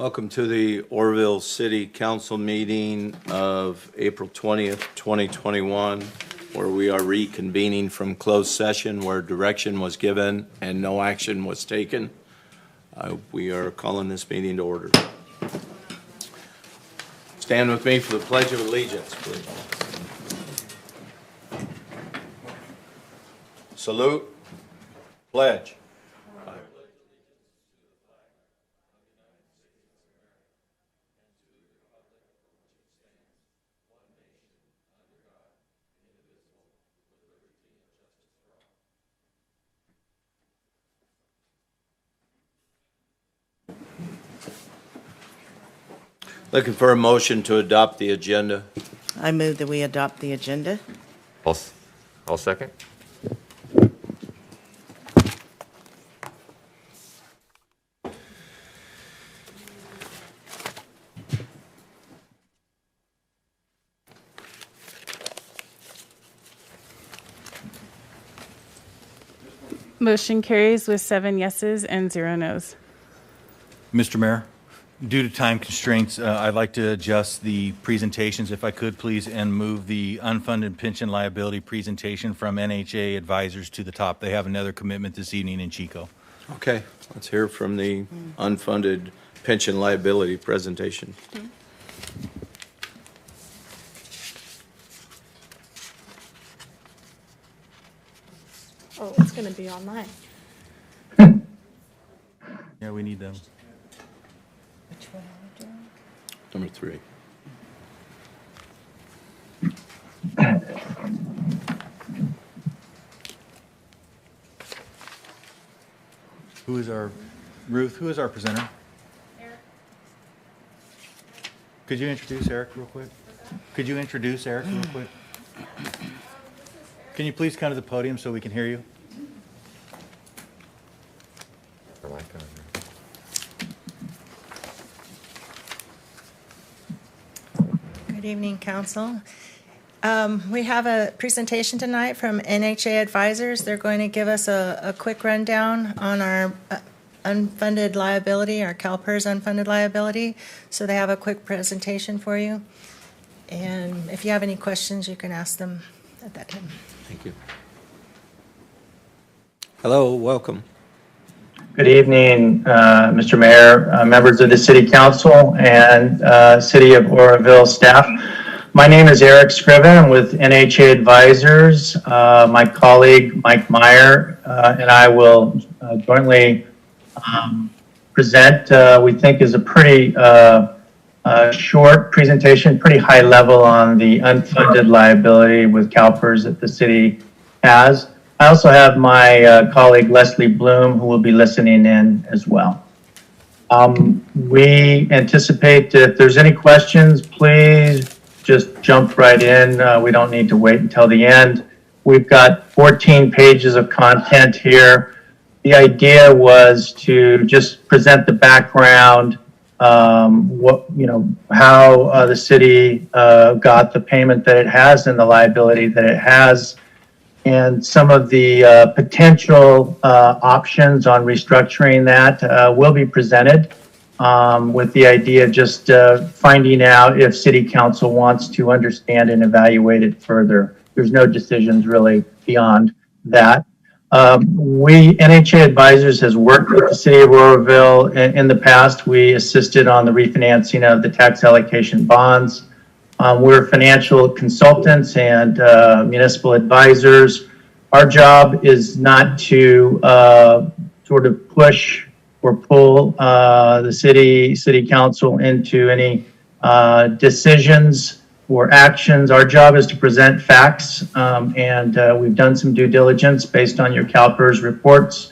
Welcome to the Oroville City Council meeting of April 20th, 2021, where we are reconvening from closed session where direction was given and no action was taken. We are calling this meeting to order. Stand with me for the Pledge of Allegiance, please. Salute. Pledge. Looking for a motion to adopt the agenda. I move that we adopt the agenda. I'll second. Motion carries with 7 yeses and 0 nos. Mr. Mayor, due to time constraints, I'd like to adjust the presentations, if I could, please, and move the unfunded pension liability presentation from NHA advisors to the top. They have another commitment this evening in Chico. Okay, let's hear from the unfunded pension liability presentation. Oh, it's going to be online. Yeah, we need them. Which one are we doing? Number 3. Who is our, Ruth, who is our presenter? Eric. Could you introduce Eric real quick? Could you introduce Eric real quick? Can you please come to the podium so we can hear you? Good evening, Council. We have a presentation tonight from NHA Advisors. They're going to give us a quick rundown on our unfunded liability, our Calpers unfunded liability. So they have a quick presentation for you. And if you have any questions, you can ask them at that time. Thank you. Hello, welcome. Good evening, Mr. Mayor, members of the City Council, and City of Oroville staff. My name is Eric Scriven. I'm with NHA Advisors. My colleague, Mike Meyer, and I will jointly present, we think is a pretty short presentation, pretty high level on the unfunded liability with Calpers that the city has. I also have my colleague Leslie Bloom, who will be listening in as well. We anticipate if there's any questions, please just jump right in. We don't need to wait until the end. We've got 14 pages of content here. The idea was to just present the background, how the city got the payment that it has and the liability that it has, and some of the potential options on restructuring that will be presented with the idea of just finding out if City Council wants to understand and evaluate it further. There's no decisions really beyond that. NHA Advisors has worked with the City of Oroville in the past. We assisted on the refinancing of the tax allocation bonds. We're financial consultants and municipal advisors. Our job is not to sort of push or pull the city council into any decisions or actions. Our job is to present facts, and we've done some due diligence based on your Calpers reports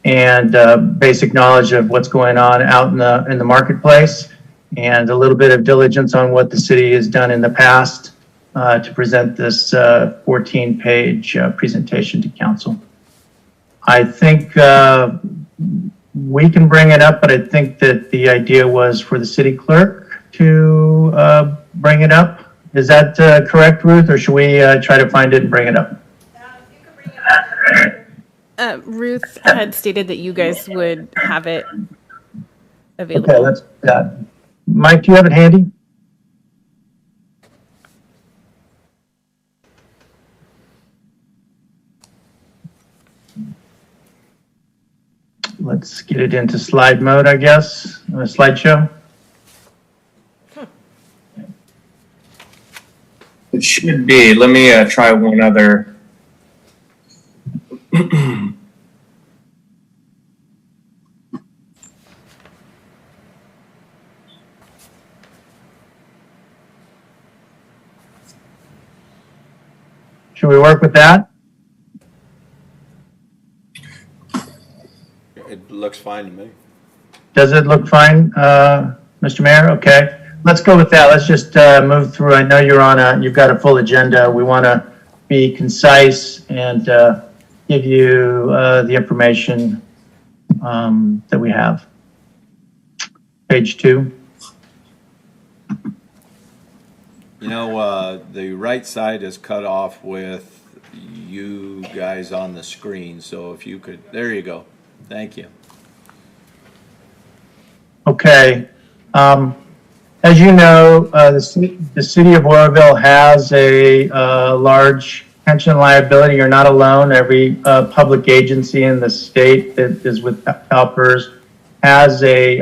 and basic knowledge of what's going on out in the marketplace, and a little bit of diligence on what the city has done in the past to present this 14-page presentation to council. I think we can bring it up, but I think that the idea was for the city clerk to bring it up. Is that correct, Ruth, or should we try to find it and bring it up? You can bring it up. Ruth had stated that you guys would have it available. Okay, let's, Mike, do you have it handy? Let's get it into slide mode, I guess, slideshow. It should be. Let me try one other. Should we work with that? It looks fine to me. Does it look fine, Mr. Mayor? Okay, let's go with that. Let's just move through. I know you've got a full agenda. We want to be concise and give you the information that we have. Page 2. You know, the right side is cut off with you guys on the screen, so if you could, there you go. Thank you. Okay. As you know, the city of Oroville has a large pension liability. You're not alone. Every public agency in the state that is with Calpers has a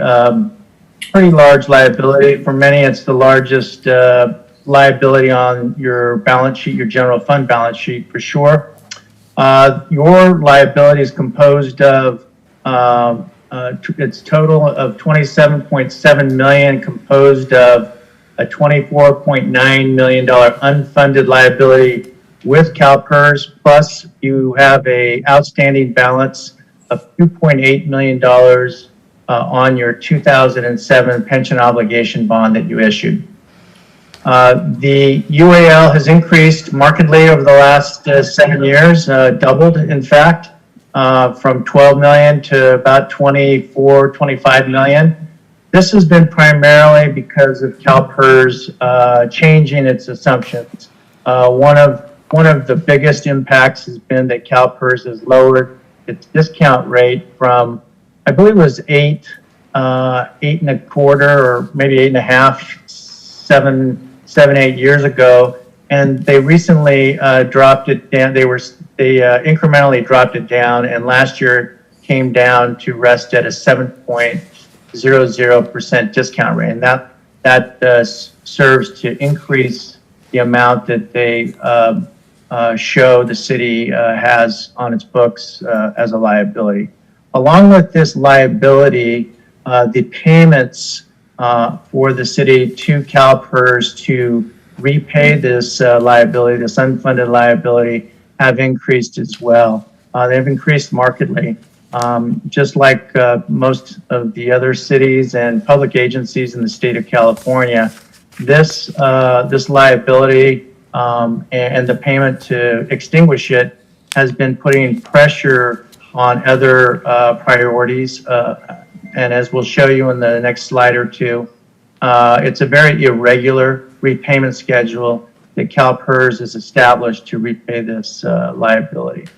pretty large liability. For many, it's the largest liability on your balance sheet, your general fund balance sheet for sure. Your liability is composed of its total of $27.7 million, composed of a $24.9 million unfunded liability with Calpers, plus you have a outstanding balance of $2.8 million on your 2007 pension obligation bond that you issued. The UAL has increased markedly over the last 7 years, doubled in fact, from 12 million to about 24, 25 million. This has been primarily because of Calpers changing its assumptions. One of the biggest impacts has been that Calpers has lowered its discount rate from, I believe it was 8 and a quarter, or maybe 8.5, 7, 8 years ago, and they recently dropped it down. They incrementally dropped it down, and last year came down to rest at a 7.00% discount rate, and that serves to increase the amount that they show the city has on its books as a liability. Along with this liability, the payments for the city to Calpers to repay this liability, this unfunded liability, have increased as well. They've increased markedly. Just like most of the other cities and public agencies in the state of California, this liability and the payment to extinguish it has been putting pressure on other priorities. And as we'll show you in the next slide or two, it's a very irregular repayment schedule that Calpers has established to repay this liability.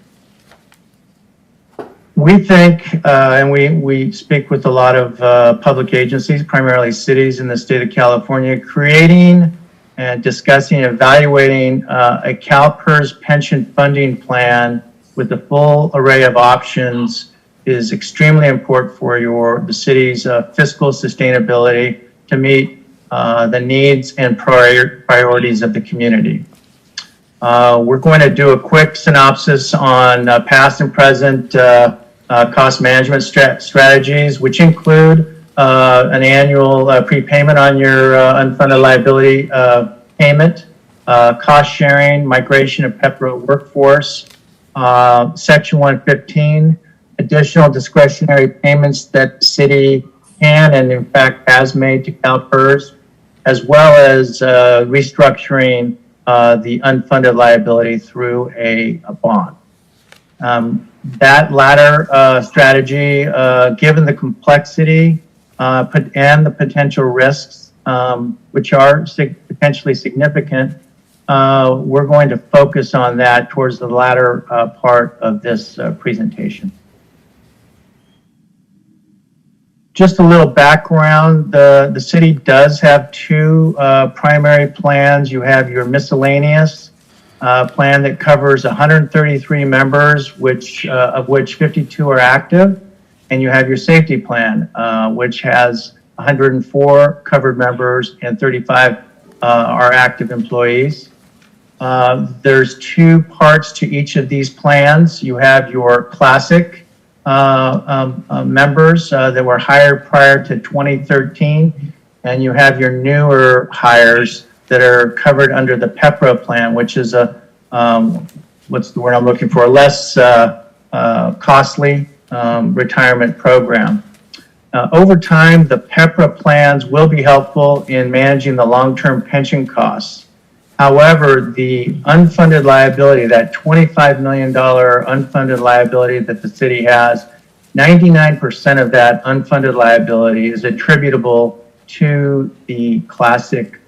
We think, and we speak with a lot of public agencies, primarily cities in the state of California, creating and discussing and evaluating a Calpers pension funding plan with a full array of options is extremely important for the city's fiscal sustainability to meet the needs and priorities of the community. We're going to do a quick synopsis on past and present cost management strategies, which include an annual prepayment on your unfunded liability payment, cost sharing, migration of PEPRA workforce, Section 115, additional discretionary payments that the city can and in fact has made to Calpers, as well as restructuring the unfunded liability through a bond. That latter strategy, given the complexity and the potential risks, which are potentially significant, we're going to focus on that towards the latter part of this presentation. Just a little background, the city does have two primary plans. You have your miscellaneous plan that covers 133 members, of which 52 are active. And you have your safety plan, which has 104 covered members and 35 are active employees. There's two parts to each of these plans. You have your classic members that were hired prior to 2013, and you have your newer hires that are covered under the PEPRA plan, which is a, what's the word I'm looking for, less costly retirement program. Over time, the PEPRA plans will be helpful in managing the long-term pension costs. However, the unfunded liability, that $25 million unfunded liability that the city has, 99% of that unfunded liability is attributable to the classic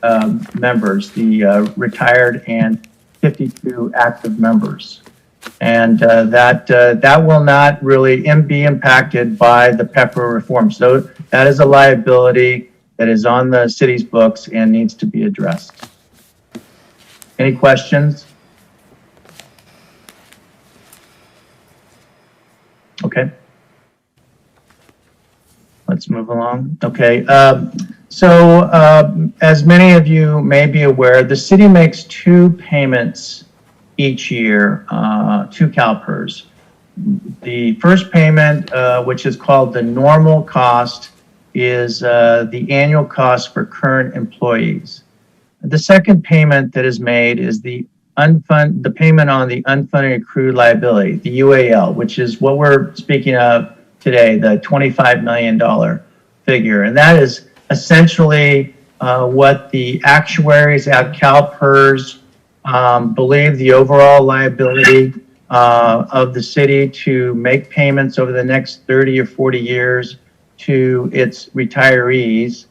members, the retired and 52 active members. And that will not really be impacted by the PEPRA reform. So that is a liability that is on the city's books and needs to be addressed. Any questions? Okay. Let's move along. Okay. As many of you may be aware, the city makes two payments each year to Calpers. The first payment, which is called the normal cost, is the annual cost for current employees. The second payment that is made is the payment on the unfunded accrued liability, the UAL, which is what we're speaking of today, the $25 million figure. And that is essentially what the actuaries at Calpers believe the overall liability of the city to make payments over the next 30 or 40 years to its retirees,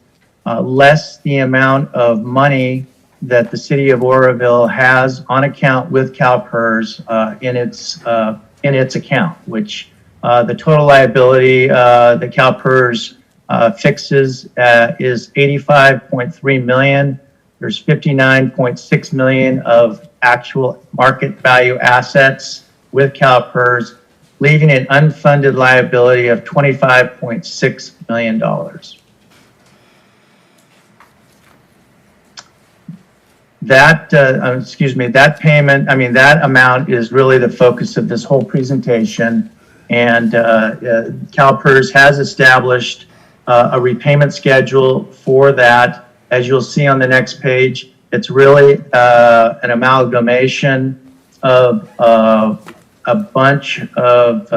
less the amount of money that the city of Oroville has on account with Calpers in its account, which the total liability that Calpers fixes is $85.3 million. There's $59.6 million of actual market value assets with Calpers, leaving an unfunded liability of $25.6 million. That, that payment, that amount is really the focus of this whole presentation. And Calpers has established a repayment schedule for that. As you'll see on the next page, it's really an amalgamation of a bunch of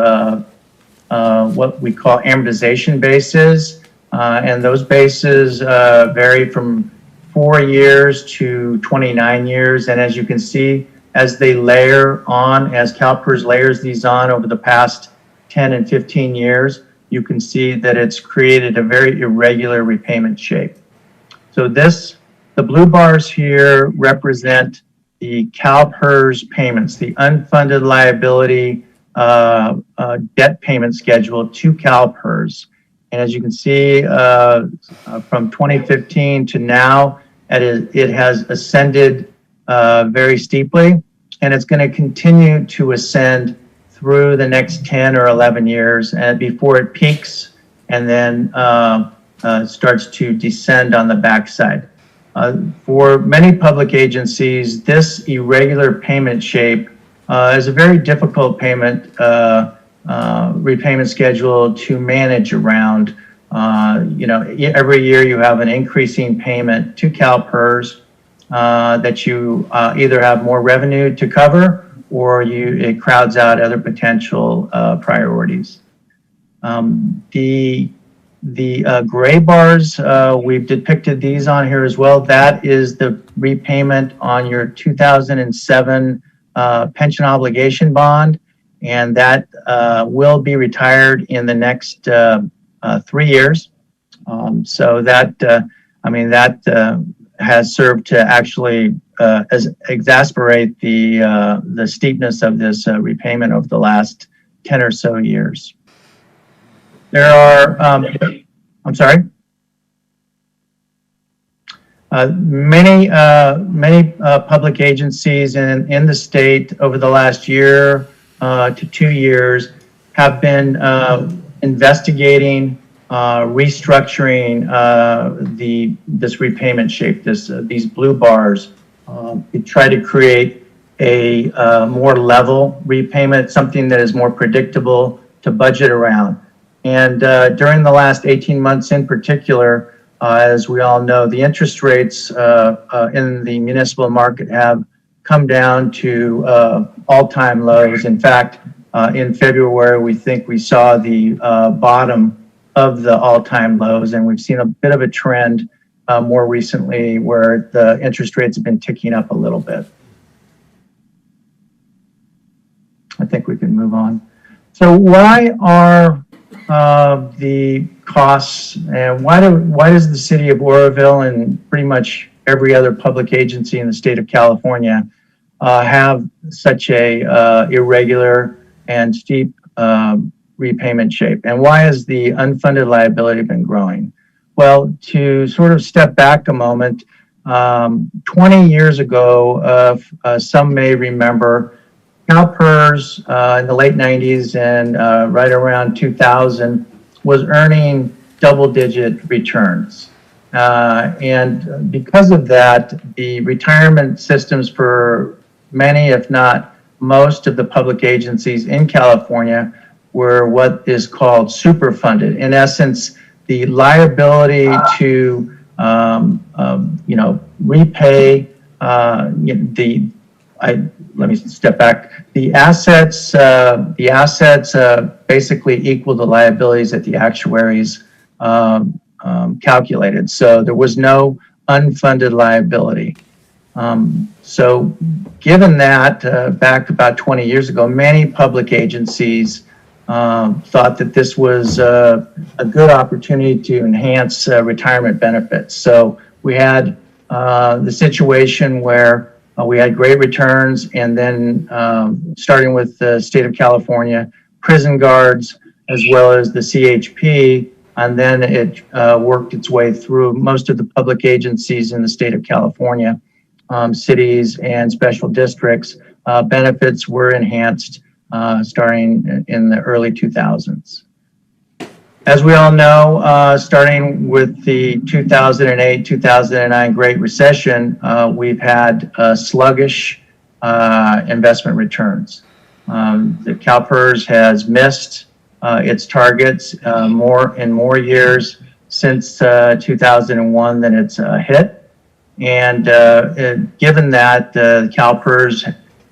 what we call amortization bases. And those bases vary from 4 years to 29 years. And as you can see, as they layer on, as Calpers layers these on over the past 10 and 15 years, you can see that it's created a very irregular repayment shape. So the blue bars here represent the Calpers payments, the unfunded liability debt payment schedule to Calpers. And as you can see, from 2015 to now, it has ascended very steeply, and it's going to continue to ascend through the next 10 or 11 years and before it peaks and then starts to descend on the backside. For many public agencies, this irregular payment shape is a very difficult repayment schedule to manage around. Every year you have an increasing payment to Calpers that you either have more revenue to cover or it crowds out other potential priorities. The gray bars, we've depicted these on here as well. That is the repayment on your 2007 pension obligation bond, and that will be retired in the next 3 years. So that, has served to actually exacerbate the steepness of this repayment over the last 10 or so years. There are I'm sorry? Many public agencies in the state over the last year to 2 years have been investigating restructuring this repayment shape, these blue bars, to try to create a more level repayment, something that is more predictable to budget around. And during the last 18 months in particular, as we all know, the interest rates in the municipal market have come down to all-time lows. In fact, in February, we think we saw the bottom of the all-time lows, and we've seen a bit of a trend more recently where the interest rates have been ticking up a little bit. I think we can move on. So why are the costs, and why does the city of Oroville and pretty much every other public agency in the state of California have such a irregular and steep repayment shape? And why has the unfunded liability been growing? Well, to sort of step back a moment, 20 years ago, some may remember, Calpers in the late 90s and right around 2000 was earning double-digit returns. And because of that, the retirement systems for many, if not most, of the public agencies in California were what is called superfunded. In essence, the liability to repay let me step back. The assets basically equal the liabilities that the actuaries calculated. So there was no unfunded liability. So given that, back about 20 years ago, many public agencies thought that this was a good opportunity to enhance retirement benefits. So we had the situation where we had great returns, and then starting with the state of California, prison guards, as well as the CHP, and then it worked its way through most of the public agencies in the state of California, cities and special districts. Benefits were enhanced starting in the early 2000s. As we all know, starting with the 2008-2009 Great Recession, we've had sluggish investment returns. The Calpers has missed its targets more years since 2001 than it's hit. And given that, Calpers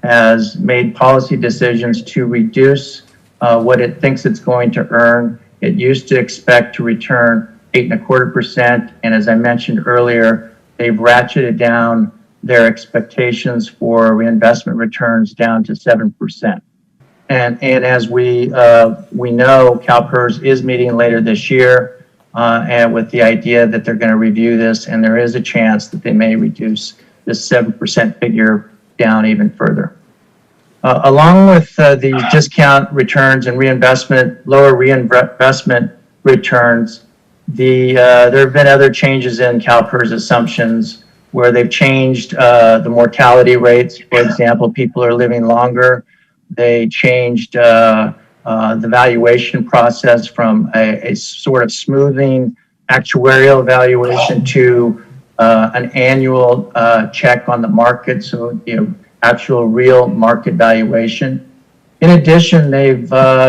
has made policy decisions to reduce what it thinks it's going to earn. It used to expect to return 8.25%, and as I mentioned earlier, they've ratcheted down their expectations for reinvestment returns down to 7%. And as we know, Calpers is meeting later this year, and with the idea that they're going to review this, and there is a chance that they may reduce this 7% figure down even further. Along with the discount returns and lower reinvestment returns, there have been other changes in Calpers assumptions where they've changed the mortality rates. For example, people are living longer. They changed the valuation process from a sort of smoothing actuarial valuation to an annual check on the market. So, actual real market valuation. In addition, they've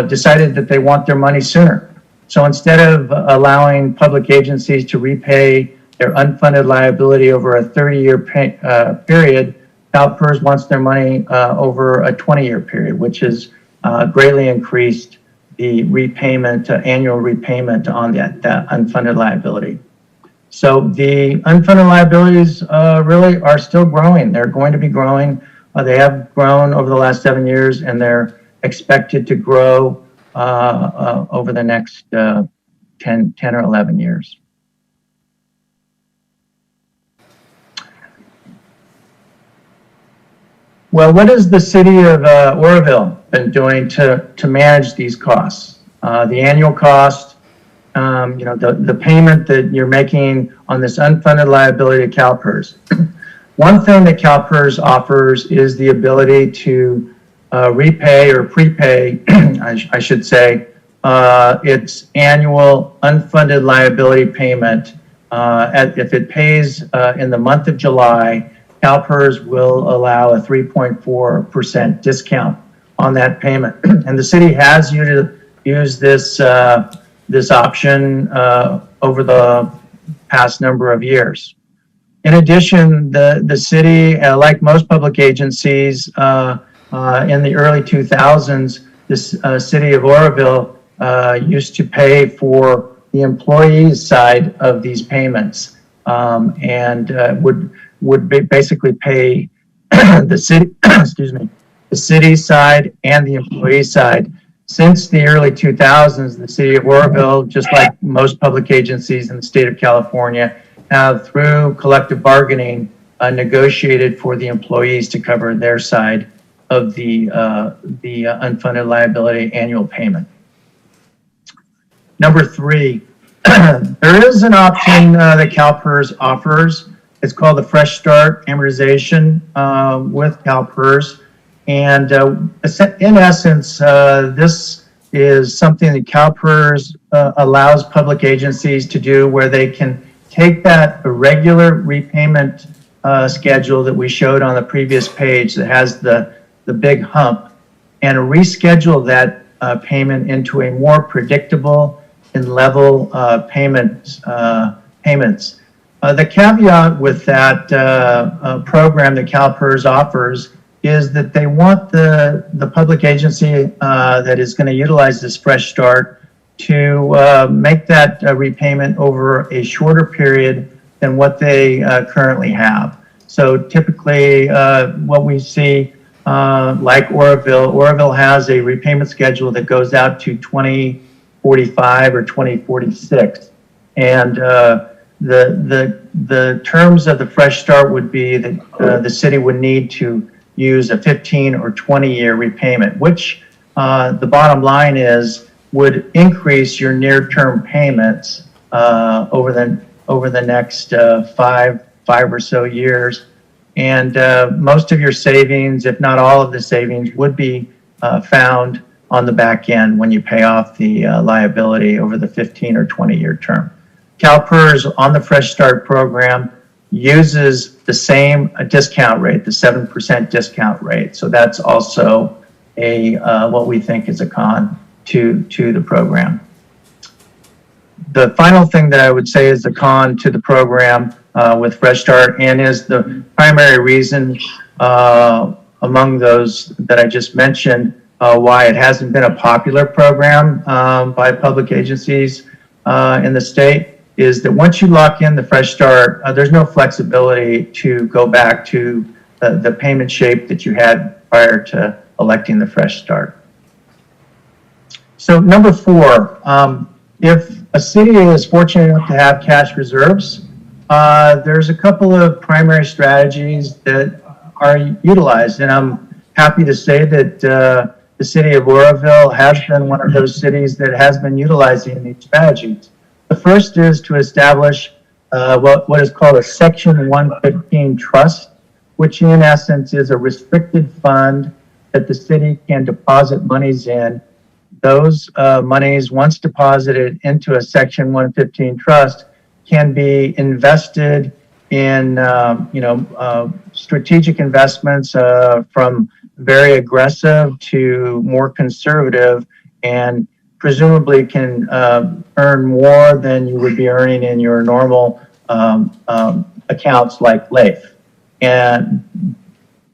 decided that they want their money sooner. So instead of allowing public agencies to repay their unfunded liability over a 30-year period, Calpers wants their money over a 20-year period, which has greatly increased the annual repayment on that unfunded liability. So the unfunded liabilities really are still growing. They're going to be growing. They have grown over the last 7 years, and they're expected to grow over the next 10 or 11 years. Well, what has the city of Oroville been doing to manage these costs? The annual cost the payment that you're making on this unfunded liability to Calpers. One thing that Calpers offers is the ability to repay or prepay, I should say, its annual unfunded liability payment. If it pays in the month of July, Calpers will allow a 3.4% discount on that payment. And the city has used this option over the past number of years. In addition, the city, like most public agencies, in the early 2000s, the city of Oroville used to pay for the employees' side of these payments, and would basically pay the city, the city side and the employee side. Since the early 2000s, the city of Oroville, just like most public agencies in the state of California, have, through collective bargaining, negotiated for the employees to cover their side of the unfunded liability annual payment. Number 3, there is an option that Calpers offers. It's called the Fresh Start Amortization with Calpers. And in essence, this is something that Calpers allows public agencies to do, where they can take that irregular repayment schedule that we showed on the previous page that has the big hump, and reschedule that payment into a more predictable and level payments. The caveat with that program that Calpers offers is that they want the public agency that is going to utilize this Fresh Start to make that repayment over a shorter period than what they currently have. So typically what we see, like Oroville has a repayment schedule that goes out to 2045 or 2046. And the terms of the Fresh Start would be that the city would need to use a 15 or 20-year repayment, which the bottom line is would increase your near-term payments over the next five or so years. And most of your savings, if not all of the savings, would be found on the back end when you pay off the liability over the 15 or 20-year term. Calpers on the Fresh Start program uses the same discount rate, the 7% discount rate. So that's also what we think is a con to the program. The final thing that I would say is the con to the program with Fresh Start, and is the primary reason among those that I just mentioned why it hasn't been a popular program by public agencies in the state, is that once you lock in the Fresh Start, there's no flexibility to go back to the payment shape that you had prior to electing the Fresh Start. So number 4, if a city is fortunate enough to have cash reserves, there's a couple of primary strategies that are utilized. And I'm happy to say that the city of Oroville has been one of those cities that has been utilizing these strategies. The first is to establish what is called a Section 115 trust, which in essence is a restricted fund that the city can deposit monies in. Those monies, once deposited into a Section 115 trust, can be invested in strategic investments from very aggressive to more conservative, and presumably can earn more than you would be earning in your normal accounts like LAIF. And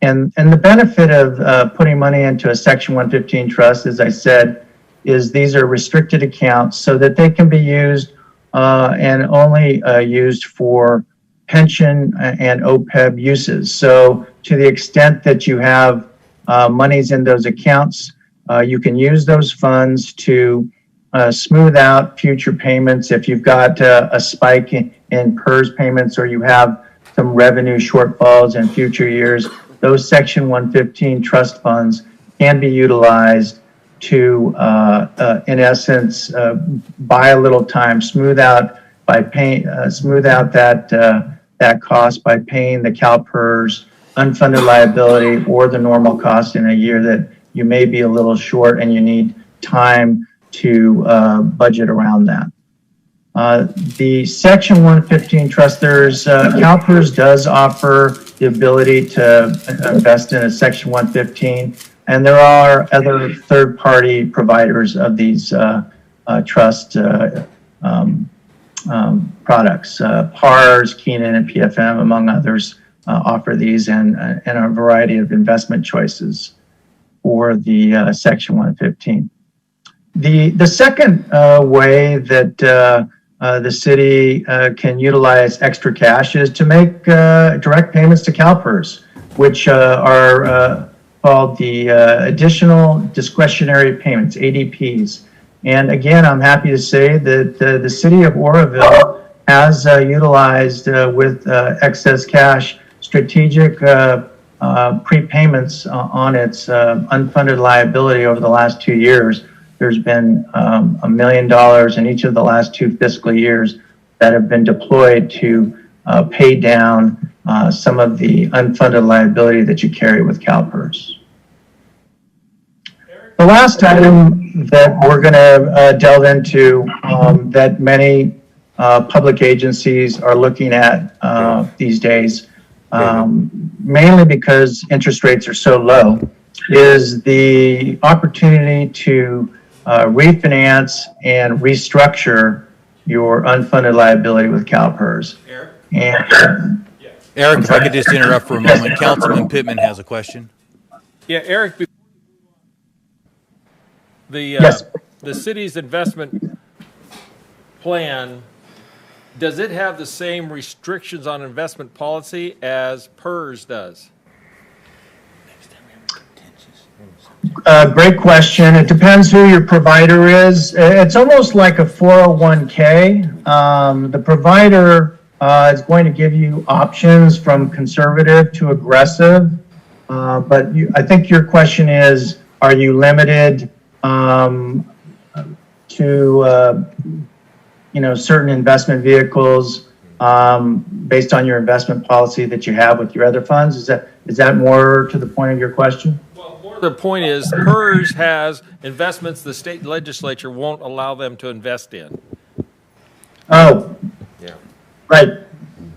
the benefit of putting money into a Section 115 trust, as I said, is these are restricted accounts so that they can be used and only used for pension and OPEB uses. So to the extent that you have monies in those accounts, you can use those funds to smooth out future payments. If you've got a spike in PERS payments, or you have some revenue shortfalls in future years, those Section 115 trust funds can be utilized to, in essence, buy a little time, smooth out that cost by paying the Calpers unfunded liability or the normal cost in a year that you may be a little short and you need time to budget around that. The Section 115 trust, Calpers does offer the ability to invest in a Section 115, and there are other third-party providers of these trust products. PARS, Keenan, and PFM, among others, offer these and a variety of investment choices for the Section 115. The second way that the city can utilize extra cash is to make direct payments to Calpers, which are called the additional discretionary payments, ADPs. And again, I'm happy to say that the city of Oroville has utilized with excess cash strategic prepayments on its unfunded liability over the last 2 years. There's been $1 million in each of the last 2 fiscal years that have been deployed to pay down some of the unfunded liability that you carry with Calpers. The last item that we're going to delve into that many public agencies are looking at these days, mainly because interest rates are so low, is the opportunity to refinance and restructure your unfunded liability with Calpers. Eric, if I could just interrupt for a moment. Councilman Pittman has a question. Yeah, Eric, Yes. the city's investment plan, does it have the same restrictions on investment policy as PERS does? Great question. It depends who your provider is. It's almost like a 401k. The provider is going to give you options from conservative to aggressive. But I think your question is, are you limited to certain investment vehicles based on your investment policy that you have with your other funds? Is that more to the point of your question? Well, more the point is PERS has investments the state legislature won't allow them to invest in. Oh, Yeah. right.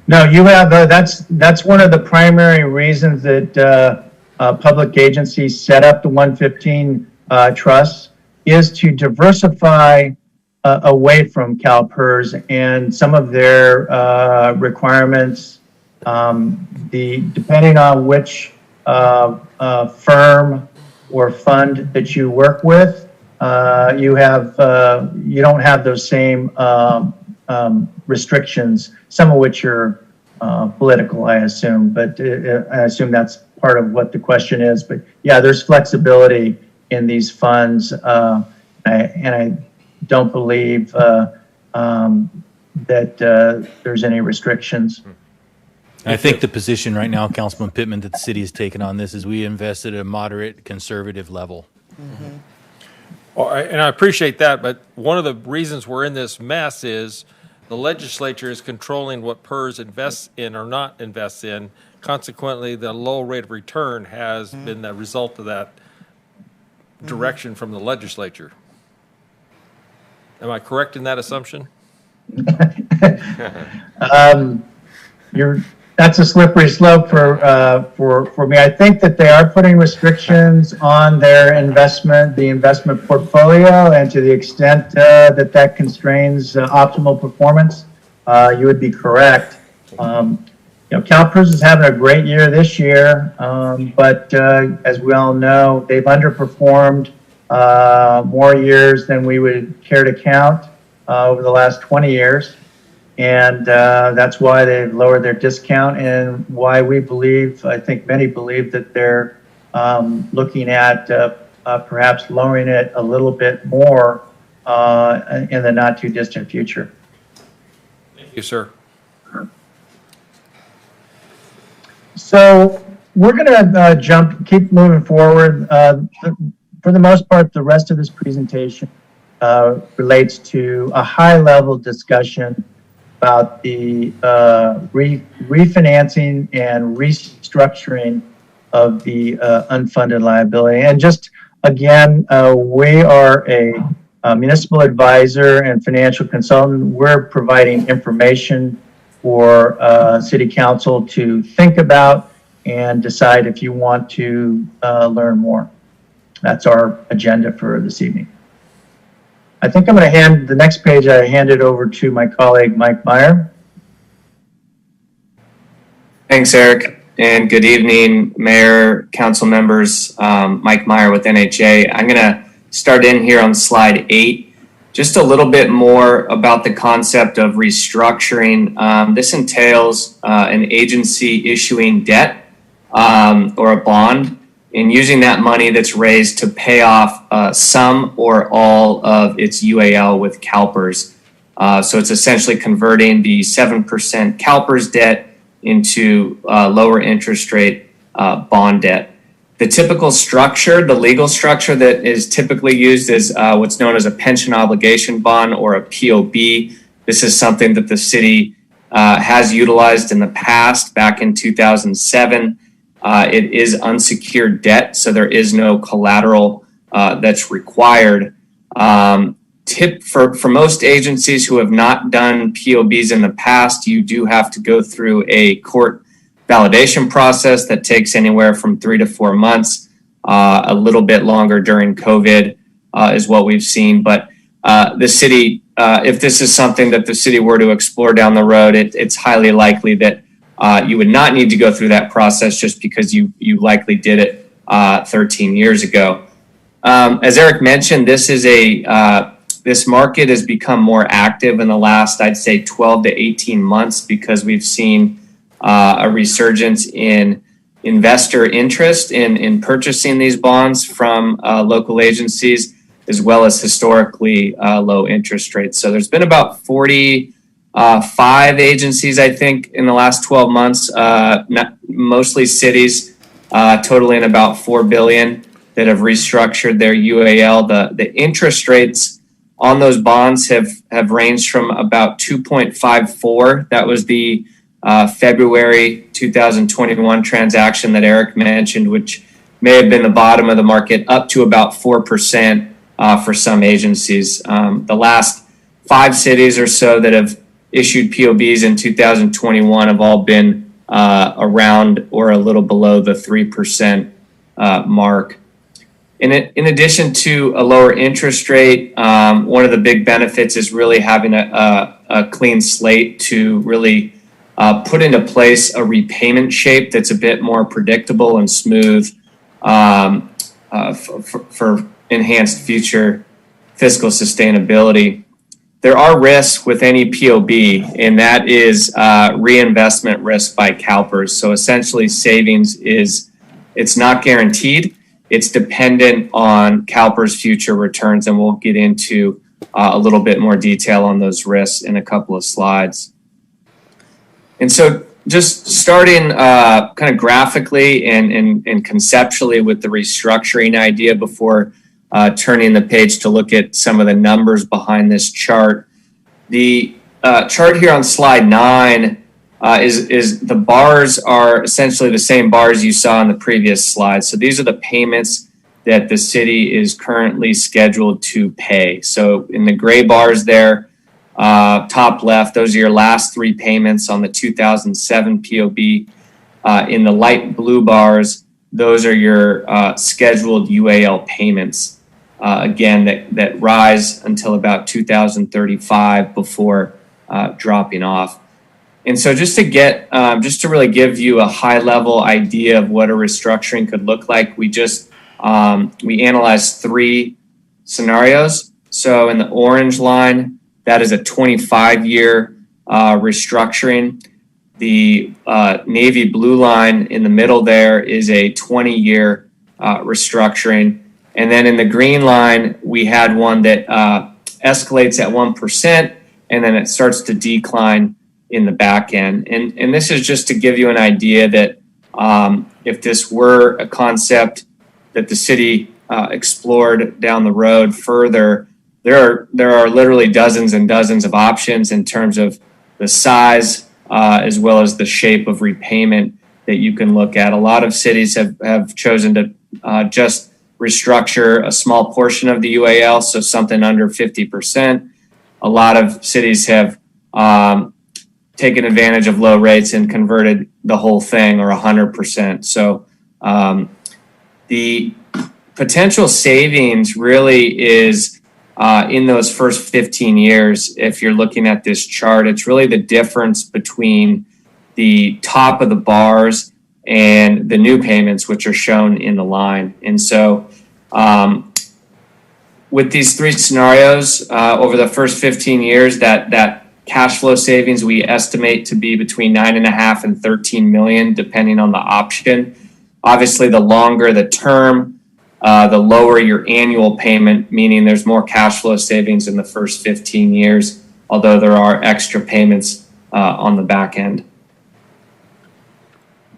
No, you have that's one of the primary reasons that public agencies set up the 115 trusts, is to diversify away from Calpers and some of their requirements. Depending on which firm or fund that you work with, you don't have those same restrictions. Some of which are political, I assume, but I assume that's part of what the question is. But yeah, there's flexibility in these funds, and I don't believe that there's any restrictions. I think the position right now, Councilman Pittman, that the city has taken on this is we invest at a moderate conservative level. Mm-hmm. Well, and I appreciate that, but one of the reasons we're in this mess is the legislature is controlling what PERS invests in or not invests in. Consequently, the low rate of return has been the result of that direction from the legislature. Am I correct in that assumption? That's a slippery slope for me. I think that they are putting restrictions on their the investment portfolio, and to the extent that constrains optimal performance, you would be correct. Calpers is having a great year this year, but as we all know, they've underperformed more years than we would care to count over the last 20 years. And that's why they've lowered their discount, and why we believe, I think many believe, that they're looking at perhaps lowering it a little bit more in the not too distant future. Thank you, sir. So we're going to keep moving forward. for the most part, the rest of this presentation relates to a high-level discussion about the refinancing and restructuring of the unfunded liability. And just again, we are a municipal advisor and financial consultant. We're providing information for City Council to think about and decide if you want to learn more. That's our agenda for this evening. I think I'm going to hand the next page. I hand it over to my colleague, Mike Meyer. Thanks, Eric, and good evening, Mayor, council members. Mike Meyer with NHA. I'm going to start in here on slide 8. Just a little bit more about the concept of restructuring. This entails an agency issuing debt or a bond and using that money that's raised to pay off some or all of its UAL with Calpers. So it's essentially converting the 7% Calpers debt into lower interest rate bond debt. The typical structure, the legal structure that is typically used is what's known as a pension obligation bond or a POB. This is something that the city has utilized in the past. Back in 2007, it is unsecured debt, so there is no collateral that's required. For most agencies who have not done POBs in the past, you do have to go through a court validation process that takes anywhere from 3 to 4 months. A little bit longer during COVID is what we've seen. But the city, if this is something that the city were to explore down the road, it's highly likely that you would not need to go through that process just because you likely did it 13 years ago. As Eric mentioned, this market has become more active in the last, I'd say, 12 to 18 months because we've seen a resurgence in investor interest in purchasing these bonds from local agencies, as well as historically low interest rates. So there's been about 45 agencies, I think, in the last 12 months, mostly cities, totaling about $4 billion that have restructured their UAL. The interest rates on those bonds have ranged from about 2.54. That was the February 2021 transaction that Eric mentioned, which may have been the bottom of the market, up to about 4% for some agencies. The last 5 cities or so that have issued POBs in 2021 have all been around or a little below the 3% mark. In addition to a lower interest rate, one of the big benefits is really having a clean slate to really put into place a repayment shape that's a bit more predictable and smooth for enhanced future fiscal sustainability. There are risks with any POB, and that is reinvestment risk by Calpers. So essentially savings it's not guaranteed. It's dependent on Calpers' future returns, and we'll get into a little bit more detail on those risks in a couple of slides. And so just starting kind of graphically and conceptually with the restructuring idea before turning the page to look at some of the numbers behind this chart. The chart here on slide 9 is the bars are essentially the same bars you saw in the previous slide. So these are the payments that the city is currently scheduled to pay. So in the gray bars there, top left, those are your last 3 payments on the 2007 POB. In the light blue bars, those are your scheduled UAL payments. Again, that rise until about 2035 before dropping off. And so just to really give you a high level idea of what a restructuring could look like, we analyzed 3 scenarios. So in the orange line, that is a 25-year restructuring. The navy blue line in the middle there is a 20-year restructuring. And then in the green line, we had one that escalates at 1%, and then it starts to decline in the back end. And this is just to give you an idea that if this were a concept that the city explored down the road further, there are literally dozens and dozens of options in terms of the size as well as the shape of repayment that you can look at. A lot of cities have chosen to just restructure a small portion of the UAL, so something under 50%. A lot of cities have taken advantage of low rates and converted the whole thing, or 100%. So the potential savings really is in those first 15 years. If you're looking at this chart, it's really the difference between the top of the bars and the new payments, which are shown in the line. And so with these three scenarios, over the first 15 years, that cash flow savings we estimate to be between 9.5 and 13 million, depending on the option. Obviously, the longer the term, the lower your annual payment, meaning there's more cash flow savings in the first 15 years, although there are extra payments on the back end.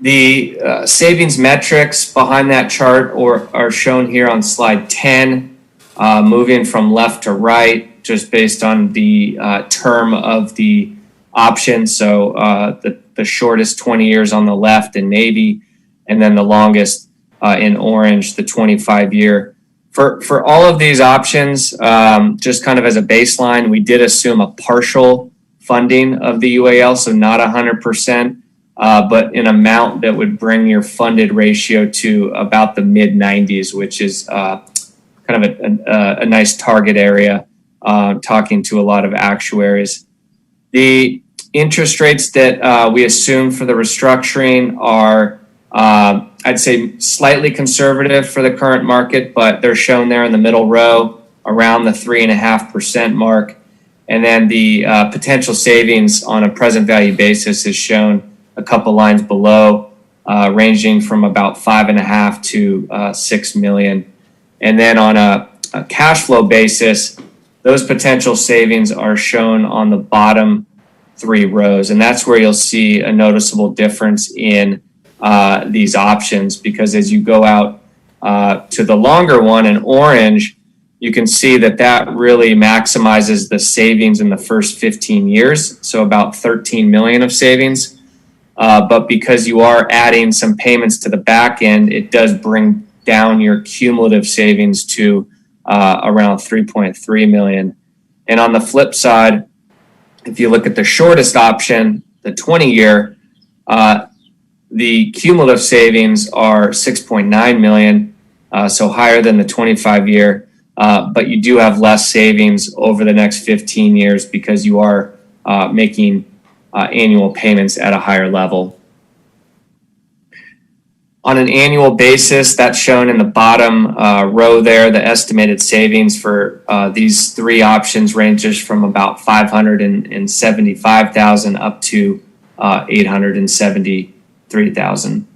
The savings metrics behind that chart are shown here on slide 10, moving from left to right, just based on the term of the option. So the shortest 20 years on the left in navy, and then the longest in orange, the 25-year. For all of these options, just kind of as a baseline, we did assume a partial funding of the UAL, so not 100%, but an amount that would bring your funded ratio to about the mid-90s, which is kind of a nice target area, talking to a lot of actuaries. The interest rates that we assume for the restructuring are, I'd say, slightly conservative for the current market, but they're shown there in the middle row around the 3.5% mark. And then the potential savings on a present value basis is shown a couple lines below, ranging from about 5.5 to 6 million. And then on a cash flow basis, those potential savings are shown on the bottom three rows. And that's where you'll see a noticeable difference in these options, because as you go out to the longer one in orange, you can see that really maximizes the savings in the first 15 years. So about 13 million of savings. But because you are adding some payments to the back end, it does bring down your cumulative savings to around 3.3 million. And on the flip side, if you look at the shortest option, the 20-year, the cumulative savings are 6.9 million, so higher than the 25-year, but you do have less savings over the next 15 years because you are making annual payments at a higher level. On an annual basis, that's shown in the bottom row there. The estimated savings for these three options ranges from about 575,000 up to 873,000.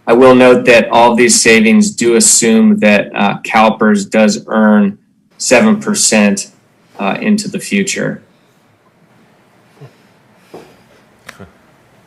I will note that all of these savings do assume that Calpers does earn 7% into the future.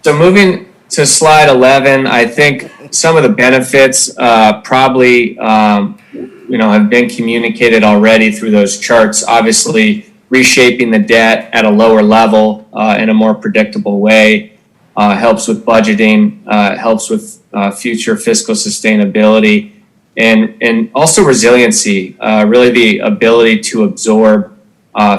So moving to slide 11, I think some of the benefits probably have been communicated already through those charts. Obviously, reshaping the debt at a lower level in a more predictable way helps with budgeting, helps with future fiscal sustainability, and also resiliency, really the ability to absorb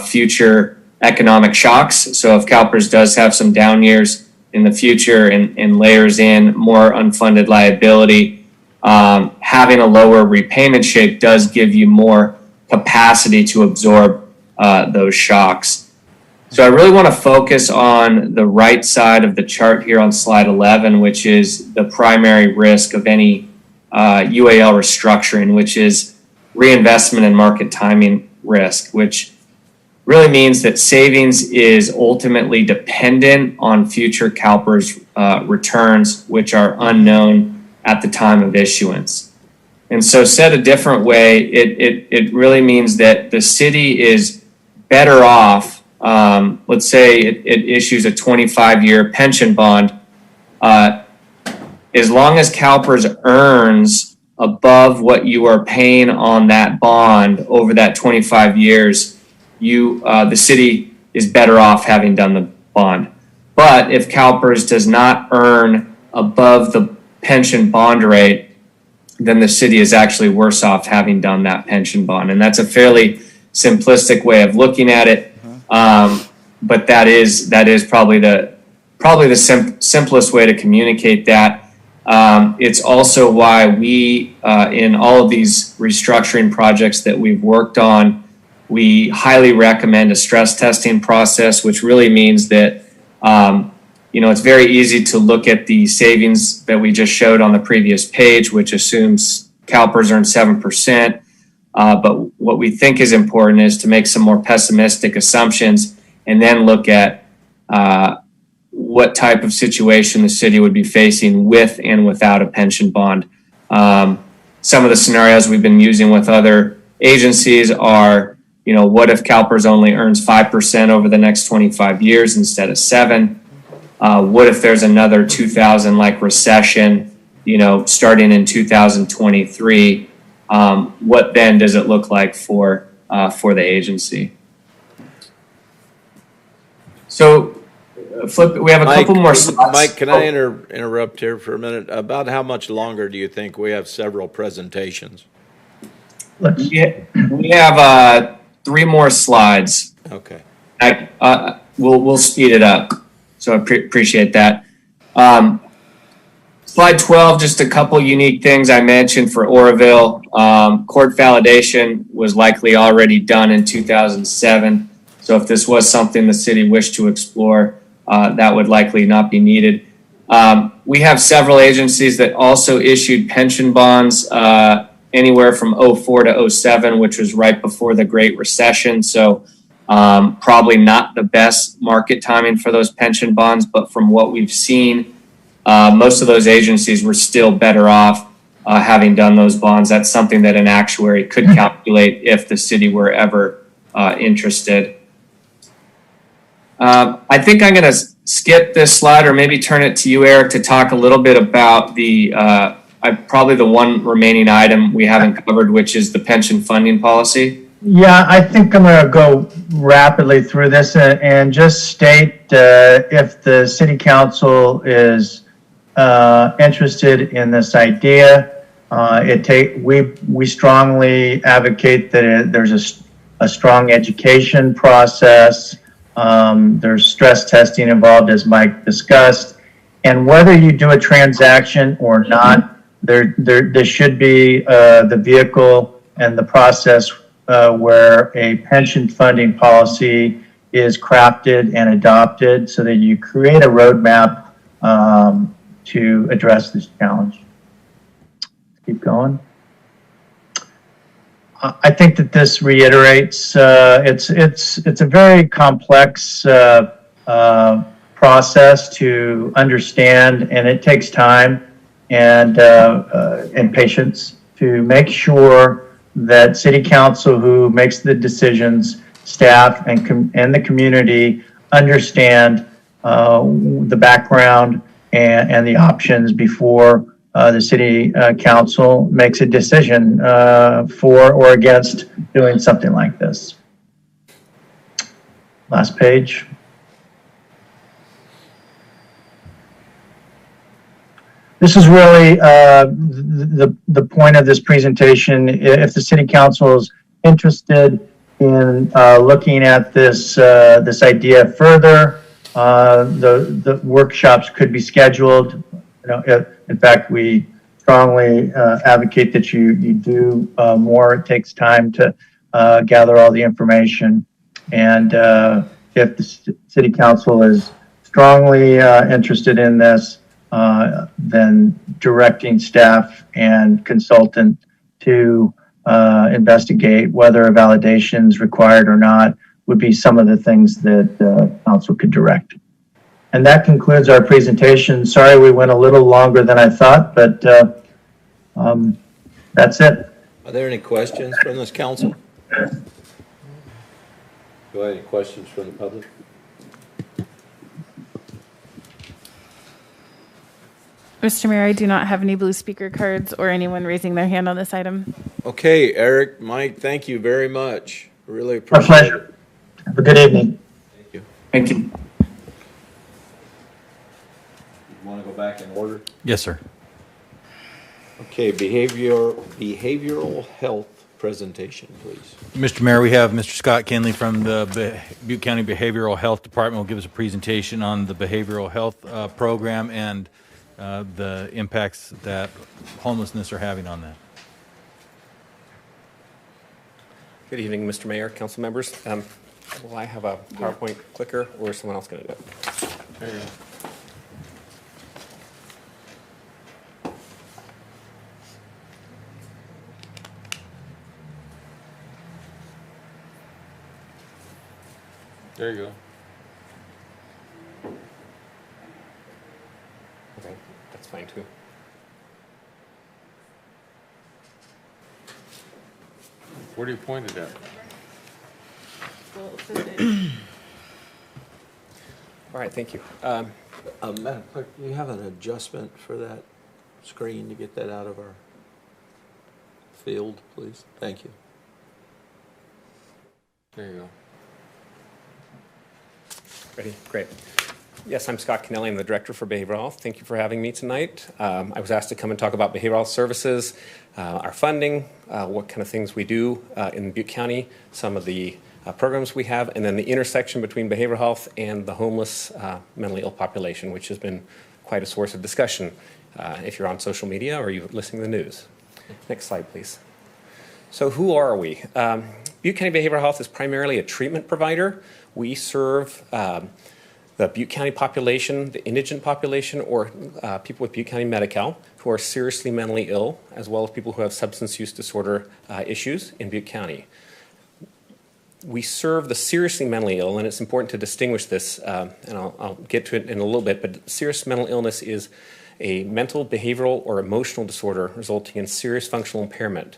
future economic shocks. So if Calpers does have some down years in the future and layers in more unfunded liability, having a lower repayment shape does give you more capacity to absorb those shocks. So I really want to focus on the right side of the chart here on slide 11, which is the primary risk of any UAL restructuring, which is reinvestment and market timing risk, which really means that savings is ultimately dependent on future Calpers returns, which are unknown at the time of issuance. And so said a different way, it really means that the city is better off, let's say it issues a 25-year pension bond, as long as Calpers earns above what you are paying on that bond over that 25 years, the city is better off having done the bond. But if Calpers does not earn above the pension bond rate, then the city is actually worse off having done that pension bond. And that's a fairly simplistic way of looking at it. But that is probably the simplest way to communicate that. It's also why we, in all of these restructuring projects that we've worked on, we highly recommend a stress testing process, which really means that, it's very easy to look at the savings that we just showed on the previous page, which assumes Calpers earn 7%. But what we think is important is to make some more pessimistic assumptions and then look at what type of situation the city would be facing with and without a pension bond. Some of the scenarios we've been using with other agencies are, what if Calpers only earns 5% over the next 25 years instead of 7%? What if there's another 2000 like recession, starting in 2023? What then does it look like for the agency? So, we have a couple more slides. Mike, can I interrupt here for a minute? About how much longer do you think we have several presentations? We have 3 more slides. Okay. We'll speed it up. So I appreciate that. Slide 12, just a couple unique things I mentioned for Oroville. Court validation was likely already done in 2007. So if this was something the city wished to explore, that would likely not be needed. We have several agencies that also issued pension bonds anywhere from 04 to 07, which was right before the Great Recession. So probably not the best market timing for those pension bonds, but from what we've seen, most of those agencies were still better off having done those bonds. That's something that an actuary could calculate if the city were ever interested. I think I'm going to skip this slide or maybe turn it to you, Eric, to talk a little bit about probably the one remaining item we haven't covered, which is the pension funding policy. Yeah, I think I'm going to go rapidly through this and just state if the city council is interested in this idea. We strongly advocate that there's a strong education process. There's stress testing involved, as Mike discussed, and whether you do a transaction or not, there should be the vehicle and the process where a pension funding policy is crafted and adopted so that you create a roadmap to address this challenge. Keep going. I think that this reiterates it's a very complex process to understand, and it takes time and patience to make sure that city council, who makes the decisions, staff and the community understand the background and the options before the city council makes a decision for or against doing something like this. Last page. This is really the point of this presentation. If the city council is interested in looking at this idea further, the workshops could be scheduled. In fact, we strongly advocate that you do more. It takes time to gather all the information. And if the city council is strongly interested in this, then directing staff and consultant to investigate whether a validation is required or not would be some of the things that council could direct. And that concludes our presentation. Sorry we went a little longer than I thought, but that's it. Are there any questions from this council? Do I have any questions from the public? Mr. Mayor, I do not have any blue speaker cards or anyone raising their hand on this item. Okay, Eric, Mike, thank you very much. Really Our appreciate pleasure. it. Have a good evening. Thank you. Thank you. You want to go back in order? Yes, sir. Okay, behavioral health presentation, please. Mr. Mayor, we have Mr. Scott Kinley from the Butte County Behavioral Health Department will give us a presentation on the behavioral health program and the impacts that homelessness are having on that. Good evening, Mr. Mayor, council members. Will I have a PowerPoint clicker, or is someone else going to do it? There you go. There you go. Okay, that's fine too. Where do you point it at? All right, thank you. Madam Clerk, do you have an adjustment for that screen to get that out of our field, please? Thank you. There you go. Ready? Great. Yes, I'm Scott Kennelly. I'm the Director for Behavioral Health. Thank you for having me tonight. I was asked to come and talk about behavioral health services, our funding, what kind of things we do in Butte County, some of the programs we have, and then the intersection between behavioral health and the homeless mentally ill population, which has been quite a source of discussion if you're on social media or you're listening to the news. Next slide, please. So who are we? Butte County Behavioral Health is primarily a treatment provider. We serve the Butte County population, the indigent population, or people with Butte County Medi-Cal who are seriously mentally ill, as well as people who have substance use disorder issues in Butte County. We serve the seriously mentally ill, and it's important to distinguish this, and I'll get to it in a little bit, but serious mental illness is a mental, behavioral, or emotional disorder resulting in serious functional impairment,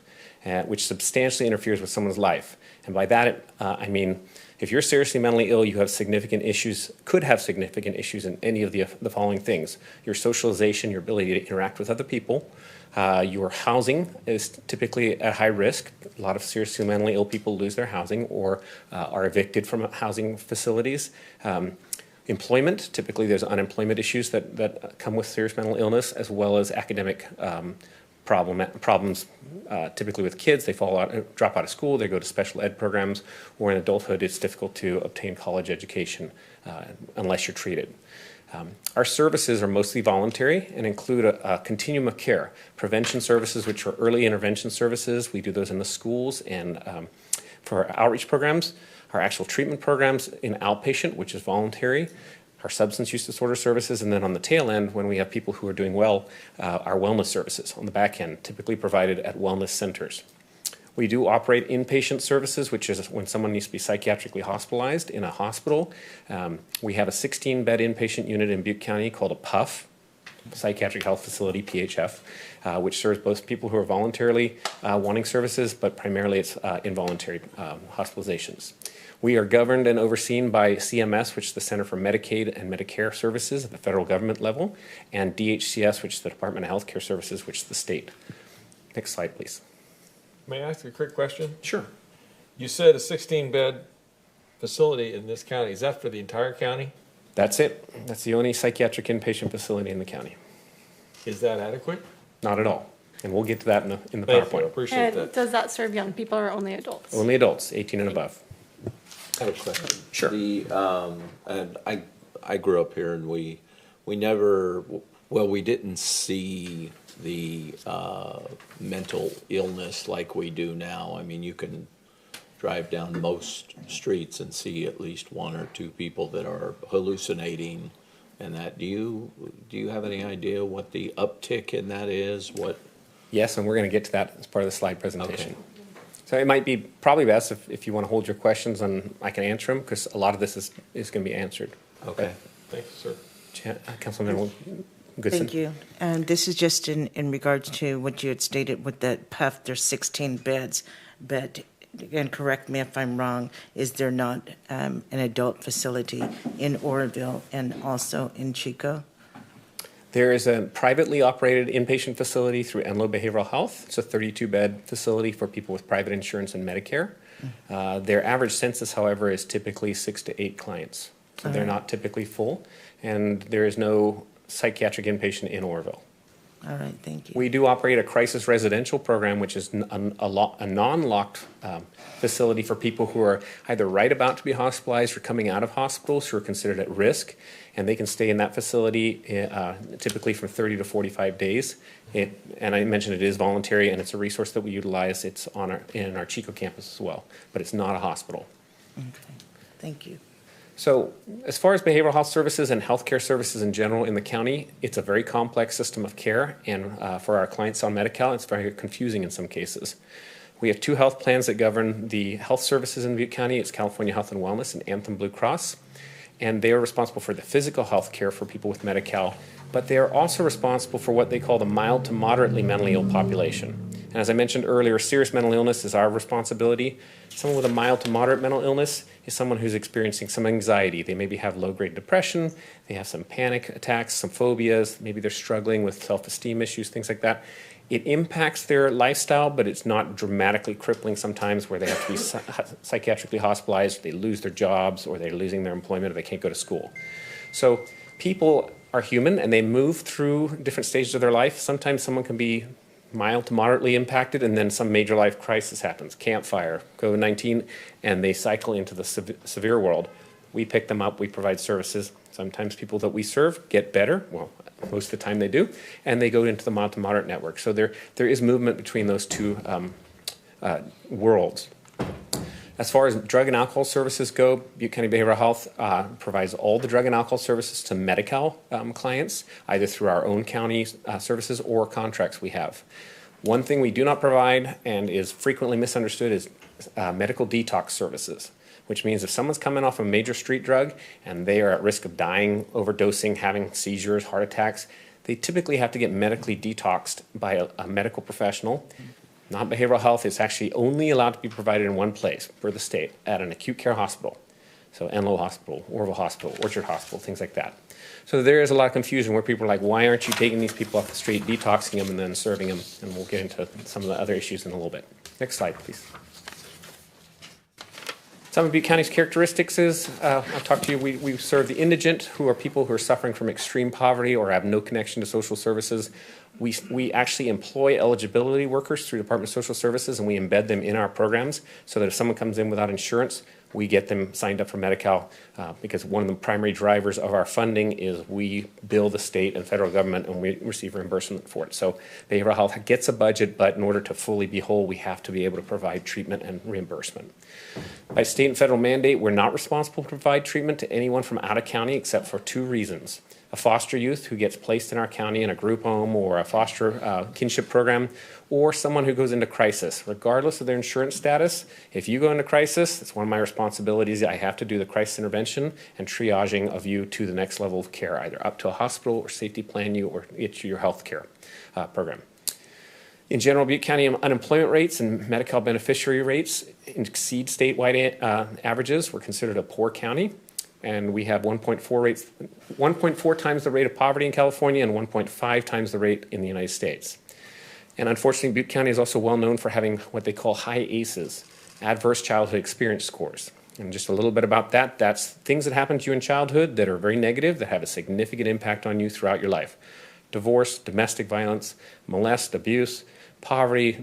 which substantially interferes with someone's life. And by that, I mean, if you're seriously mentally ill, you have significant issues, could have significant issues in any of the following things. Your socialization, your ability to interact with other people. Your housing is typically at high risk. A lot of seriously mentally ill people lose their housing or are evicted from housing facilities. Employment, typically there's unemployment issues that come with serious mental illness, as well as academic problems, typically with kids. They drop out of school, they go to special ed programs, or in adulthood it's difficult to obtain college education unless you're treated. Our services are mostly voluntary and include a continuum of care. Prevention services, which are early intervention services, we do those in the schools, and for our outreach programs, our actual treatment programs in outpatient, which is voluntary, our substance use disorder services, and then on the tail end, when we have people who are doing well, our wellness services on the back end, typically provided at wellness centers. We do operate inpatient services, which is when someone needs to be psychiatrically hospitalized in a hospital. We have a 16-bed inpatient unit in Butte County called a PUF, Psychiatric Health Facility, PHF, which serves both people who are voluntarily wanting services, but primarily it's involuntary hospitalizations. We are governed and overseen by CMS, which is the Center for Medicaid and Medicare Services at the federal government level, and DHCS, which is the Department of Healthcare Services, which is the state. Next slide, please. May I ask a quick question? Sure. You said a 16-bed facility in this county. Is that for the entire county? That's it. That's the only psychiatric inpatient facility in the county. Is that adequate? Not at all. And we'll get to that in the Thank you. I PowerPoint. appreciate And that. does that serve young people or only adults? Only adults, 18 and above. I have a question. Sure. And I grew up here, and we never, well, we didn't see the mental illness like we do now. I mean, you can drive down most streets and see at least one or two people that are hallucinating and that. Do you have any idea what the uptick in that is? What? Yes, and we're going to get to that as part of the slide presentation. Okay. So it might be probably best if you want to hold your questions and I can answer them, because a lot of this is going to be answered. Okay. Thank you, sir. Councilman Goodson. Thank you. And this is just in regards to what you had stated with the PUF, there's 16 beds, but, and correct me if I'm wrong, is there not an adult facility in Oroville and also in Chico? There is a privately operated inpatient facility through Enloe Behavioral Health. It's a 32-bed facility for people with private insurance and Medicare. Their average census, however, is typically 6 to 8 clients. So they're not typically full, and there is no psychiatric inpatient in Oroville. All right, thank you. We do operate a crisis residential program, which is a non-locked facility for people who are either right about to be hospitalized or coming out of hospitals who are considered at risk, and they can stay in that facility typically for 30 to 45 days. And I mentioned it is voluntary, and it's a resource that we utilize. It's in our Chico campus as well, but it's not a hospital. Okay, thank you. So as far as behavioral health services and healthcare services in general in the county, it's a very complex system of care. And for our clients on Medi-Cal, it's very confusing in some cases. We have 2 health plans that govern the health services in Butte County. It's California Health and Wellness and Anthem Blue Cross. And they are responsible for the physical health care for people with Medi-Cal, but they are also responsible for what they call the mild to moderately mentally ill population. And as I mentioned earlier, serious mental illness is our responsibility. Someone with a mild to moderate mental illness is someone who's experiencing some anxiety. They maybe have low-grade depression, they have some panic attacks, some phobias, maybe they're struggling with self-esteem issues, things like that. It impacts their lifestyle, but it's not dramatically crippling sometimes where they have to be psychiatrically hospitalized, they lose their jobs, or they're losing their employment, or they can't go to school. So people are human, and they move through different stages of their life. Sometimes someone can be mild to moderately impacted, and then some major life crisis happens, campfire, COVID-19, and they cycle into the severe world. We pick them up, we provide services. Sometimes people that we serve get better, well, most of the time they do, and they go into the mild to moderate network. So there is movement between those two worlds. As far as drug and alcohol services go, Butte County Behavioral Health provides all the drug and alcohol services to Medi-Cal clients, either through our own county services or contracts we have. One thing we do not provide and is frequently misunderstood is medical detox services, which means if someone's coming off a major street drug and they are at risk of dying, overdosing, having seizures, heart attacks, they typically have to get medically detoxed by a medical professional. Not behavioral health is actually only allowed to be provided in one place for the state, at an acute care hospital. So Enloe Hospital, Oroville Hospital, Orchard Hospital, things like that. So there is a lot of confusion where people are like, why aren't you taking these people off the street, detoxing them, and then serving them? And we'll get into some of the other issues in a little bit. Next slide, please. Some of Butte County's characteristics is, I'll talk to you, we serve the indigent, who are people who are suffering from extreme poverty or have no connection to social services. We actually employ eligibility workers through Department of Social Services, and we embed them in our programs so that if someone comes in without insurance, we get them signed up for Medi-Cal because one of the primary drivers of our funding is we bill the state and federal government and we receive reimbursement for it. So behavioral health gets a budget, but in order to fully be whole, we have to be able to provide treatment and reimbursement. By state and federal mandate, we're not responsible to provide treatment to anyone from out of county except for 2 reasons. A foster youth who gets placed in our county in a group home or a foster kinship program, or someone who goes into crisis. Regardless of their insurance status, if you go into crisis, it's one of my responsibilities. I have to do the crisis intervention and triaging of you to the next level of care, either up to a hospital or safety plan you or get you your health care program. In general, Butte County unemployment rates and Medi-Cal beneficiary rates exceed statewide averages. We're considered a poor county. And we have 1.4 times the rate of poverty in California and 1.5 times the rate in the United States. And unfortunately, Butte County is also well known for having what they call high ACEs, adverse childhood experience scores. And just a little bit about that, that's things that happen to you in childhood that are very negative, that have a significant impact on you throughout your life. Divorce, domestic violence, molest, abuse, poverty,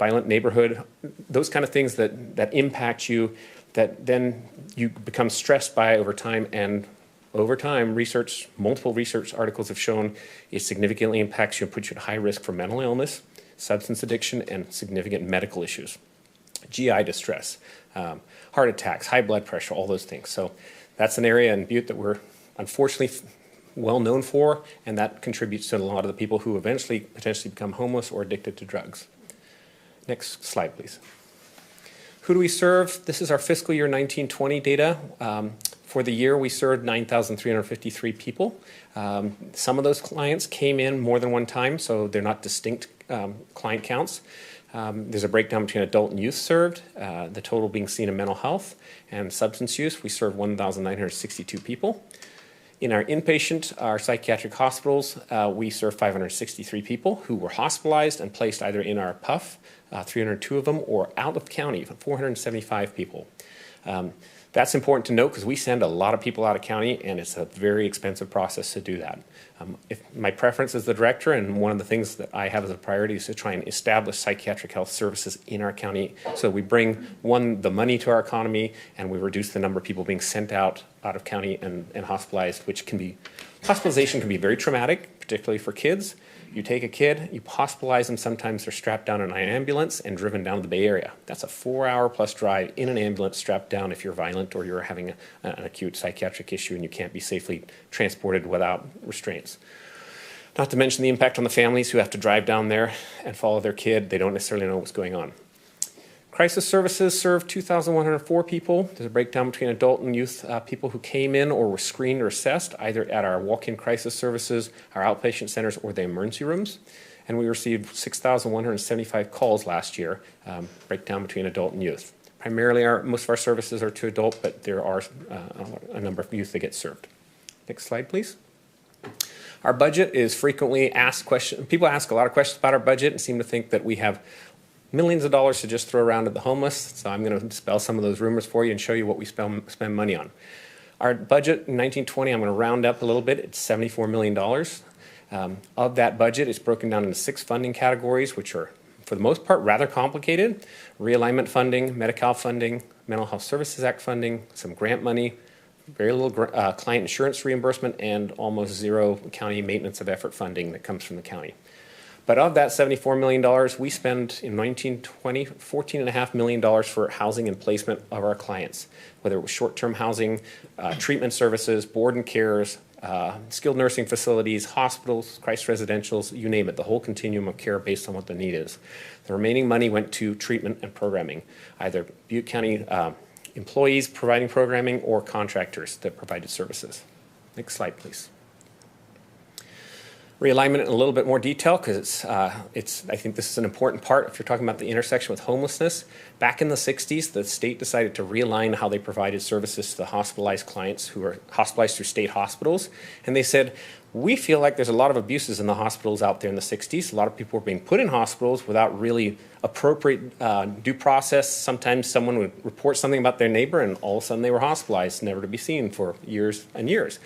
violent neighborhood, those kind of things that impact you, that then you become stressed by over time, and over time, multiple research articles have shown it significantly impacts you and puts you at high risk for mental illness, substance addiction, and significant medical issues. GI distress, heart attacks, high blood pressure, all those things. So that's an area in Butte that we're unfortunately well known for, and that contributes to a lot of the people who eventually potentially become homeless or addicted to drugs. Next slide, please. Who do we serve? This is our fiscal year 19-20 data. For the year, we served 9,353 people. Some of those clients came in more than one time, so they're not distinct client counts. There's a breakdown between adult and youth served, the total being seen in mental health and substance use. We served 1,962 people. In our inpatient, our psychiatric hospitals, we serve 563 people who were hospitalized and placed either in our PUF, 302 of them, or out of county, 475 people. That's important to note because we send a lot of people out of county, and it's a very expensive process to do that. My preference as the director, and one of the things that I have as a priority, is to try and establish psychiatric health services in our county. So we bring, the money to our economy, and we reduce the number of people being sent out of county and hospitalized, hospitalization can be very traumatic, particularly for kids. You take a kid, you hospitalize them, sometimes they're strapped down in an ambulance and driven down to the Bay Area. That's a 4-hour plus drive in an ambulance strapped down if you're violent or you're having an acute psychiatric issue and you can't be safely transported without restraints. Not to mention the impact on the families who have to drive down there and follow their kid. They don't necessarily know what's going on. Crisis services serve 2,104 people. There's a breakdown between adult and youth people who came in or were screened or assessed either at our walk-in crisis services, our outpatient centers, or the emergency rooms. And we received 6,175 calls last year, breakdown between adult and youth. Primarily, most of our services are to adult, but there are a number of youth that get served. Next slide, please. Our budget is frequently asked questions. People ask a lot of questions about our budget and seem to think that we have millions of dollars to just throw around at the homeless. So I'm going to dispel some of those rumors for you and show you what we spend money on. Our budget in 1920, I'm going to round up a little bit. It's $74 million. Of that budget, it's broken down into 6 funding categories, which are, for the most part, rather complicated. Realignment funding, Medi-Cal funding, Mental Health Services Act funding, some grant money, very little client insurance reimbursement, and almost zero county maintenance of effort funding that comes from the county. But of that $74 million, we spend in 1920 $14.5 million for housing and placement of our clients, whether it was short-term housing, treatment services, board and cares, skilled nursing facilities, hospitals, crisis residentials, you name it, the whole continuum of care based on what the need is. The remaining money went to treatment and programming, either Butte County employees providing programming or contractors that provided services. Next slide, please. Realignment in a little bit more detail because I think this is an important part if you're talking about the intersection with homelessness. Back in the 60s, the state decided to realign how they provided services to the hospitalized clients who are hospitalized through state hospitals. And they said, we feel like there's a lot of abuses in the hospitals out there in the 60s. A lot of people were being put in hospitals without really appropriate due process. Sometimes someone would report something about their neighbor and all of a sudden they were hospitalized, never to be seen for years and years.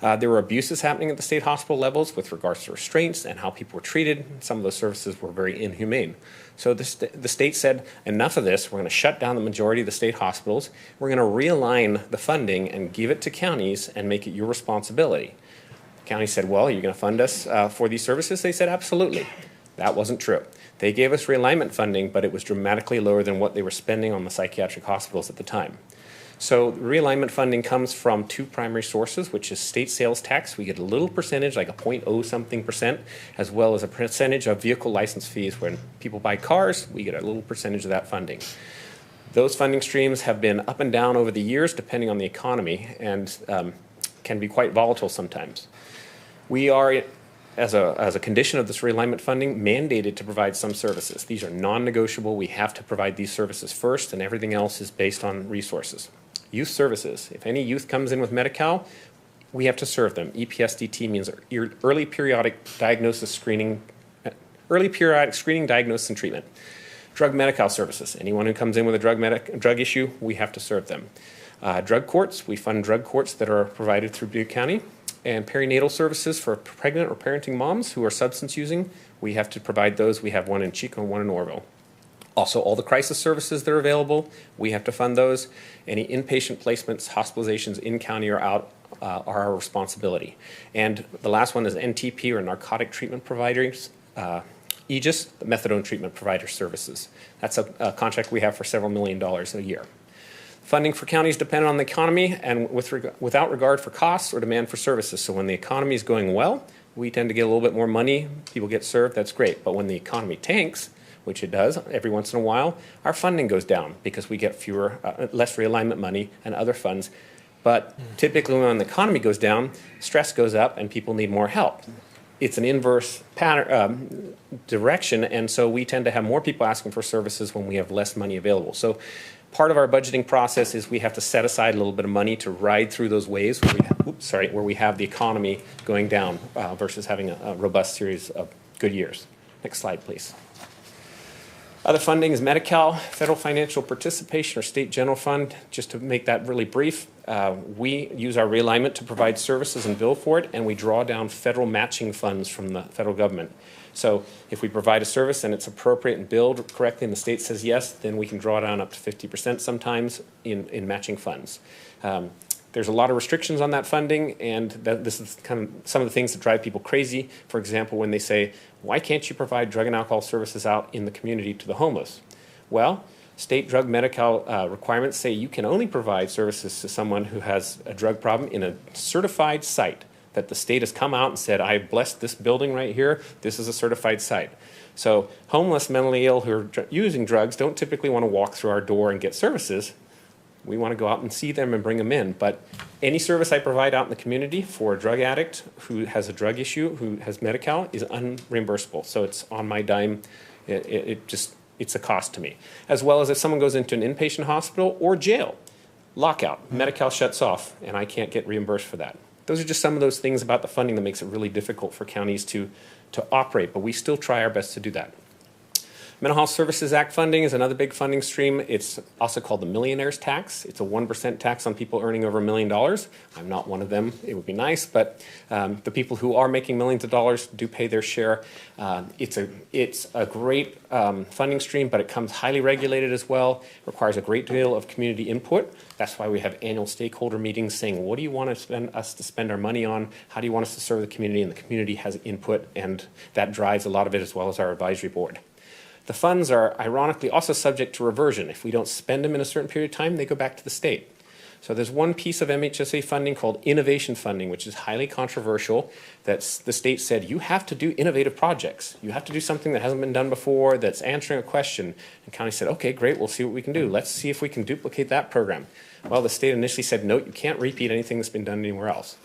There were abuses happening at the state hospital levels with regards to restraints and how people were treated. Some of those services were very inhumane. So the state said, enough of this. We're going to shut down the majority of the state hospitals. We're going to realign the funding and give it to counties and make it your responsibility. The county said, well, you're going to fund us for these services? They said, absolutely. That wasn't true. They gave us realignment funding, but it was dramatically lower than what they were spending on the psychiatric hospitals at the time. So realignment funding comes from 2 primary sources, which is state sales tax. We get a little percentage, like a 0.0 something percent, as well as a percentage of vehicle license fees. When people buy cars, we get a little percentage of that funding. Those funding streams have been up and down over the years, depending on the economy, and can be quite volatile sometimes. We are, as a condition of this realignment funding, mandated to provide some services. These are non-negotiable. We have to provide these services first, and everything else is based on resources. Youth services. If any youth comes in with Medi-Cal, we have to serve them. EPSDT means early periodic screening, diagnosis, and treatment. Drug Medi-Cal services. Anyone who comes in with a drug issue, we have to serve them. Drug courts. We fund drug courts that are provided through Butte County. And perinatal services for pregnant or parenting moms who are substance using. We have to provide those. We have one in Chico and one in Oroville. Also, all the crisis services that are available, we have to fund those. Any inpatient placements, hospitalizations in county or out are our responsibility. And the last one is NTP, or narcotic treatment providers, AEGIS, the methadone treatment provider services. That's a contract we have for several $1 million a year. Funding for counties depend on the economy and without regard for costs or demand for services. So when the economy is going well, we tend to get a little bit more money. People get served. That's great. But when the economy tanks, which it does every once in a while, our funding goes down because we get less realignment money and other funds. But typically when the economy goes down, stress goes up and people need more help. It's an inverse direction, and so we tend to have more people asking for services when we have less money available. So Part of our budgeting process is we have to set aside a little bit of money to ride through those waves where we have the economy going down versus having a robust series of good years. Next slide, please. Other funding is Medi-Cal, federal financial participation, or state general fund. Just to make that really brief, we use our realignment to provide services and bill for it, and we draw down federal matching funds from the federal government. So if we provide a service and it's appropriate and billed correctly and the state says yes, then we can draw down up to 50% sometimes in matching funds. There's a lot of restrictions on that funding, and this is kind of some of the things that drive people crazy. For example, when they say, why can't you provide drug and alcohol services out in the community to the homeless? Well, state drug medical requirements say you can only provide services to someone who has a drug problem in a certified site that the state has come out and said, I blessed this building right here. This is a certified site. So homeless, mentally ill who are using drugs don't typically want to walk through our door and get services. We want to go out and see them and bring them in. But any service I provide out in the community for a drug addict who has a drug issue, who has Medi-Cal, is unreimbursable. So it's on my dime. It's a cost to me. As well as if someone goes into an inpatient hospital or jail, lockout, Medi-Cal shuts off, and I can't get reimbursed for that. Those are just some of those things about the funding that makes it really difficult for counties to operate, but we still try our best to do that. Mental Health Services Act funding is another big funding stream. It's also called the millionaire's tax. It's a 1% tax on people earning over $1 million. I'm not one of them. It would be nice, but the people who are making millions of dollars do pay their share. It's a great funding stream, but it comes highly regulated as well. Requires a great deal of community input. That's why we have annual stakeholder meetings saying, what do you want us to spend our money on? How do you want us to serve the community? And the community has input, and that drives a lot of it, as well as our advisory board. The funds are ironically also subject to reversion. If we don't spend them in a certain period of time, they go back to the state. So there's one piece of MHSA funding called innovation funding, which is highly controversial. That's the state said, you have to do innovative projects. You have to do something that hasn't been done before, that's answering a question. And county said, okay, great, we'll see what we can do. Let's see if we can duplicate that program. Well, the state initially said, no, you can't repeat anything that's been done anywhere else.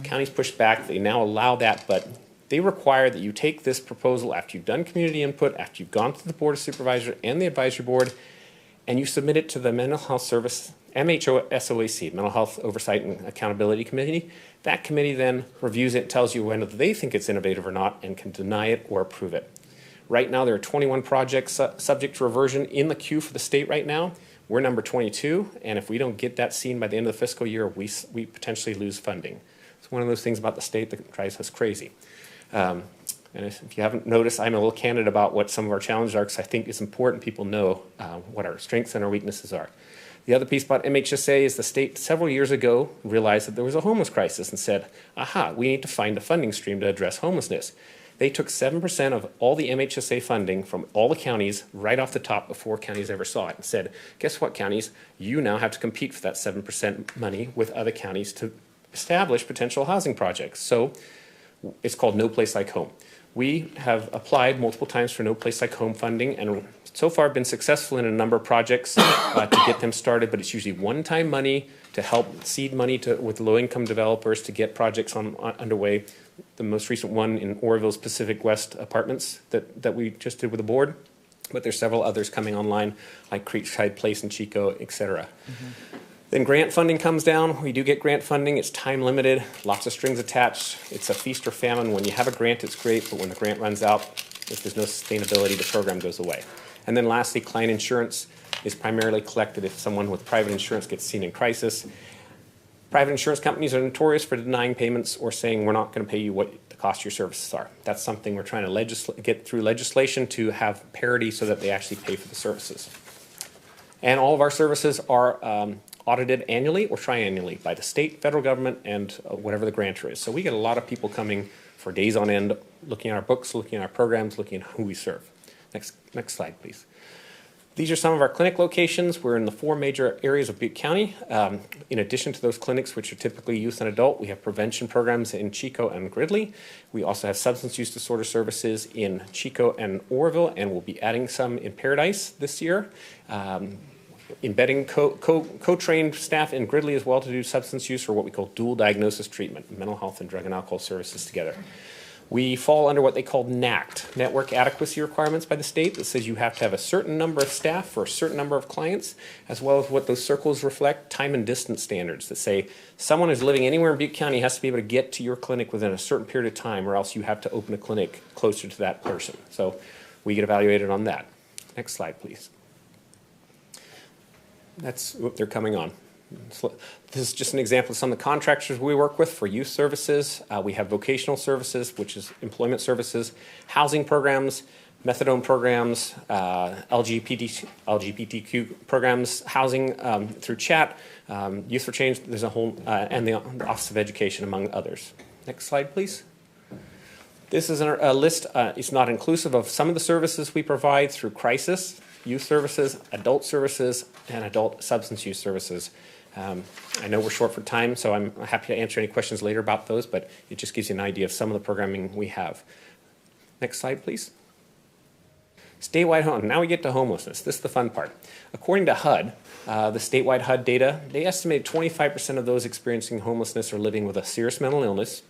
Counties pushed back. They now allow that, but they require that you take this proposal after you've done community input, after you've gone to the Board of Supervisors and the Advisory Board, and you submit it to the Mental Health Service, MHOSOAC, Mental Health Oversight and Accountability Committee. That committee then reviews it, tells you whether they think it's innovative or not, and can deny it or approve it. Right now, there are 21 projects subject to reversion in the queue for the state right now. We're number 22, and if we don't get that seen by the end of the fiscal year, we potentially lose funding. It's one of those things about the state that drives us crazy. And if you haven't noticed, I'm a little candid about what some of our challenges are, because I think it's important people know what our strengths and our weaknesses are. The other piece about MHSA is the state several years ago realized that there was a homeless crisis and said, aha, we need to find a funding stream to address homelessness. They took 7% of all the MHSA funding from all the counties right off the top before counties ever saw it and said, guess what, counties? You now have to compete for that 7% money with other counties to establish potential housing projects. So it's called No Place Like Home. We have applied multiple times for No Place Like Home funding and so far been successful in a number of projects to get them started, but it's usually one-time money to help seed money with low-income developers to get projects underway. The most recent one in Oroville's Pacific West Apartments that we just did with the board, but there's several others coming online like Creekside Place in Chico, et cetera. Then grant funding comes down. We do get grant funding. It's time limited, lots of strings attached. It's a feast or famine. When you have a grant, it's great, but when the grant runs out, if there's no sustainability, the program goes away. And then lastly, client insurance is primarily collected if someone with private insurance gets seen in crisis. Private insurance companies are notorious for denying payments or saying we're not going to pay you what the cost of your services are. That's something we're trying to get through legislation to have parity so that they actually pay for the services. And all of our services are audited annually or triannually by the state, federal government, and whatever the grantor is. So we get a lot of people coming for days on end, looking at our books, looking at our programs, looking at who we serve. Next slide, please. These are some of our clinic locations. We're in the 4 major areas of Butte County. In addition to those clinics, which are typically youth and adult, we have prevention programs in Chico and Gridley. We also have substance use disorder services in Chico and Oroville, and we'll be adding some in Paradise this year. Embedding co-trained staff in Gridley as well to do substance use, or what we call dual diagnosis treatment, mental health and drug and alcohol services together. We fall under what they call NACT, Network Adequacy Requirements by the state, that says you have to have a certain number of staff for a certain number of clients, as well as what those circles reflect, time and distance standards that say someone who's living anywhere in Butte County has to be able to get to your clinic within a certain period of time, or else you have to open a clinic closer to that person. So we get evaluated on that. Next slide, please. They're coming on. This is just an example of some of the contractors we work with for youth services. We have vocational services, which is employment services, housing programs, methadone programs, LGBTQ programs, housing through chat, Youth for Change, there's a whole, and the Office of Education, among others. Next slide, please. This is a list. It's not inclusive of some of the services we provide through crisis, youth services, adult services, and adult substance use services. I know we're short for time, so I'm happy to answer any questions later about those, but it just gives you an idea of some of the programming we have. Next slide, please. Statewide home. Now we get to homelessness. This is the fun part. According to HUD, the statewide HUD data, they estimate 25% of those experiencing homelessness are living with a serious mental illness,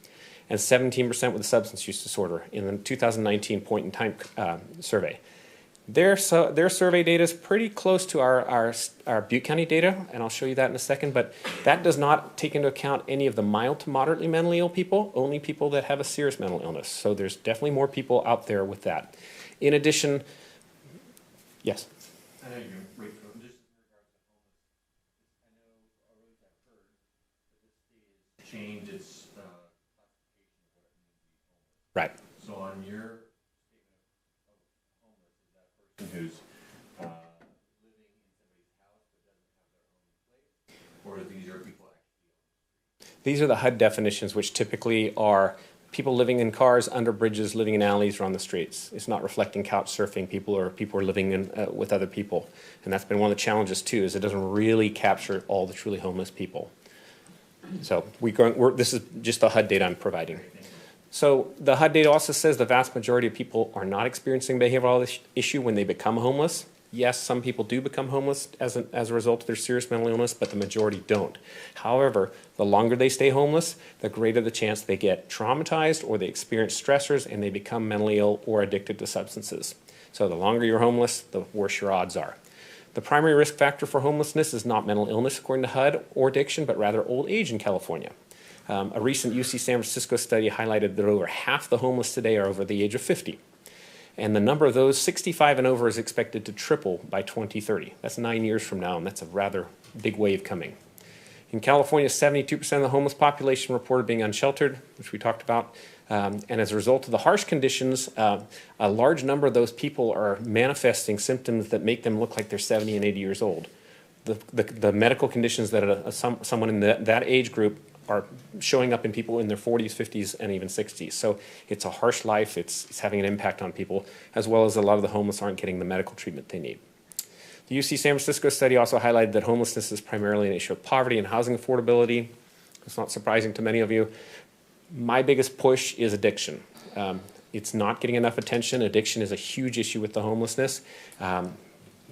and 17% with a substance use disorder in the 2019 point-in-time survey. Their survey data is pretty close to our Butte County data, and I'll show you that in a second, but that does not take into account any of the mild to moderately mentally ill people, only people that have a serious mental illness. So there's definitely more people out there with that. In addition, yes? I know you're wait for just in regards to homelessness. I know already I've heard that this state has changed its classification of what it means to be homeless. Right. So on your who's living in somebody's house but doesn't have their own place, or these are people actually? These are the HUD definitions, which typically are people living in cars, under bridges, living in alleys, or on the streets. It's not reflecting couch surfing people or people are living in, with other people. And that's been one of the challenges too, is it doesn't really capture all the truly homeless people. So this is just the HUD data I'm providing. So the HUD data also says the vast majority of people are not experiencing behavioral issue when they become homeless. Yes, some people do become homeless as a result of their serious mental illness, but the majority don't. However, the longer they stay homeless, the greater the chance they get traumatized or they experience stressors and they become mentally ill or addicted to substances. So the longer you're homeless, the worse your odds are. The primary risk factor for homelessness is not mental illness, according to HUD, or addiction, but rather old age in California. A recent UC San Francisco study highlighted that over half the homeless today are over the age of 50. And the number of those 65 and over is expected to triple by 2030. That's 9 years from now, and that's a rather big wave coming. In California, 72% of the homeless population reported being unsheltered, which we talked about. And as a result of the harsh conditions, a large number of those people are manifesting symptoms that make them look like they're 70 and 80 years old. The medical conditions that someone in that age group are showing up in people in their 40s, 50s, and even 60s. So it's a harsh life. It's having an impact on people, as well as a lot of the homeless aren't getting the medical treatment they need. The UC San Francisco study also highlighted that homelessness is primarily an issue of poverty and housing affordability. It's not surprising to many of you. My biggest push is addiction. It's not getting enough attention. Addiction is a huge issue with the homelessness.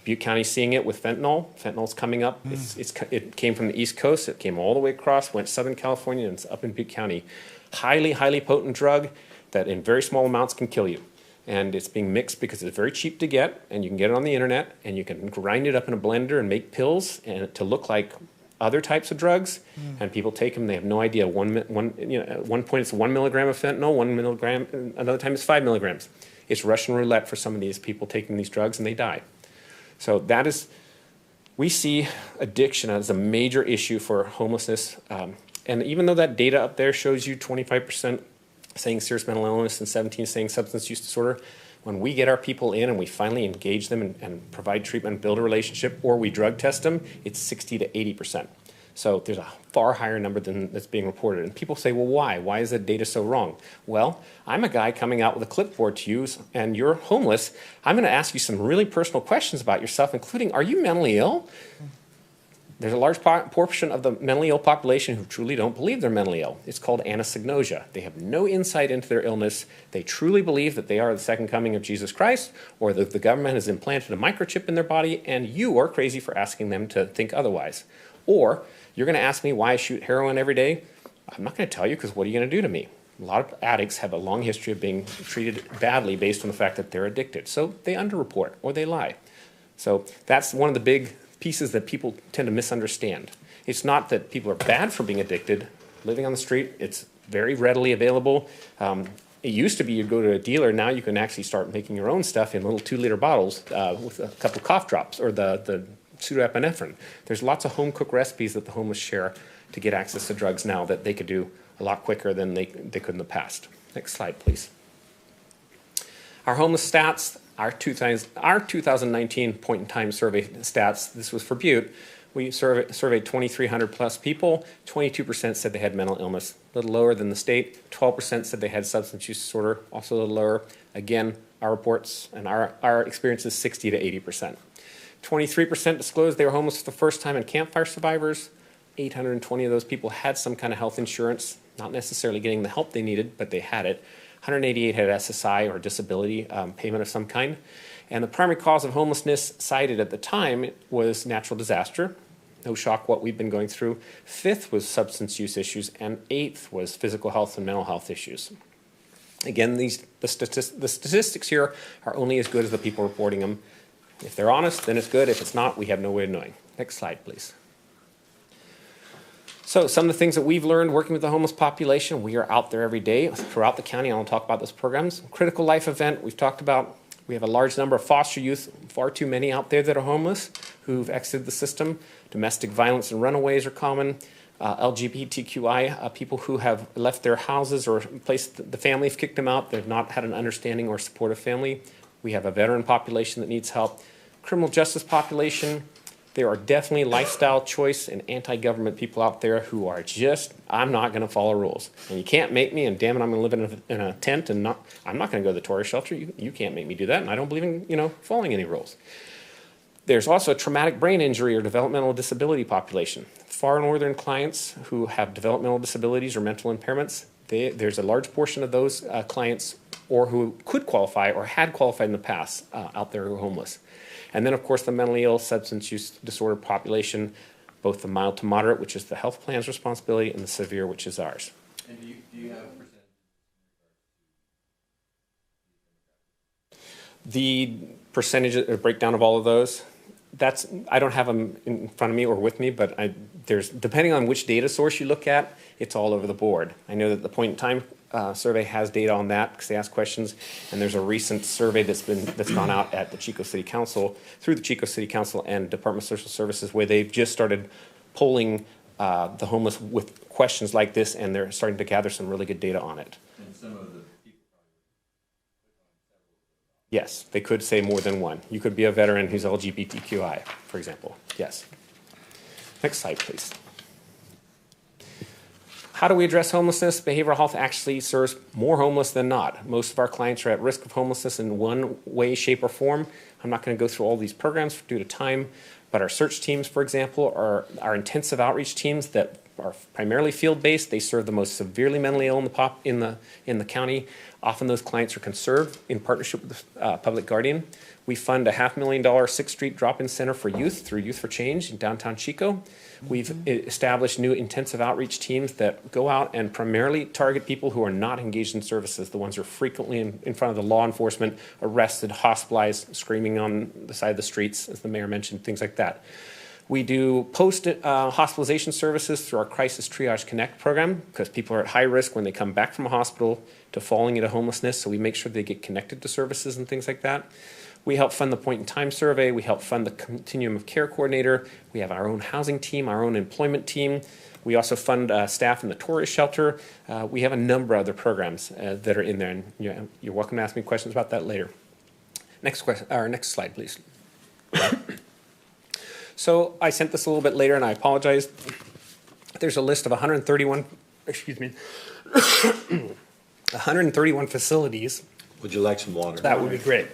Butte County seeing it with fentanyl. Fentanyl's coming up. It came from the East Coast. It came all the way across, went Southern California, and it's up in Butte County. Highly, highly potent drug that in very small amounts can kill you. And it's being mixed because it's very cheap to get, and you can get it on the internet, and you can grind it up in a blender and make pills and to look like other types of drugs. And people take them. They have no idea. At one point it's 1 milligram of fentanyl, 1 milligram. Another time it's 5 milligrams. It's Russian roulette for some of these people taking these drugs, and they die. So we see addiction as a major issue for homelessness. And even though that data up there shows you 25% saying serious mental illness and 17% saying substance use disorder, when we get our people in and we finally engage them and provide treatment and build a relationship, or we drug test them, it's 60 to 80%. So there's a far higher number than that's being reported. And people say, well, why? Why is the data so wrong? Well, I'm a guy coming out with a clipboard to use, and you're homeless. I'm going to ask you some really personal questions about yourself, including, are you mentally ill? There's a large portion of the mentally ill population who truly don't believe they're mentally ill. It's called anosognosia. They have no insight into their illness. They truly believe that they are the second coming of Jesus Christ, or that the government has implanted a microchip in their body, and you are crazy for asking them to think otherwise. Or you're going to ask me why I shoot heroin every day. I'm not going to tell you, because what are you going to do to me? A lot of addicts have a long history of being treated badly based on the fact that they're addicted. So they underreport or they lie. So that's one of the big pieces that people tend to misunderstand. It's not that people are bad for being addicted. Living on the street, it's very readily available. It used to be you'd go to a dealer. Now you can actually start making your own stuff in little 2-liter bottles with a couple cough drops or the pseudoepinephrine. There's lots of home-cooked recipes that the homeless share to get access to drugs now that they could do a lot quicker than they could in the past. Next slide, please. Our homeless stats, our 2019 point-in-time survey stats, this was for Butte. We surveyed 2,300 plus people. 22% said they had mental illness, a little lower than the state. 12% said they had substance use disorder, also a little lower. Again, our reports and our experience is 60 to 80%. 23% disclosed they were homeless for the first time, and campfire survivors. 820 of those people had some kind of health insurance, not necessarily getting the help they needed, but they had it. 188 had SSI or disability payment of some kind. And the primary cause of homelessness cited at the time was natural disaster. No shock what we've been going through. 5th was substance use issues, and 8th was physical health and mental health issues. Again, the statistics here are only as good as the people reporting them. If they're honest, then it's good. If it's not, we have no way of knowing. Next slide, please. So some of the things that we've learned working with the homeless population, we are out there every day throughout the county. I'll talk about those programs. Critical life event, we've talked about. We have a large number of foster youth, far too many out there that are homeless, who've exited the system. Domestic violence and runaways are common. LGBTQI, people who have left their houses or the family have kicked them out. They've not had an understanding or supportive family. We have a veteran population that needs help. Criminal justice population. There are definitely lifestyle choice and anti-government people out there who are just, I'm not going to follow rules. And you can't make me, and damn it, I'm going to live in a tent, and I'm not going to go to the tourist shelter. You can't make me do that, and I don't believe in, following any rules. There's also a traumatic brain injury or developmental disability population. Far northern clients who have developmental disabilities or mental impairments, there's a large portion of those clients or who could qualify or had qualified in the past out there who are homeless. And then, of course, the mentally ill, substance use disorder population, both the mild to moderate, which is the health plan's responsibility, and the severe, which is ours. And do you have a percentage? The percentage or breakdown of all of those, I don't have them in front of me or with me, but there's, depending on which data source you look at, it's all over the board. I know that the point in time survey has data on that because they ask questions, and there's a recent survey that's gone out at the Chico City Council through the Chico City Council and Department of Social Services, where they've just started polling the homeless with questions like this, and they're starting to gather some really good data on it. And some of the people Yes, they could say more than one. You could be a veteran who's LGBTQI, for example. Yes. Next slide, please. How do we address homelessness? Behavioral health actually serves more homeless than not. Most of our clients are at risk of homelessness in one way, shape, or form. I'm not going to go through all these programs due to time, but our search teams, for example, are our intensive outreach teams that are primarily field-based. They serve the most severely mentally ill in the county. Often those clients are conserved in partnership with the public guardian. We fund a $500,000 6th Street drop-in center for youth through Youth for Change in downtown Chico. We've established new intensive outreach teams that go out and primarily target people who are not engaged in services, the ones who are frequently in front of the law enforcement, arrested, hospitalized, screaming on the side of the streets, as the mayor mentioned, things like that. We do post-hospitalization services through our Crisis Triage Connect program because people are at high risk when they come back from a hospital to falling into homelessness, so we make sure they get connected to services and things like that. We help fund the point-in-time survey. We help fund the continuum of care coordinator. We have our own housing team, our own employment team. We also fund staff in the tourist shelter. We have a number of other programs that are in there, and you're welcome to ask me questions about that later. Next slide, please. So I sent this a little bit later, and I apologize. There's a list of 131 facilities. Would you like some water? That would be great.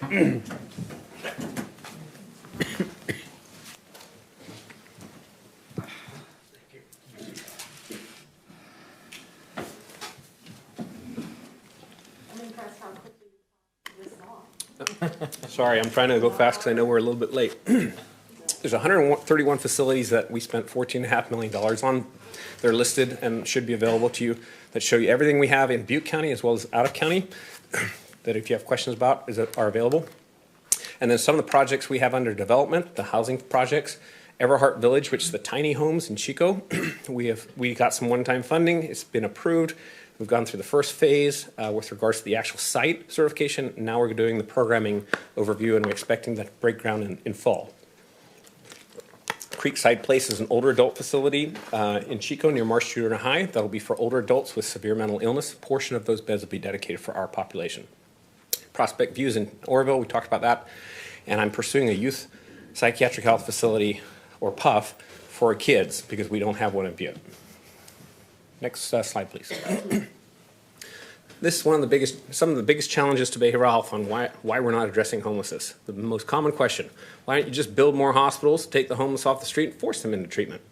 Sorry, I'm trying to go fast because I know we're a little bit late. There's 131 facilities that we spent $14.5 million on. They're listed and should be available to you that show you everything we have in Butte County as well as out of county that if you have questions about are available. And then some of the projects we have under development, the housing projects, Everhart Village, which is the tiny homes in Chico. we got some one-time funding. It's been approved. We've gone through the first phase with regards to the actual site certification. Now we're doing the programming overview, and we're expecting that to break ground in fall. Creekside Place is an older adult facility in Chico near Marsh Junior High. That'll be for older adults with severe mental illness. A portion of those beds will be dedicated for our population. Prospect Views in Oroville, we talked about that. And I'm pursuing a youth psychiatric health facility, or PUF, for kids because we don't have one in Butte. Next slide, please. This is some of the biggest challenges to behavioral health on why we're not addressing homelessness. The most common question: why don't you just build more hospitals, take the homeless off the street, and force them into treatment?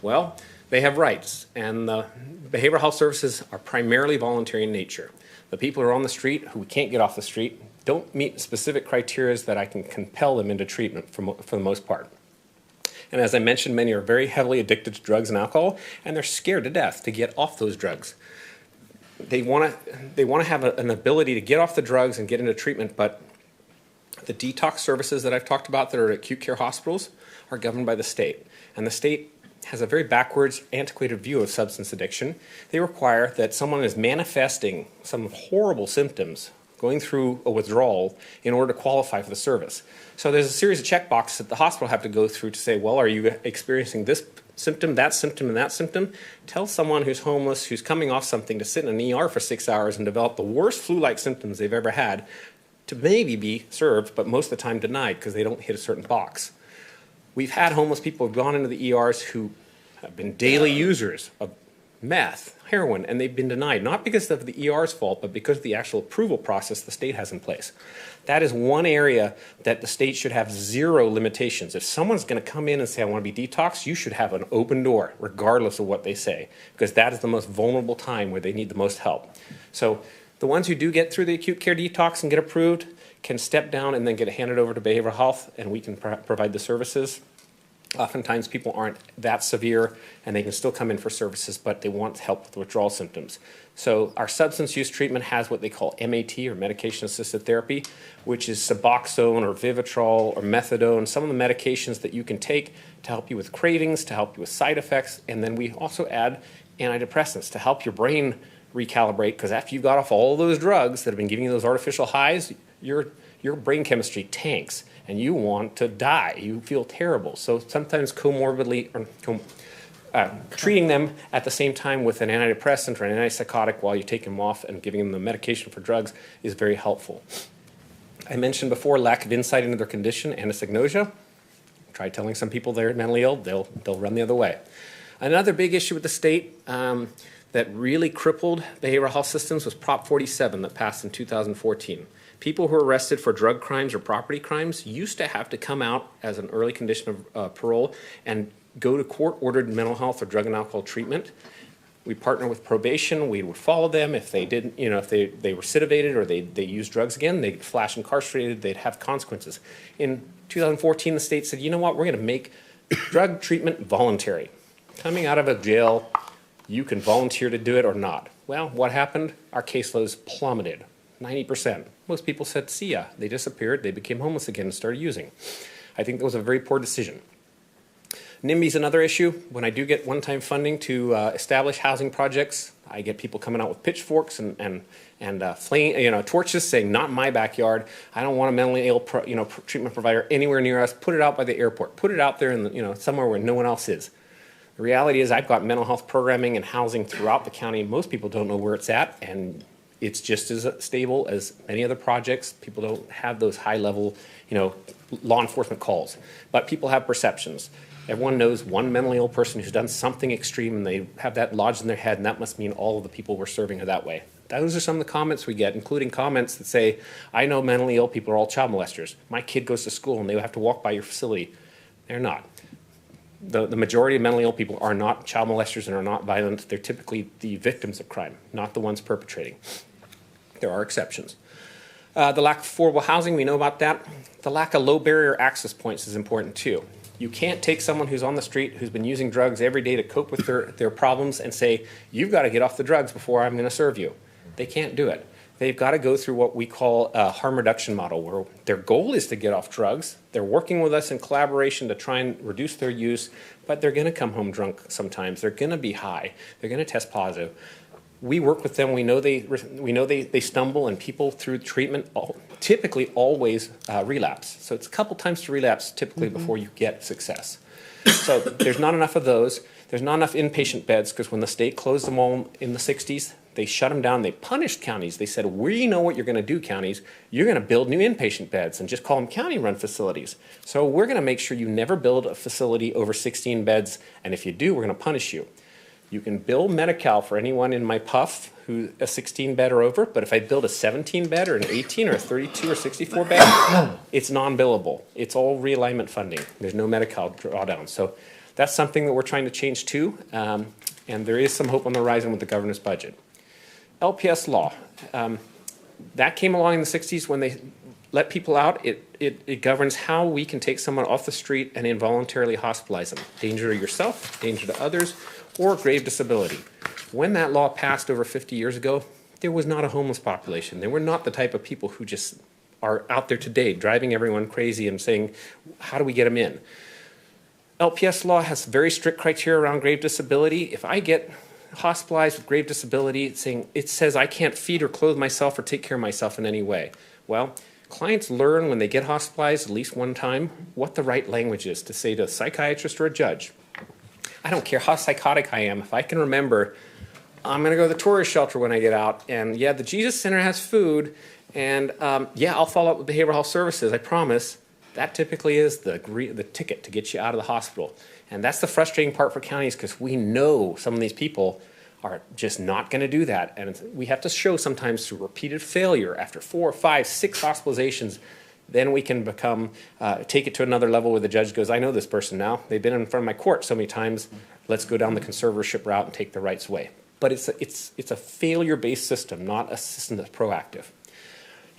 Well, they have rights, and the behavioral health services are primarily voluntary in nature. The people who are on the street who can't get off the street don't meet specific criteria that I can compel them into treatment for the most part. And as I mentioned, many are very heavily addicted to drugs and alcohol, and they're scared to death to get off those drugs. They want to have an ability to get off the drugs and get into treatment, but the detox services that I've talked about that are at acute care hospitals are governed by the state. And the state has a very backwards, antiquated view of substance addiction. They require that someone is manifesting some horrible symptoms, going through a withdrawal in order to qualify for the service. So there's a series of checkboxes that the hospital have to go through to say, well, are you experiencing this symptom, and that symptom? Tell someone who's homeless, who's coming off something, to sit in an ER for 6 hours and develop the worst flu-like symptoms they've ever had to maybe be served, but most of the time denied because they don't hit a certain box. We've had homeless people who've gone into the ERs who have been daily users of meth, heroin, and they've been denied, not because of the ER's fault, but because of the actual approval process the state has in place. That is one area that the state should have zero limitations. If someone's going to come in and say, I want to be detoxed, you should have an open door, regardless of what they say, because that is the most vulnerable time where they need the most help. So the ones who do get through the acute care detox and get approved can step down and then get handed over to behavioral health, and we can provide the services. Oftentimes people aren't that severe and they can still come in for services, but they want help with withdrawal symptoms. So our substance use treatment has what they call MAT, or medication-assisted therapy, which is Suboxone or Vivitrol or Methadone, some of the medications that you can take to help you with cravings, to help you with side effects, and then we also add antidepressants to help your brain recalibrate, because after you've got off all those drugs that have been giving you those artificial highs, your brain chemistry tanks and you want to die. You feel terrible. So sometimes comorbidly, treating them at the same time with an antidepressant or an antipsychotic while you take them off and giving them the medication for drugs is very helpful. I mentioned before lack of insight into their condition, anosognosia. Try telling some people they're mentally ill, they'll run the other way. Another big issue with the state that really crippled behavioral health systems was Prop 47 that passed in 2014. People who are arrested for drug crimes or property crimes used to have to come out as an early condition of parole and go to court-ordered mental health or drug and alcohol treatment. We partner with probation. We would follow them. If they didn't, if they were recidivated or they used drugs again, they'd flash incarcerated. They'd have consequences. In 2014, the state said, you know what, we're going to make drug treatment voluntary. Coming out of a jail, you can volunteer to do it or not. Well, what happened? Our caseloads plummeted, 90%. Most people said, see ya. They disappeared. They became homeless again and started using. I think that was a very poor decision. NIMBY is another issue. When I do get one-time funding to establish housing projects, I get people coming out with pitchforks and flame, torches, saying, "Not in my backyard. I don't want a mentally ill, treatment provider anywhere near us. Put it out by the airport. Put it out there in somewhere where no one else is." The reality is, I've got mental health programming and housing throughout the county. Most people don't know where it's at, and it's just as stable as many other projects. People don't have those high-level, law enforcement calls, but people have perceptions. Everyone knows one mentally ill person who's done something extreme, and they have that lodged in their head, and that must mean all of the people we're serving are that way. Those are some of the comments we get, including comments that say, I know mentally ill people are all child molesters. My kid goes to school, and they have to walk by your facility. They're not. The majority of mentally ill people are not child molesters and are not violent. They're typically the victims of crime, not the ones perpetrating. There are exceptions. The lack of affordable housing, we know about that. The lack of low barrier access points is important too. You can't take someone who's on the street, who's been using drugs every day to cope with their problems and say, you've got to get off the drugs before I'm going to serve you. They can't do it. They've got to go through what we call a harm reduction model, where their goal is to get off drugs. They're working with us in collaboration to try and reduce their use, but they're going to come home drunk sometimes. They're going to be high. They're going to test positive. We work with them. We know they stumble, and people through treatment typically always relapse. So it's a couple times to relapse typically before you get success. So there's not enough of those. There's not enough inpatient beds, because when the state closed them all in the 60s, they shut them down. They punished counties. They said, we know what you're going to do, counties. You're going to build new inpatient beds and just call them county-run facilities. So we're going to make sure you never build a facility over 16 beds, and if you do, we're going to punish you. You can bill Medi-Cal for anyone in my PUF who's a 16-bed or over, but if I build a 17-bed or an 18 or a 32 or 64-bed, it's non-billable. It's all realignment funding. There's no Medi-Cal drawdown. So that's something that we're trying to change too, and there is some hope on the horizon with the governor's budget. LPS law, that came along in the 60s when they let people out. It governs how we can take someone off the street and involuntarily hospitalize them. Danger to yourself, danger to others, or grave disability. When that law passed over 50 years ago, there was not a homeless population. They were not the type of people who just are out there today driving everyone crazy and saying, how do we get them in? LPS law has very strict criteria around grave disability. If I get hospitalized with grave disability, it says I can't feed or clothe myself or take care of myself in any way. Well, clients learn when they get hospitalized at least one time what the right language is to say to a psychiatrist or a judge. I don't care how psychotic I am. If I can remember, I'm going to go to the tourist shelter when I get out, and yeah, the Jesus Center has food, and yeah, I'll follow up with behavioral health services, I promise. That typically is the ticket to get you out of the hospital. And that's the frustrating part for counties, because we know some of these people are just not going to do that. And we have to show sometimes through repeated failure after 4, 5, 6 hospitalizations, then we can take it to another level where the judge goes, I know this person now. They've been in front of my court so many times. Let's go down the conservatorship route and take the rights away. But it's a failure-based system, not a system that's proactive.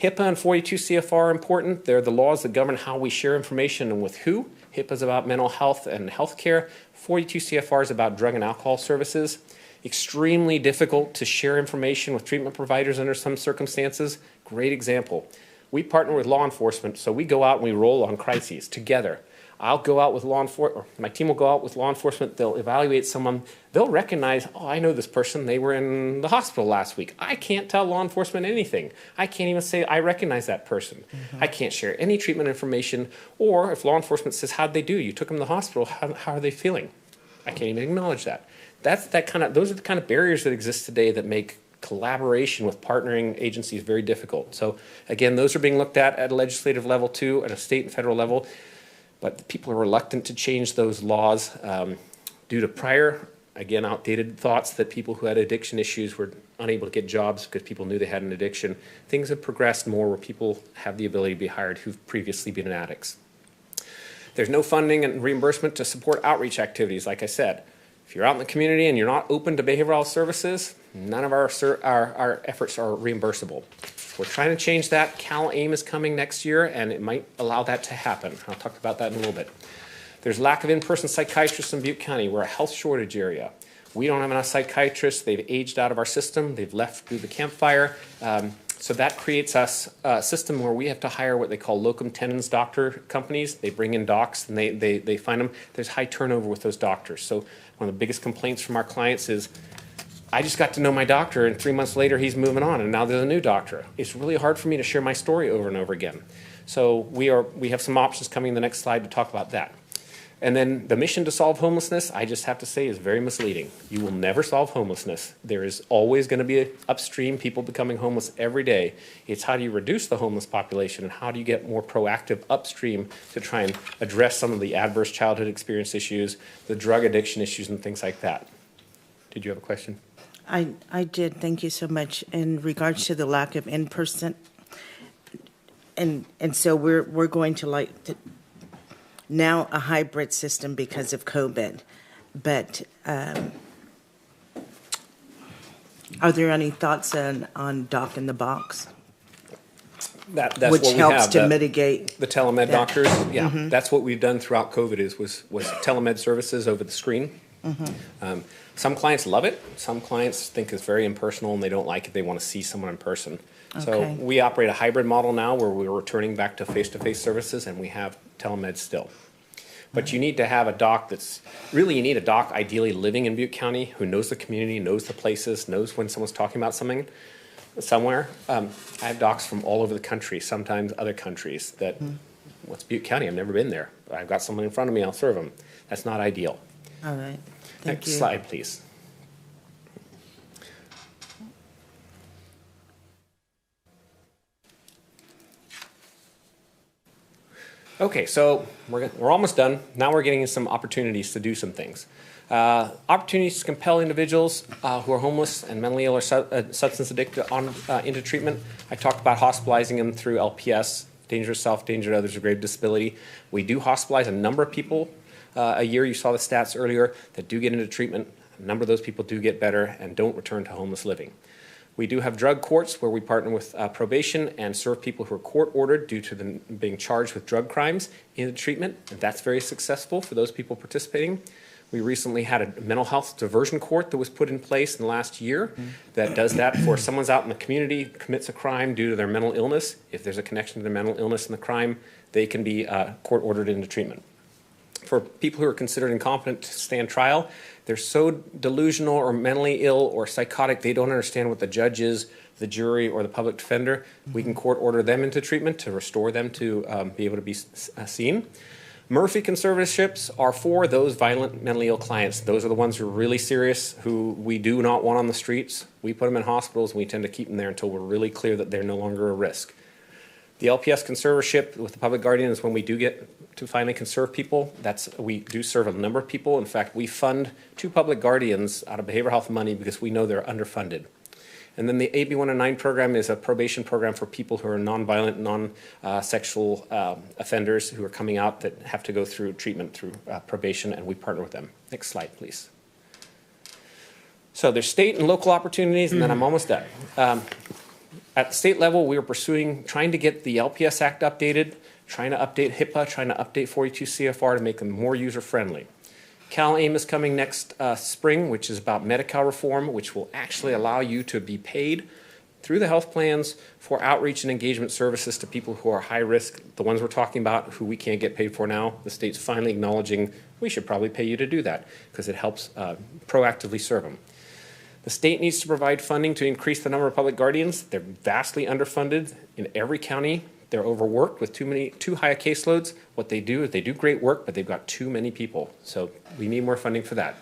HIPAA and 42 CFR are important. They're the laws that govern how we share information and with who. HIPAA is about mental health and health care. 42 CFR is about drug and alcohol services. Extremely difficult to share information with treatment providers under some circumstances. Great example. We partner with law enforcement, so we go out and we roll on crises together. I'll go out with law enforcement, my team will go out with law enforcement, they'll evaluate someone, they'll recognize, oh, I know this person, they were in the hospital last week. I can't tell law enforcement anything. I can't even say I recognize that person. I can't share any treatment information, or if law enforcement says, how'd they do? You took them to the hospital, how are they feeling? I can't even acknowledge that. Those are the kind of barriers that exist today that make collaboration with partnering agencies very difficult. So again, those are being looked at a legislative level too, at a state and federal level. But people are reluctant to change those laws due to prior, again, outdated thoughts that people who had addiction issues were unable to get jobs because people knew they had an addiction. Things have progressed more where people have the ability to be hired who've previously been addicts. There's no funding and reimbursement to support outreach activities, like I said. If you're out in the community and you're not open to behavioral health services, none of our efforts are reimbursable. We're trying to change that. CalAIM is coming next year, and it might allow that to happen. I'll talk about that in a little bit. There's lack of in-person psychiatrists in Butte County. We're a health shortage area. We don't have enough psychiatrists. They've aged out of our system. They've left through the campfire. So that creates us a system where we have to hire what they call locum tenens doctor companies. They bring in docs, and they find them. There's high turnover with those doctors. So one of the biggest complaints from our clients is, I just got to know my doctor, and 3 months later he's moving on, and now there's a new doctor. It's really hard for me to share my story over and over again. So we have some options coming in the next slide to talk about that. And then the mission to solve homelessness, I just have to say, is very misleading. You will never solve homelessness. There is always going to be upstream people becoming homeless every day. It's how do you reduce the homeless population, and how do you get more proactive upstream to try and address some of the adverse childhood experience issues, the drug addiction issues, and things like that. Did you have a question? I did. Thank you so much. In regards to the lack of in-person, and so we're going to now a hybrid system because of COVID. But are there any thoughts on Doc in the Box? That's which what we helps have, to the- mitigate. The telemed that. doctors, yeah, that's what we've done throughout COVID was telemed services over the screen. Some clients love it. Some clients think it's very impersonal and they don't like it. They want to see someone in person. So Okay. we operate a hybrid model now where we're returning back to face-to-face services and we have telemed still. But you need to have a doc you need a doc ideally living in Butte County who knows the community, knows the places, knows when someone's talking about something somewhere. I have docs from all over the country, sometimes other countries that, what's Butte County? I've never been there. I've got someone in front of me, I'll serve them. That's not ideal. All right. Thank Next you. slide, please. Okay, so we're almost done. Now we're getting some opportunities to do some things. Opportunities to compel individuals who are homeless and mentally ill or substance addicted into treatment. I talked about hospitalizing them through LPS, danger to self, danger to others, or grave disability. We do hospitalize a number of people a year. You saw the stats earlier that do get into treatment. A number of those people do get better and don't return to homeless living. We do have drug courts where we partner with probation and serve people who are court ordered due to them being charged with drug crimes into treatment. And that's very successful for those people participating. We recently had a mental health diversion court that was put in place in the last year that does that for someone's out in the community, commits a crime due to their mental illness. If there's a connection to their mental illness and the crime, they can be court ordered into treatment. For people who are considered incompetent to stand trial, they're so delusional or mentally ill or psychotic, they don't understand what the judge is, the jury, or the public defender. We can court order them into treatment to restore them to be able to be seen. Murphy conservatorships are for those violent mentally ill clients. Those are the ones who are really serious, who we do not want on the streets. We put them in hospitals and we tend to keep them there until we're really clear that they're no longer a risk. The LPS conservatorship with the public guardian is when we do get to finally conserve people. We do serve a number of people. In fact, we fund 2 public guardians out of behavioral health money because we know they're underfunded. And then the AB 109 program is a probation program for people who are nonviolent, non-sexual offenders who are coming out that have to go through treatment through probation, and we partner with them. Next slide, please. So there's state and local opportunities, and then I'm almost done. At the state level, we are trying to get the LPS Act updated, trying to update HIPAA, trying to update 42 CFR to make them more user-friendly. CalAIM is coming next spring, which is about Medi-Cal reform, which will actually allow you to be paid through the health plans for outreach and engagement services to people who are high risk, the ones we're talking about who we can't get paid for now. The state's finally acknowledging we should probably pay you to do that because it helps proactively serve them. The state needs to provide funding to increase the number of public guardians. They're vastly underfunded in every county. They're overworked with too high a caseloads. What they do is they do great work, but they've got too many people. So we need more funding for that.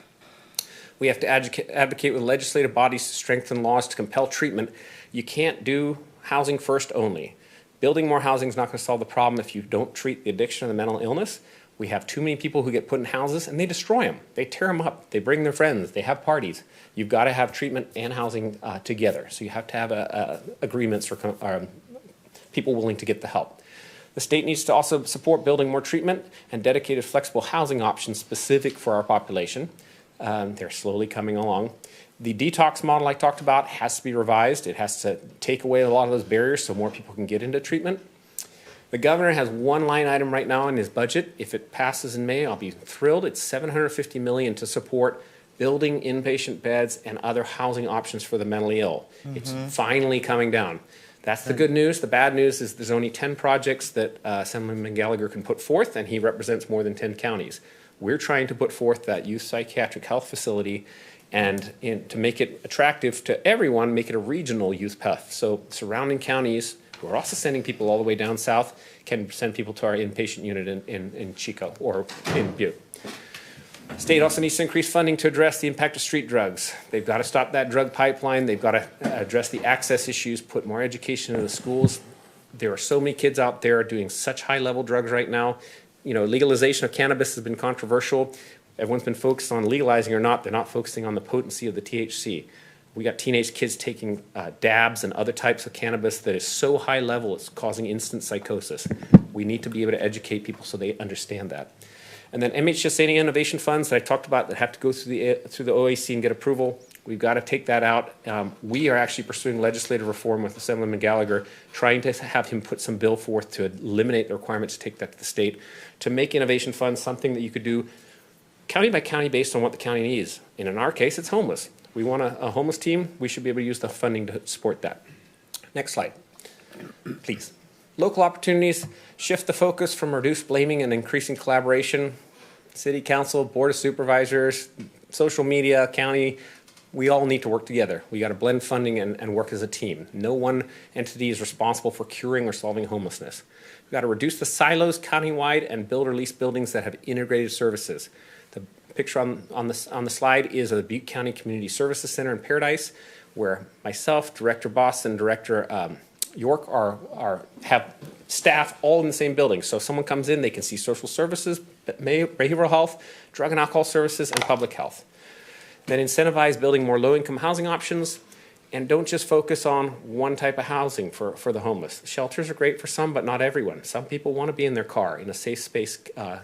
We have to advocate with legislative bodies to strengthen laws to compel treatment. You can't do housing first only. Building more housing is not going to solve the problem if you don't treat the addiction or the mental illness. We have too many people who get put in houses and they destroy them. They tear them up. They bring their friends. They have parties. You've got to have treatment and housing together. So you have to have agreements for people willing to get the help. The state needs to also support building more treatment and dedicated flexible housing options specific for our population. They're slowly coming along. The detox model I talked about has to be revised. It has to take away a lot of those barriers so more people can get into treatment. The governor has one line item right now in his budget. If it passes in May, I'll be thrilled. It's $750 million to support building inpatient beds and other housing options for the mentally ill. It's finally coming down. That's the good news. The bad news is there's only 10 projects that Assemblyman Gallagher can put forth, and he represents more than 10 counties. We're trying to put forth that youth psychiatric health facility and to make it attractive to everyone, make it a regional youth path. So surrounding counties, who are also sending people all the way down south, can send people to our inpatient unit in Chico or in Butte. State also needs to increase funding to address the impact of street drugs. They've got to stop that drug pipeline. They've got to address the access issues, put more education in the schools. There are so many kids out there doing such high-level drugs right now. You know, legalization of cannabis has been controversial. Everyone's been focused on legalizing or not. They're not focusing on the potency of the THC. We got teenage kids taking dabs and other types of cannabis that is so high level it's causing instant psychosis. We need to be able to educate people so they understand that. And then MHSA innovation funds that I talked about that have to go through the OAC and get approval. We've got to take that out. We are actually pursuing legislative reform with Assemblyman Gallagher, trying to have him put some bill forth to eliminate the requirement to take that to the state, to make innovation funds something that you could do county by county based on what the county needs. And in our case, it's homeless. We want a homeless team. We should be able to use the funding to support that. Next slide, please. Local opportunities, shift the focus from reduced blaming and increasing collaboration. City council, board of supervisors, social media, county, we all need to work together. We got to blend funding and work as a team. No one entity is responsible for curing or solving homelessness. We've got to reduce the silos countywide and build or lease buildings that have integrated services. The picture on the slide is of the Butte County Community Services Center in Paradise, where myself, Director Boston, Director York have staff all in the same building. So if someone comes in, they can see social services, behavioral health, drug and alcohol services, and public health. Then incentivize building more low-income housing options, and don't just focus on one type of housing for the homeless. Shelters are great for some, but not everyone. Some people want to be in their car, in a safe space,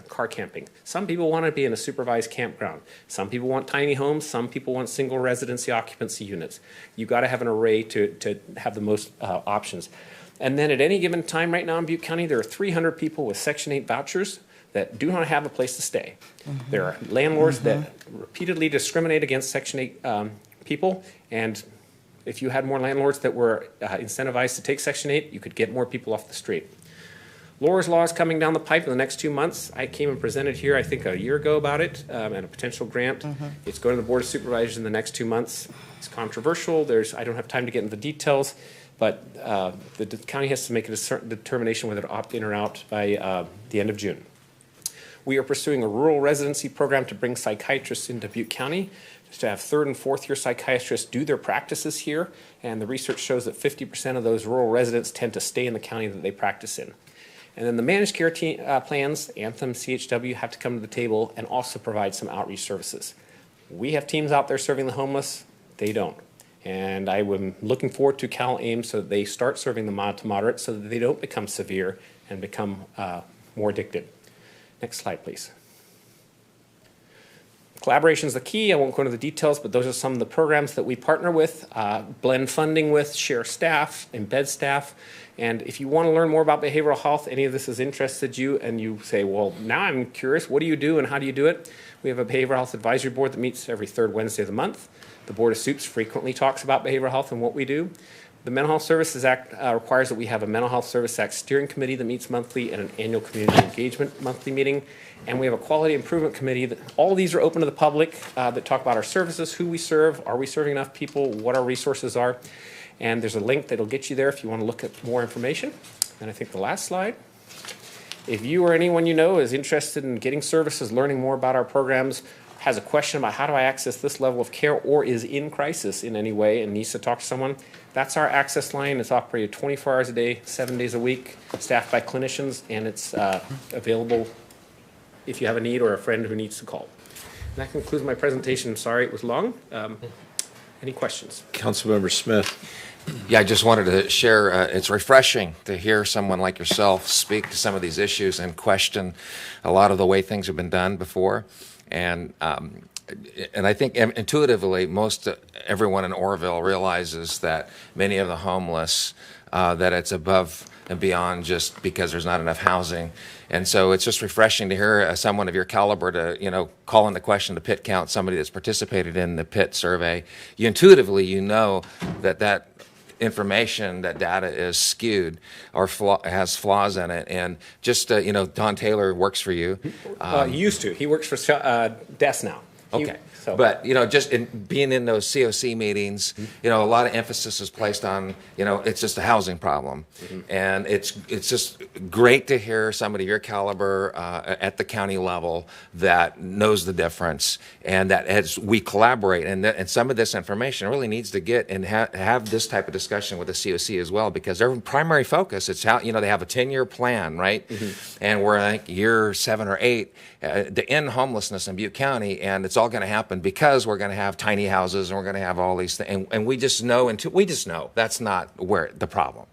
car camping. Some people want to be in a supervised campground. Some people want tiny homes. Some people want single residency occupancy units. You've got to have an array to have the most options. And then at any given time right now in Butte County, there are 300 people with Section 8 vouchers that do not have a place to stay. Mm-hmm. There are landlords that repeatedly discriminate against Section 8 people, and if you had more landlords that were incentivized to take Section 8, you could get more people off the street. Laura's Law is coming down the pipe in the next 2 months. I came and presented here, I think, a year ago about it, and a potential grant. It's going to the Board of Supervisors in the next 2 months. It's controversial. I don't have time to get into the details, but the county has to make a certain determination whether to opt in or out by the end of June. We are pursuing a rural residency program to bring psychiatrists into Butte County, to have third and fourth year psychiatrists do their practices here, and the research shows that 50% of those rural residents tend to stay in the county that they practice in. And then the managed care plans, Anthem, CHW, have to come to the table and also provide some outreach services. We have teams out there serving the homeless. They don't. And I am looking forward to Cal AIM so that they start serving the mild to moderate so that they don't become severe and become more addicted. Next slide, please. Collaboration is the key. I won't go into the details, but those are some of the programs that we partner with, blend funding with, share staff, embed staff. And if you want to learn more about behavioral health, any of this has interested you, and you say, well, now I'm curious, what do you do and how do you do it? We have a behavioral health advisory board that meets every third Wednesday of the month. The Board of Supes frequently talks about behavioral health and what we do. The Mental Health Services Act requires that we have a Mental Health Service Act steering committee that meets monthly and an annual community engagement monthly meeting. And we have a quality improvement committee. That all these are open to the public that talk about our services, who we serve, are we serving enough people, what our resources are. And there's a link that'll get you there if you want to look at more information. And I think the last slide. If you or anyone you know is interested in getting services, learning more about our programs, has a question about how do I access this level of care or is in crisis in any way and needs to talk to someone, that's our access line. It's operated 24 hours a day, 7 days a week, staffed by clinicians, and it's available if you have a need or a friend who needs to call. And that concludes my presentation. I'm sorry it was long. Any questions? Councilmember Smith. Yeah, I just wanted to share, it's refreshing to hear someone like yourself speak to some of these issues and question a lot of the way things have been done before. And I think intuitively, everyone in Oroville realizes that many of the homeless, that it's above and beyond just because there's not enough housing. And so it's just refreshing to hear someone of your caliber to, call into question the PIT count, somebody that's participated in the PIT survey. Intuitively, know that information, that data is skewed or has flaws in it. And just, Don Taylor works for you. He used to. He works for DES now. Okay. But, just in being in those COC meetings, a lot of emphasis is placed on, it's just a housing problem. And it's just great to hear somebody of your caliber at the county level that knows the difference and that as we collaborate and some of this information really needs to get and have this type of discussion with the COC as well, because their primary focus is how, they have a 10-year plan, right? And we're year 7 or 8 to end homelessness in Butte County, and it's all going to happen because we're going to have tiny houses and we're going to have all these things. And we just know, we just know that's not where the problem.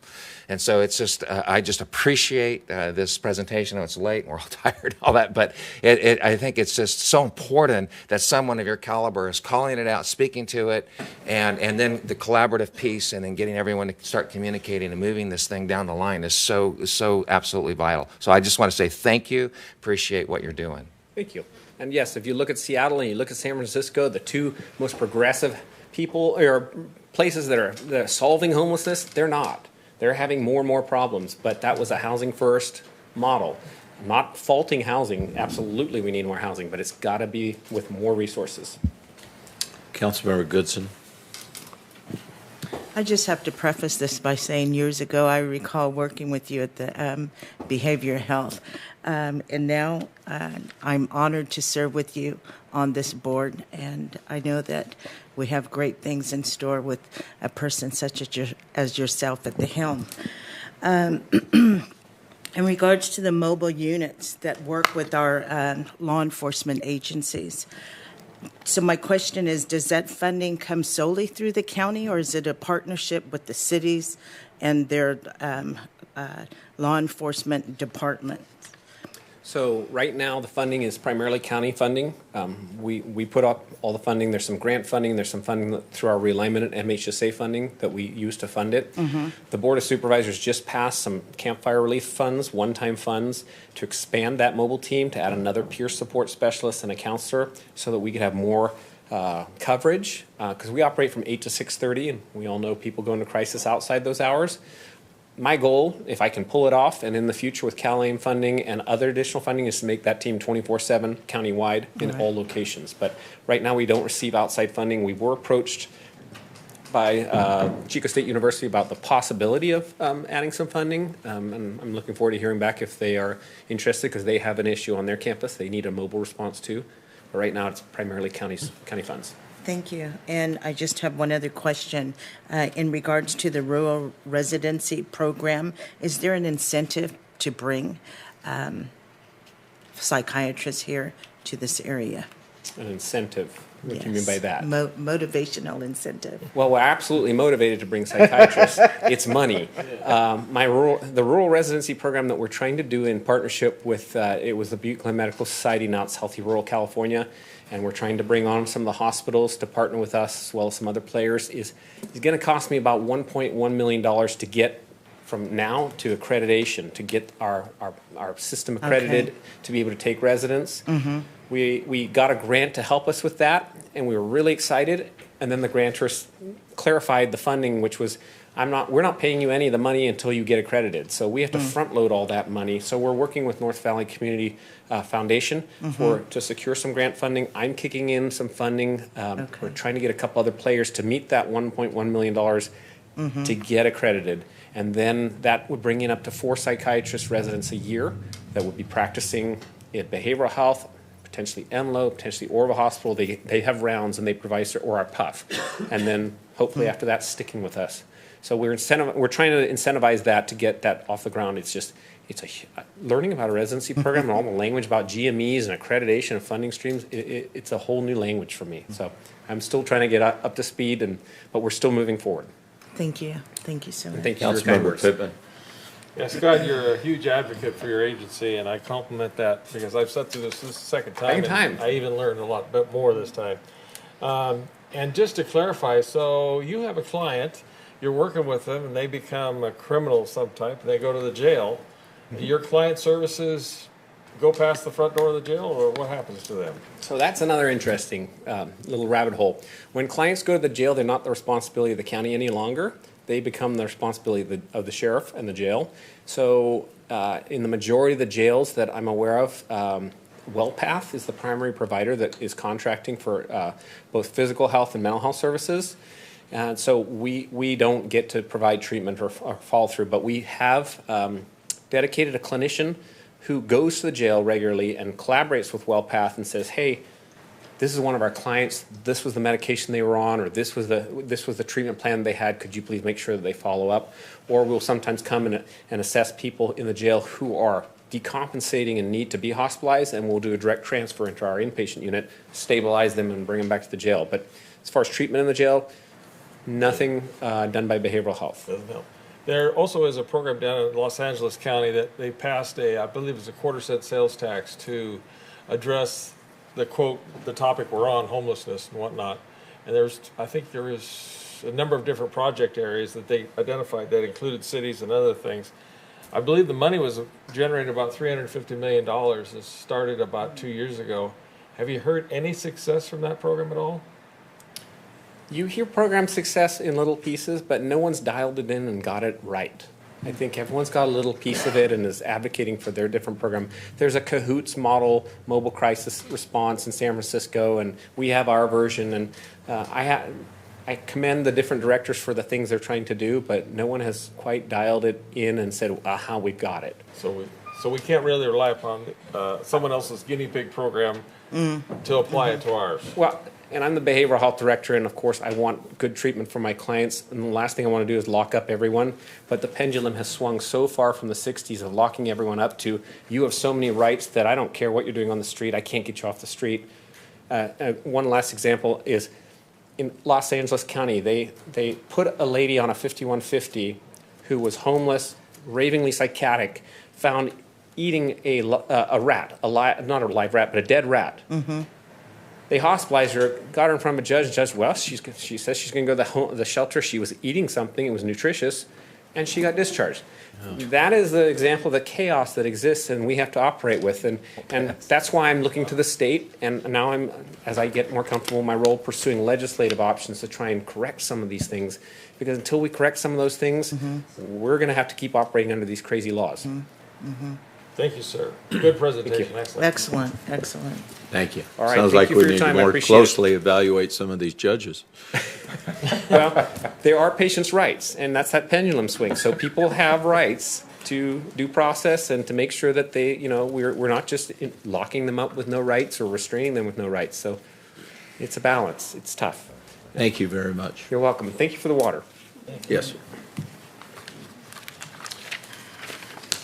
And so it's just, I just appreciate this presentation. I know it's late and we're all tired and all that, but I think it's just so important that someone of your caliber is calling it out, speaking to it, and then the collaborative piece and then getting everyone to start communicating and moving this thing down the line is so absolutely vital. So I just want to say thank you, appreciate what you're doing. Thank you. And yes, if you look at Seattle and you look at San Francisco, the two most progressive people or places that are solving homelessness, they're not. They're having more and more problems, but that was a housing first model. I'm not faulting housing. Absolutely, we need more housing, but it's got to be with more resources. Councilmember Goodson. I just have to preface this by saying years ago, I recall working with you at the Behavioral Health. And now I'm honored to serve with you on this board. And I know that we have great things in store with a person such as yourself at the helm. In regards to the mobile units that work with our law enforcement agencies, so my question is, does that funding come solely through the county, or is it a partnership with the cities and their law enforcement department? So right now the funding is primarily county funding. We put up all the funding. There's some grant funding. There's some funding through our Realignment and MHSA funding that we use to fund it. Mm-hmm. The Board of Supervisors just passed some campfire relief funds, one-time funds, to expand that mobile team, to add another peer support specialist and a counselor so that we could have more coverage, because we operate from 8 to 6:30, and we all know people go into crisis outside those hours. My goal, if I can pull it off, and in the future with CalAIM funding and other additional funding, is to make that team 24/7 countywide in all locations. But right now we don't receive outside funding. We were approached by Chico State University about the possibility of adding some funding, and I'm looking forward to hearing back if they are interested, because they have an issue on their campus. They need a mobile response too. But right now it's primarily county funds. Thank you. And I just have one other question. In regards to the rural residency program, is there an incentive to bring psychiatrists here to this area? An incentive? What do you mean by that? Motivational incentive. Well, we're absolutely motivated to bring psychiatrists. It's money. The rural residency program that we're trying to do in partnership with, it was the Butte Glen Medical Society, now it's Healthy Rural California, and we're trying to bring on some of the hospitals to partner with us, as well as some other players, is going to cost me about $1.1 million to get from now to accreditation, to get our system accredited, to be able to take residents. Mm-hmm. We got a grant to help us with that, and we were really excited. And then the grantors clarified the funding, which was, we're not paying you any of the money until you get accredited. So we have to front load all that money. So we're working with North Valley Community Foundation to secure some grant funding. I'm kicking in some funding. We're trying to get a couple other players to meet that $1.1 million to get accredited. And then that would bring in up to 4 psychiatrist residents a year that would be practicing in behavioral health, potentially MLO, potentially Oroville Hospital. They have rounds and they provide, or our PUF. And then hopefully after that, sticking with us. So we're trying to incentivize that to get that off the ground. It's learning about a residency program and all the language about GMEs and accreditation and funding streams. It's a whole new language for me. So I'm still trying to get up to speed, but we're still moving forward. Thank you. Thank you so much. Thank you for your kind words. Pittman. Yeah, Scott, you're a huge advocate for your agency, and I compliment that because I've sat through this the second time. And I even learned a lot bit more this time. And just to clarify, so you have a client, you're working with them, and they become a criminal of some type, and they go to the jail. Your client services go past the front door of the jail, or what happens to them? So that's another interesting little rabbit hole. When clients go to the jail, they're not the responsibility of the county any longer. They become the responsibility of the sheriff and the jail. So in the majority of the jails that I'm aware of, WellPath is the primary provider that is contracting for both physical health and mental health services. And so we don't get to provide treatment or follow through, but we have dedicated a clinician who goes to the jail regularly and collaborates with WellPath and says, hey, this is one of our clients, this was the medication they were on, or this was the treatment plan they had, could you please make sure that they follow up? Or we'll sometimes come and assess people in the jail who are decompensating and need to be hospitalized, and we'll do a direct transfer into our inpatient unit, stabilize them, and bring them back to the jail. But as far as treatment in the jail, nothing done by behavioral health. Doesn't help. There also is a program down in Los Angeles County that they passed I believe it's a 1/4 cent sales tax to address the topic we're on, homelessness and whatnot. And I think there is a number of different project areas that they identified that included cities and other things. I believe the money was generated about $350 million. It started about 2 years ago. Have you heard any success from that program at all? You hear program success in little pieces, but no one's dialed it in and got it right. I think everyone's got a little piece of it and is advocating for their different program. There's a CAHOOTS model, mobile crisis response in San Francisco, and we have our version. And I commend the different directors for the things they're trying to do, but no one has quite dialed it in and said, aha, we've got it. So we can't really rely upon someone else's guinea pig program to apply it to ours. Well, and I'm the behavioral health director, and of course I want good treatment for my clients, and the last thing I want to do is lock up everyone. But the pendulum has swung so far from the 60s of locking everyone up to, you have so many rights that I don't care what you're doing on the street, I can't get you off the street. One last example is in Los Angeles County, they put a lady on a 5150 who was homeless, ravingly psychotic, found eating a rat, not a live rat, but a dead rat. Mm-hmm. They hospitalized her, got her in front of a judge. The judge, well, she says she's going to go to the shelter. She was eating something. It was nutritious, and she got discharged. Oh. That is the example of the chaos that exists, and we have to operate with. And that's why I'm looking to the state, and now as I get more comfortable in my role, pursuing legislative options to try and correct some of these things. Because until we correct some of those things, we're going to have to keep operating under these crazy laws. Thank you, sir. Good presentation. Excellent. Excellent. Thank you. All right, Sounds thank like you we for your need to time. I more appreciate it. closely evaluate some of these judges. Well, there are patients' rights, and that's that pendulum swing. So people have rights to due process and to make sure that they, we're not just locking them up with no rights or restraining them with no rights. So it's a balance. It's tough. Thank you very much. You're welcome. Thank you for the water. Yes, sir.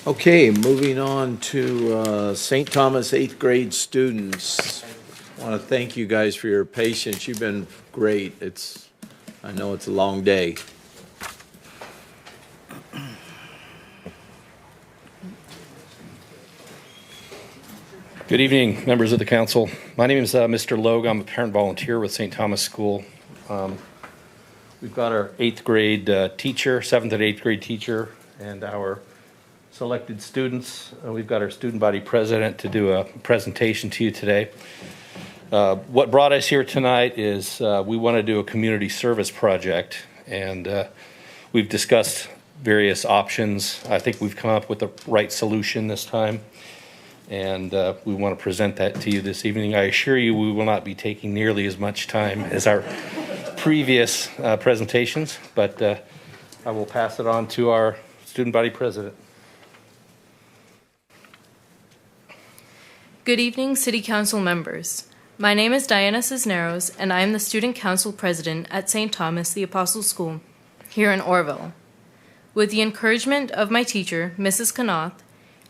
Okay, moving on to St. Thomas 8th grade students. I want to thank you guys for your patience. You've been great. I know it's a long day. Good evening, members of the council. My name is Mr. Logue. I'm a parent volunteer with St. Thomas School. We've got our 8th grade teacher, 7th and 8th grade teacher, and our selected students. We've got our student body president to do a presentation to you today. What brought us here tonight is we want to do a community service project, and we've discussed various options. I think we've come up with the right solution this time, and we want to present that to you this evening. I assure you we will not be taking nearly as much time as our previous presentations, but I will pass it on to our student body president. Good evening, City Council members. My name is Diana Cisneros, and I am the Student Council President at St. Thomas the Apostle School here in Oroville. With the encouragement of my teacher, Mrs. Kanoth,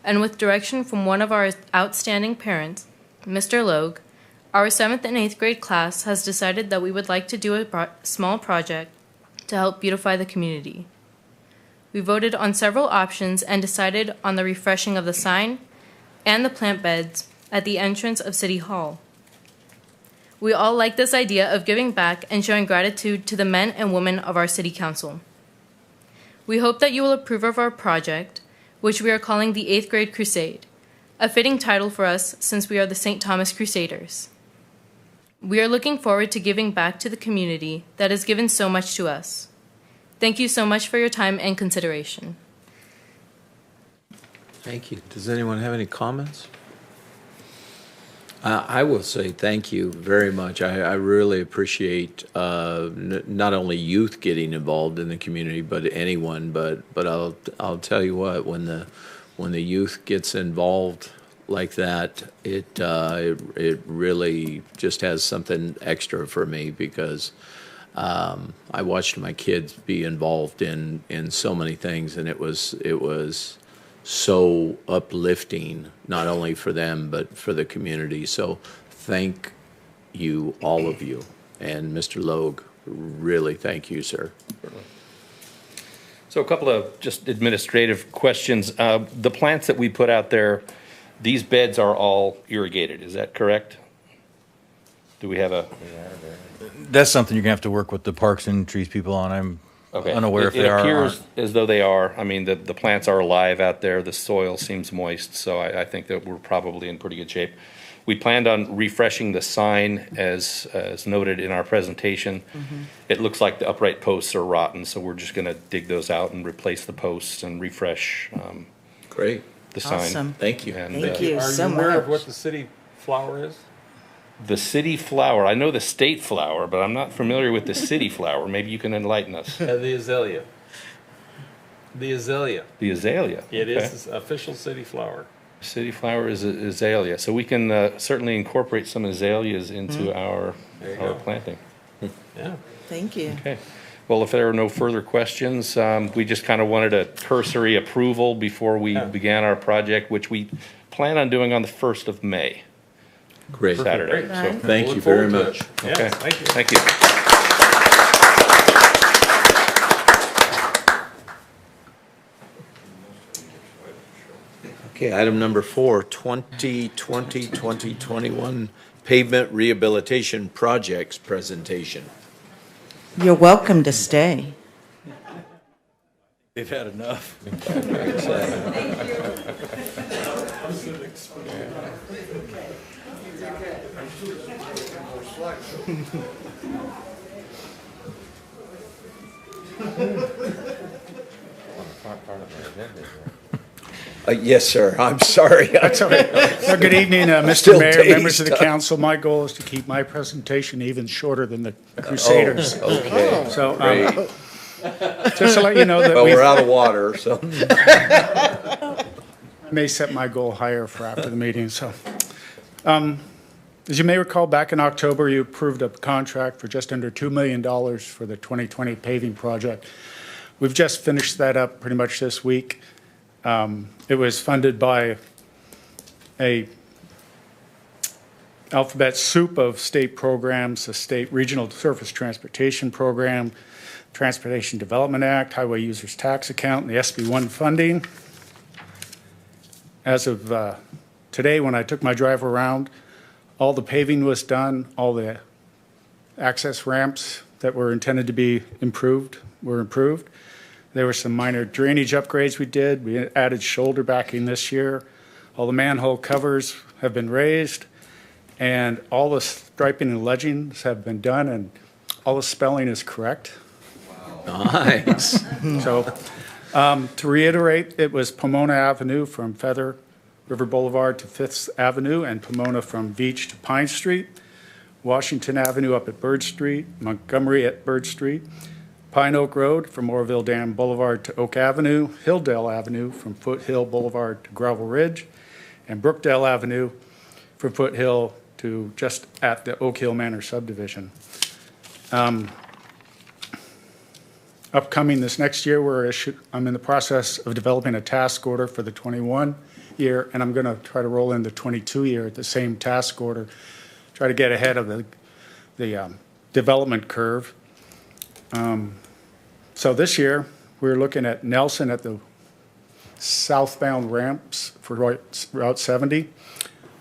and with direction from one of our outstanding parents, Mr. Logue, our 7th and 8th grade class has decided that we would like to do a small project to help beautify the community. We voted on several options and decided on the refreshing of the sign and the plant beds at the entrance of City Hall. We all like this idea of giving back and showing gratitude to the men and women of our City Council. We hope that you will approve of our project, which we are calling the 8th Grade Crusade, a fitting title for us since we are the St. Thomas Crusaders. We are looking forward to giving back to the community that has given so much to us. Thank you so much for your time and consideration. Thank you. Does anyone have any comments? I will say thank you very much. I really appreciate not only youth getting involved in the community, but anyone. But I'll tell you what, when the youth gets involved like that, it really just has something extra for me, because I watched my kids be involved in so many things, and it was so uplifting, not only for them, but for the community. So thank you, all of you. And Mr. Logue, really thank you, sir. So a couple of just administrative questions. The plants that we put out there, these beds are all irrigated, is that correct? Do we have a? That's something you're going to have to work with the Parks and Trees people on. I'm unaware if they are. It appears as though they are. I mean, the plants are alive out there. The soil seems moist, so I think that we're probably in pretty good shape. We planned on refreshing the sign as noted in our presentation. It looks like the upright posts are rotten, so we're just going to dig those out and replace the posts and refresh Great. the sign. Awesome. Thank you. And, Thank you Are so you aware much. of what the city flower is? The city flower. I know the state flower, but I'm not familiar with the city flower. Maybe you can enlighten us. The azalea. The azalea. The azalea. It Okay. is the official city flower. City flower is azalea. So we can certainly incorporate some azaleas into our planting. Yeah. Thank you. Okay. Well, if there are no further questions, we just kind of wanted a cursory approval before we began our project, which we plan on doing on the 1st of May, Great. Saturday. So, Thank Look you very forward to much. it. Yes, okay. thank you. Thank you. Okay, item number 4, 2020-2021 pavement rehabilitation projects presentation. You're welcome to stay. They've had enough. Yes, sir. I'm sorry. Well, good evening, Mr. Still Mayor, members of the dazed. council. My goal is to keep my presentation even shorter than the Crusaders. Okay. So, Great. just to let you know that But we we're out of water, so. may set my goal higher for after the meeting, so. As you may recall, back in October, you approved a contract for just under $2 million for the 2020 paving project. We've just finished that up pretty much this week. It was funded by a alphabet soup of state programs, the State Regional Surface Transportation Program, Transportation Development Act, Highway Users Tax Account, and the SB1 funding. As of today, when I took my drive around, all the paving was done, all the access ramps that were intended to be improved were improved. There were some minor drainage upgrades we did. We added shoulder backing this year. All the manhole covers have been raised, and all the striping and ledgings have been done, and all the spelling is correct. Nice. So, to reiterate, it was Pomona Avenue from Feather River Boulevard to 5th Avenue, and Pomona from Beach to Pine Street, Washington Avenue up at Bird Street, Montgomery at Bird Street, Pine Oak Road from Oroville Dam Boulevard to Oak Avenue, Hilldale Avenue from Foothill Boulevard to Gravel Ridge, and Brookdale Avenue from Foothill to just at the Oak Hill Manor subdivision. Upcoming this next year, I'm in the process of developing a task order for the 21 year, and I'm going to try to roll in the 22 year at the same task order, try to get ahead of the development curve. So this year, we're looking at Nelson at the southbound ramps for Route 70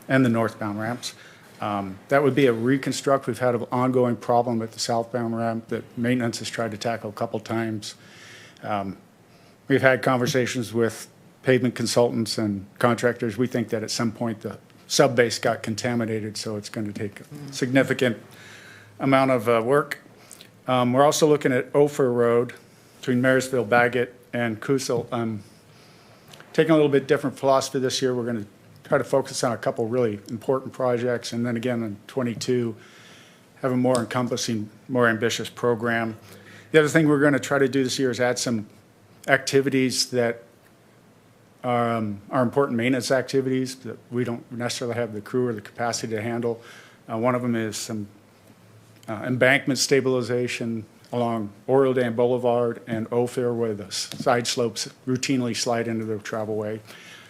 and the northbound ramps. That would be a reconstruct. We've had an ongoing problem at the southbound ramp that maintenance has tried to tackle a couple times. We've had conversations with pavement consultants and contractors. We think that at some point the subbase got contaminated, so it's going to take a significant amount of work. We're also looking at Ophir Road between Marysville, Baggett, and Kusel. Taking a little bit different philosophy this year. We're going to try to focus on a couple really important projects, and then again in 22, have a more encompassing, more ambitious program. The other thing we're going to try to do this year is add some activities that are important maintenance activities that we don't necessarily have the crew or the capacity to handle. One of them is some embankment stabilization, along Oriole Dam Boulevard and Ophir, where the side slopes routinely slide into the travelway.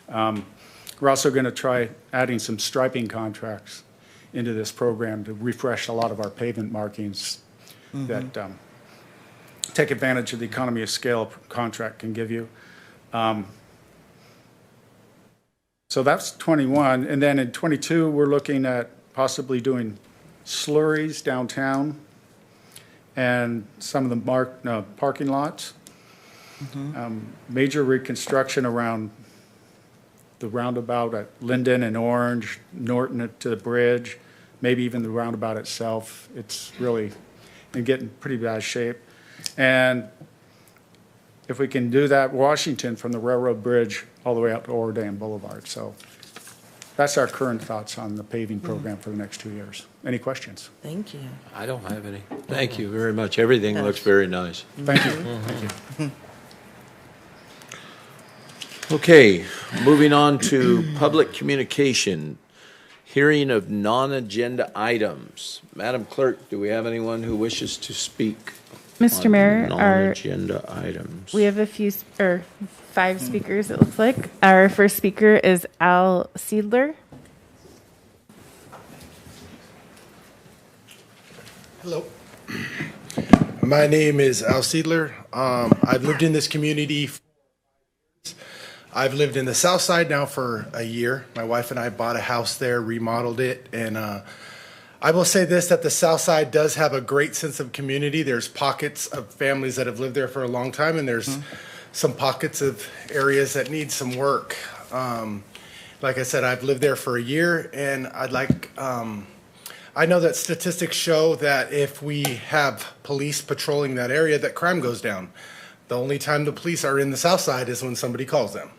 We're also going to try adding some striping contracts into this program to refresh a lot of our pavement markings that take advantage of the economy of scale contract can give you. So that's 21. And then in 22, we're looking at possibly doing slurries downtown and some of the parking lots. Major reconstruction around the roundabout at Linden and Orange, Norton to the bridge, maybe even the roundabout itself. It's really in getting pretty bad shape. And if we can do that, Washington from the railroad bridge all the way out to Oriole Dam Boulevard. So that's our current thoughts on the paving program for the next 2 years. Any questions? Thank you. I don't have any. Thank you very much. Everything looks very nice. Thank you. Thank you. Okay, moving on to public communication, hearing of non-agenda items. Madam Clerk, do we have anyone who wishes to speak? Mr. Mayor, non-agenda items. we have five speakers, it looks like. Our first speaker is Al Seidler. Hello. My name is Al Seidler. I've lived in this community for 5 years. I've lived in the South Side now for a year. My wife and I bought a house there, remodeled it, and I will say this, that the South Side does have a great sense of community. There's pockets of families that have lived there for a long time, and there's some pockets of areas that need some work. Like I said, I've lived there for a year, and I know that statistics show that if we have police patrolling that area, that crime goes down. The only time the police are in the South Side is when somebody calls them.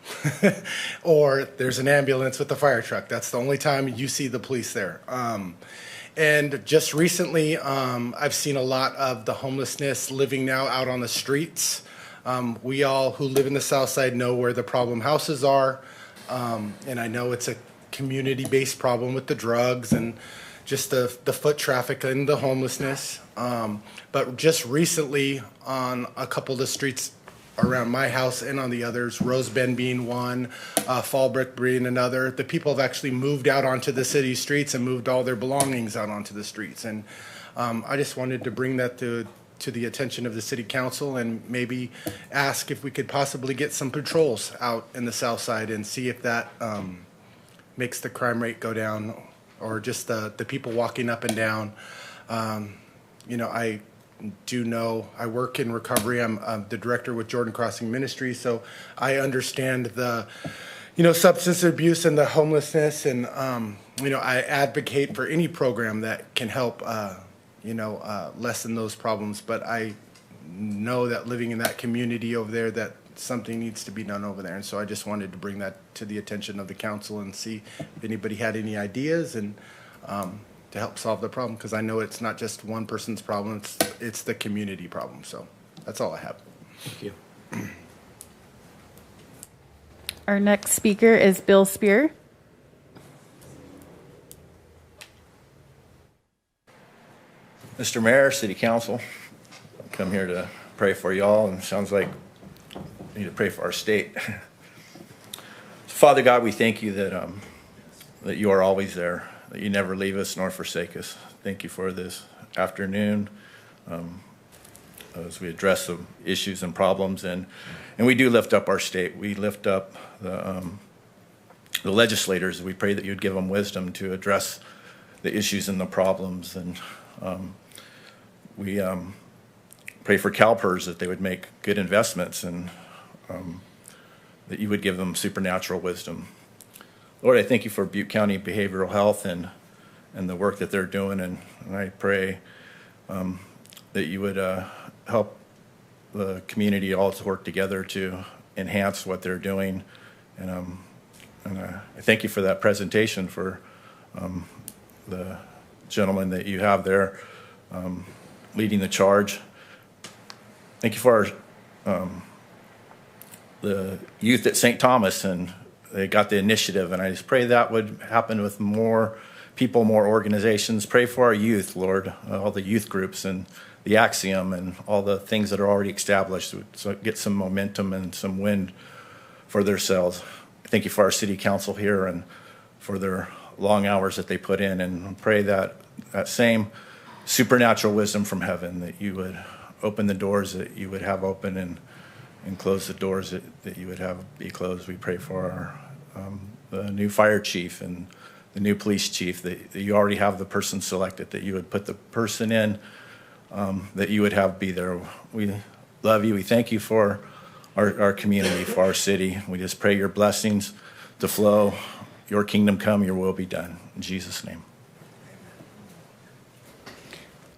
Or there's an ambulance with a fire truck. That's the only time you see the police there. And just recently, I've seen a lot of the homelessness living now out on the streets. We all who live in the South Side know where the problem houses are. And I know it's a community-based problem with the drugs and just the foot traffic and the homelessness. But just recently on a couple of the streets around my house and on the others, Rose Bend being one, Fallbrook being another, the people have actually moved out onto the city streets and moved all their belongings out onto the streets. And I just wanted to bring that to the attention of the city council and maybe ask if we could possibly get some patrols out in the South Side and see if that makes the crime rate go down, or just the people walking up and down. I do know I work in recovery. I'm the director with Jordan Crossing Ministry, so I understand the, substance abuse and the homelessness, and I advocate for any program that can help, lessen those problems. But I know that living in that community over there, that something needs to be done over there, and so I just wanted to bring that to the attention of the council and see if anybody had any ideas and. To help solve the problem, because I know it's not just one person's problem, it's the community problem. So that's all I have. Thank you. Our next speaker is Bill Spear. Mr. Mayor, City Council, I come here to pray for y'all, and it sounds like we need to pray for our state. Father God, we thank you that you are always there, that you never leave us nor forsake us. Thank you for this afternoon as we address some issues and problems, and we do lift up our state. We lift up the legislators. We pray that you'd give them wisdom to address the issues and the problems, and we pray for Calpers that they would make good investments, and that you would give them supernatural wisdom. Lord, I thank you for Butte County Behavioral Health and the work that they're doing, and I pray that you would help the community all to work together to enhance what they're doing. And I thank you for that presentation for the gentleman that you have there leading the charge. Thank you for the youth at St. Thomas, and they got the initiative, and I just pray that would happen with more people, more organizations. Pray for our youth, Lord, all the youth groups and the Axiom and all the things that are already established, so get some momentum and some wind for themselves. Thank you for our city council here and for their long hours that they put in, and pray that that same supernatural wisdom from heaven, that you would open the doors that you would have open and close the doors that you would have be closed. We pray for our the new fire chief and the new police chief, that you already have the person selected, that you would put the person in that you would have be there. We love you. We thank you for our community, for our city. We just pray your blessings to flow, your kingdom come, your will be done. In Jesus' name.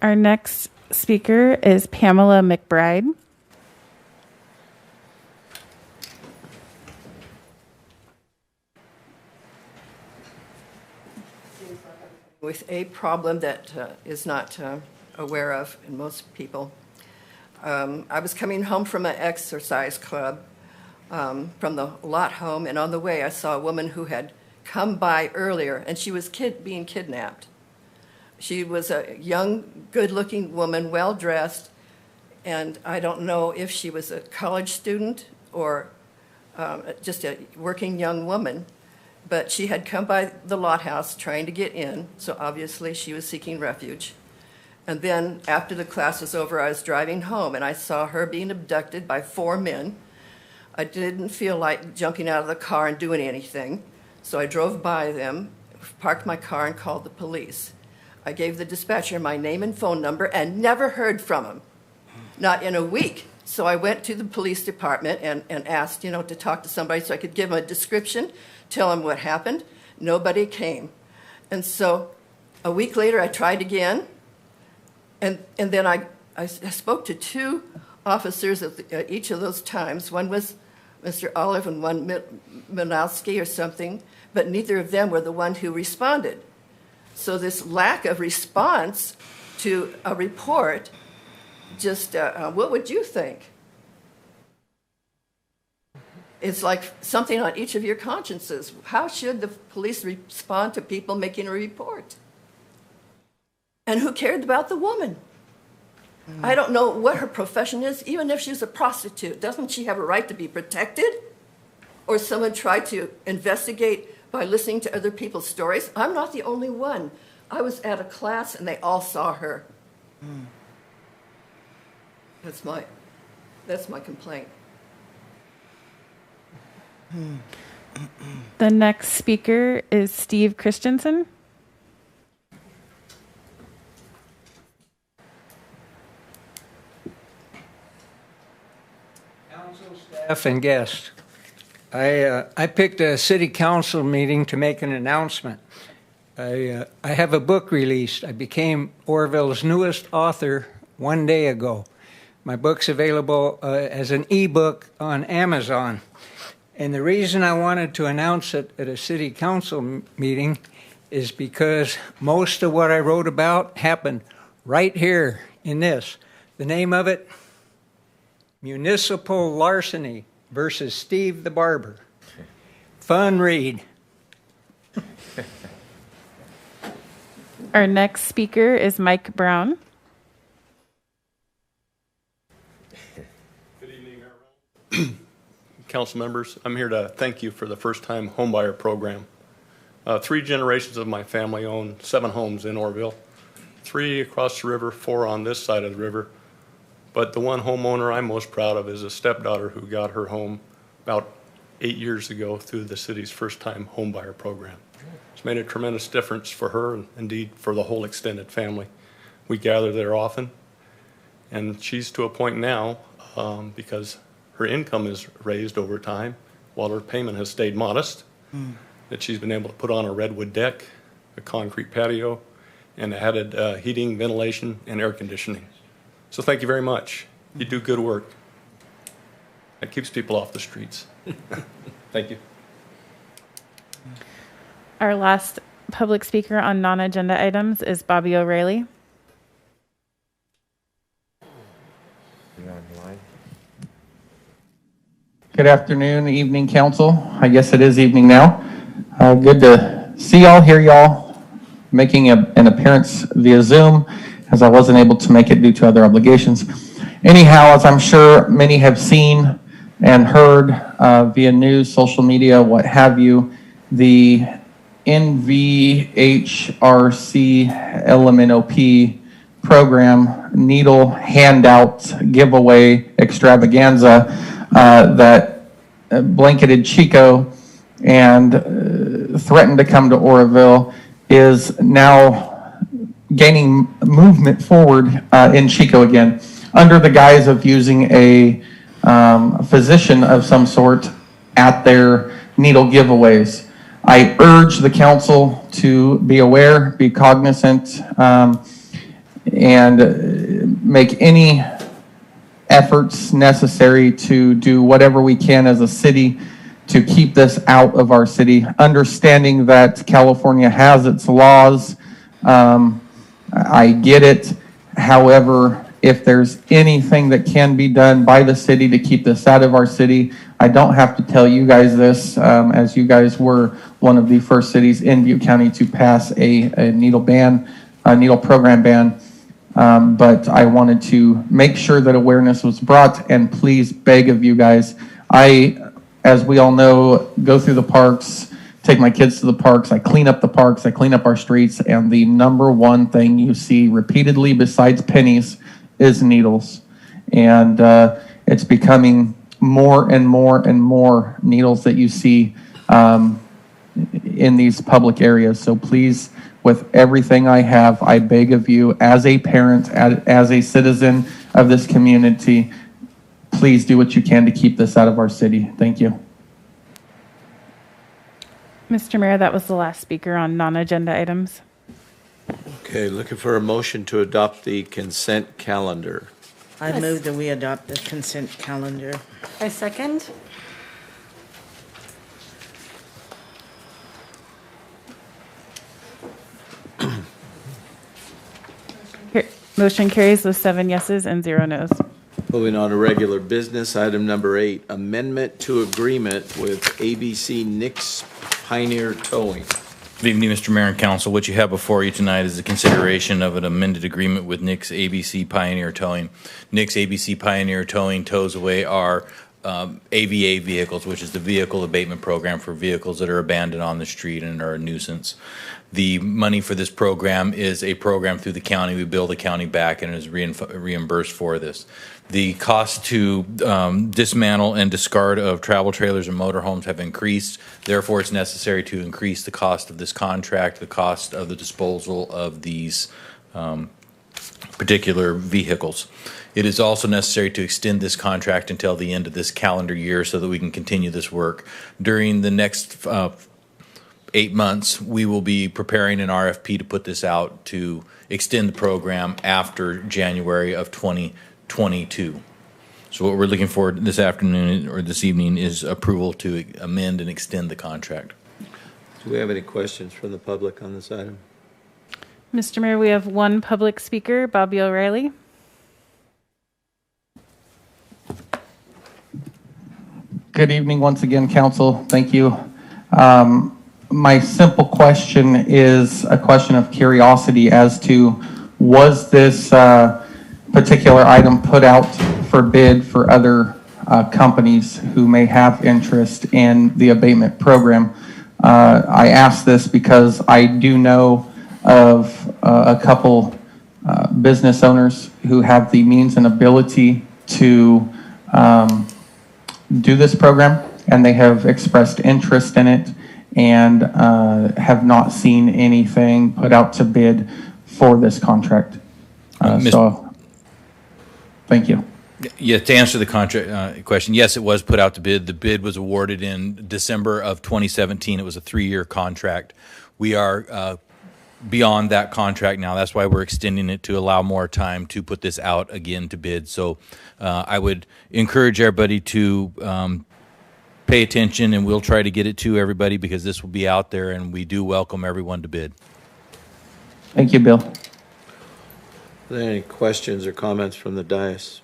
Our next speaker is Pamela Mcbride. With a problem that is not aware of in most people. I was coming home from an exercise club from the lot home, and on the way I saw a woman who had come by earlier, and she was being kidnapped. She was a young, good-looking woman, well-dressed, and I don't know if she was a college student or just a working young woman, but she had come by the lot house trying to get in, so obviously she was seeking refuge. And then after the class was over, I was driving home, and I saw her being abducted by 4 men. I didn't feel like jumping out of the car and doing anything, so I drove by them, parked my car, and called the police. I gave the dispatcher my name and phone number and never heard from him, not in a week. So I went to the police department and asked, to talk to somebody so I could give them a description, tell them what happened. Nobody came. And so a week later, I tried again, and then I spoke to 2 officers at each of those times. One was Mr. Olive and one Minowski or something, but neither of them were the one who responded. So this lack of response to a report, just what would you think? It's like something on each of your consciences. How should the police respond to people making a report? And who cared about the woman? I don't know what her profession is, even if she's a prostitute. Doesn't she have a right to be protected? Or someone tried to investigate by listening to other people's stories? I'm not the only one. I was at a class and they all saw her. That's my complaint. The next speaker is Steve Christensen. Staff and guests. I picked a city council meeting to make an announcement. I have a book released. I became Oroville's newest author 1 day ago. My book's available as an ebook on Amazon. And the reason I wanted to announce it at a city council meeting is because most of what I wrote about happened right here in this. The name of it, Municipal Larceny versus Steve the Barber. Fun read. Our next speaker is Mike Brown. Good evening, everyone. Council members. I'm here to thank you for the first-time homebuyer program. 3 generations of my family own 7 homes in Oroville, 3 across the river, 4 on this side of the river. But the one homeowner I'm most proud of is a stepdaughter who got her home about 8 years ago through the city's first-time homebuyer program. It's made a tremendous difference for her and indeed for the whole extended family. We gather there often, and she's to a point now because her income is raised over time while her payment has stayed modest, that she's been able to put on a redwood deck, a concrete patio, and added heating, ventilation, and air conditioning. So thank you very much. You do good work. That keeps people off the streets. Thank you. Our last public speaker on non-agenda items is Bobby O'Reilly. Good afternoon, evening, council. I guess it is evening now. Good to see y'all, hear y'all, making an appearance via Zoom, as I wasn't able to make it due to other obligations. Anyhow, as I'm sure many have seen and heard via news, social media, what have you, the NVHRC LMNOP program needle handout giveaway extravaganza that blanketed Chico and threatened to come to Oroville is now gaining movement forward in Chico again, under the guise of using a physician of some sort at their needle giveaways. I urge the council to be aware, be cognizant, and make any efforts necessary to do whatever we can as a city to keep this out of our city, understanding that California has its laws. I get it. However, if there's anything that can be done by the city to keep this out of our city, I don't have to tell you guys this, as you guys were one of the first cities in Butte County to pass a needle program ban. But I wanted to make sure that awareness was brought, and please beg of you guys. I, as we all know, go through the parks, take my kids to the parks, I clean up the parks, I clean up our streets, and the number one thing you see repeatedly besides pennies is needles. And it's becoming more and more and more needles that you see in these public areas. So please, with everything I have, I beg of you, as a parent, as a citizen of this community, please do what you can to keep this out of our city. Thank you. Mr. Mayor, that was the last speaker on non-agenda items. Okay, looking for a motion to adopt the consent calendar. I move that we adopt the consent calendar. I second. Motion carries with 7 yeses and 0 nos. Moving on to regular business, item number 8, amendment to agreement with ABC Nix Pioneer Towing. Good evening, Mr. Mayor and Council. What you have before you tonight is a consideration of an amended agreement with Nix ABC Pioneer Towing. Nix ABC Pioneer Towing tows away our AVA vehicles, which is the Vehicle Abatement Program for vehicles that are abandoned on the street and are a nuisance. The money for this program is a program through the county. We bill the county back and is reimbursed for this. The cost to dismantle and discard of travel trailers and motorhomes have increased. Therefore, it's necessary to increase the cost of this contract, the cost of the disposal of these particular vehicles. It is also necessary to extend this contract until the end of this calendar year so that we can continue this work. During the next 8 months, we will be preparing an RFP to put this out to extend the program after January of 2022. So what we're looking for this afternoon or this evening is approval to amend and extend the contract. Do we have any questions from the public on this item? Mr. Mayor, we have one public speaker, Bobby O'Reilly. Good evening once again, Council. Thank you. My simple question is a question of curiosity as to, was this particular item put out for bid for other companies who may have interest in the abatement program? I ask this because I do know of a couple business owners who have the means and ability to do this program, and they have expressed interest in it and have not seen anything put out to bid for this contract. So, thank you. Yeah, to answer the contract question, yes, it was put out to bid. The bid was awarded in December of 2017. It was a 3-year contract. We are beyond that contract now. That's why we're extending it to allow more time to put this out again to bid. So I would encourage everybody to pay attention, and we'll try to get it to everybody because this will be out there, and we do welcome everyone to bid. Thank you, Bill. Are there any questions or comments from the dais?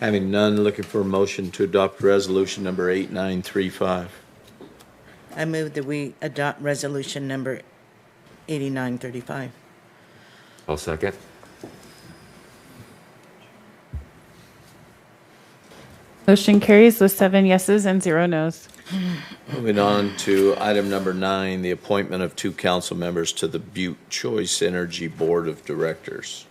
Having none, looking for a motion to adopt resolution number 8935. I move that we adopt resolution number 8935. I'll second. Motion carries with 7 yeses and 0 nos. Moving on to item number 9, the appointment of 2 council members to the Butte Choice Energy Board of Directors.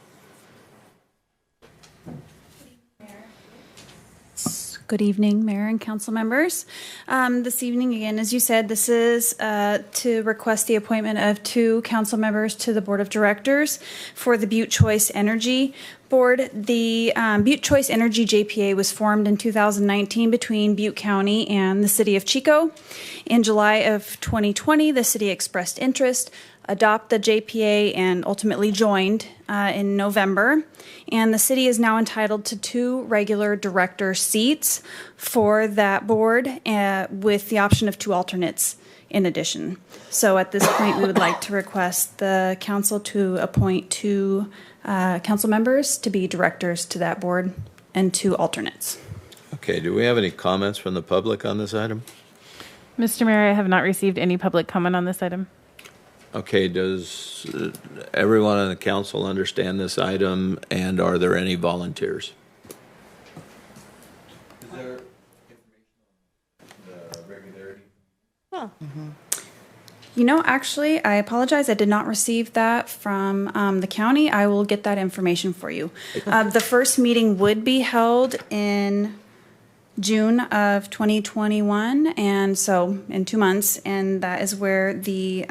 Good evening, Mayor and council members. This evening, again, as you said, this is to request the appointment of 2 council members to the Board of Directors for the Butte Choice Energy Board. The Butte Choice Energy JPA was formed in 2019 between Butte County and the City of Chico. In July of 2020, the city expressed interest, adopt the JPA, and ultimately joined in November. And the city is now entitled to 2 regular director seats for that board with the option of 2 alternates in addition. So at this point, we would like to request the council to appoint 2 council members to be directors to that board and 2 alternates. Okay, do we have any comments from the public on this item? Mr. Mayor, I have not received any public comment on this item. Okay, does everyone on the council understand this item, and are there any volunteers? Is there information on the regularity? Oh. You know, actually, I apologize. I did not receive that from the county. I will get that information for you. The first meeting would be held in June of 2021, and so in 2 months, and that is where the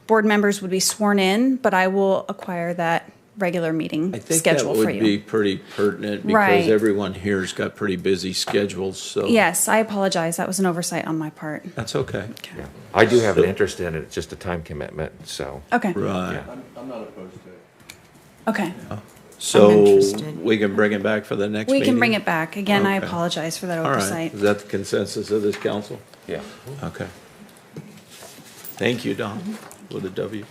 board members would be sworn in, but I will acquire that regular meeting schedule for you. I think that would be pretty pertinent because Right. everyone here's got pretty busy schedules, so. Yes, I apologize. That was an oversight on my part. That's okay. Yeah. I do have an interest in it. It's just a time commitment, so. Okay. Right. Yeah. I'm not opposed to it. Okay. So interested. we can bring it back for the next We meeting? can bring it back. Again, I Okay. apologize for that All right. oversight. Is that the consensus of this council? Yeah. Okay. Thank you, Don, with a W.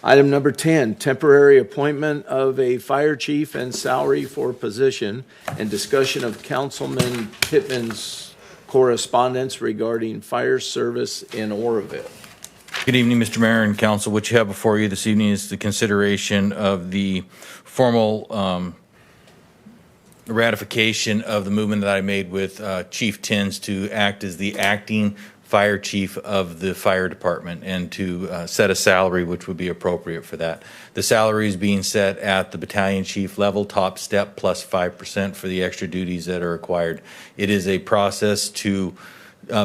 Item number 10, temporary appointment of a fire chief and salary for position, and discussion of Councilman Pittman's correspondence regarding fire service in Oroville. Good evening, Mr. Mayor and Council. What you have before you this evening is the consideration of the formal ratification of the movement that I made with Chief Tins to act as the acting fire chief of the fire department and to set a salary which would be appropriate for that. The salary is being set at the battalion chief level, top step, plus 5% for the extra duties that are required. It is a process to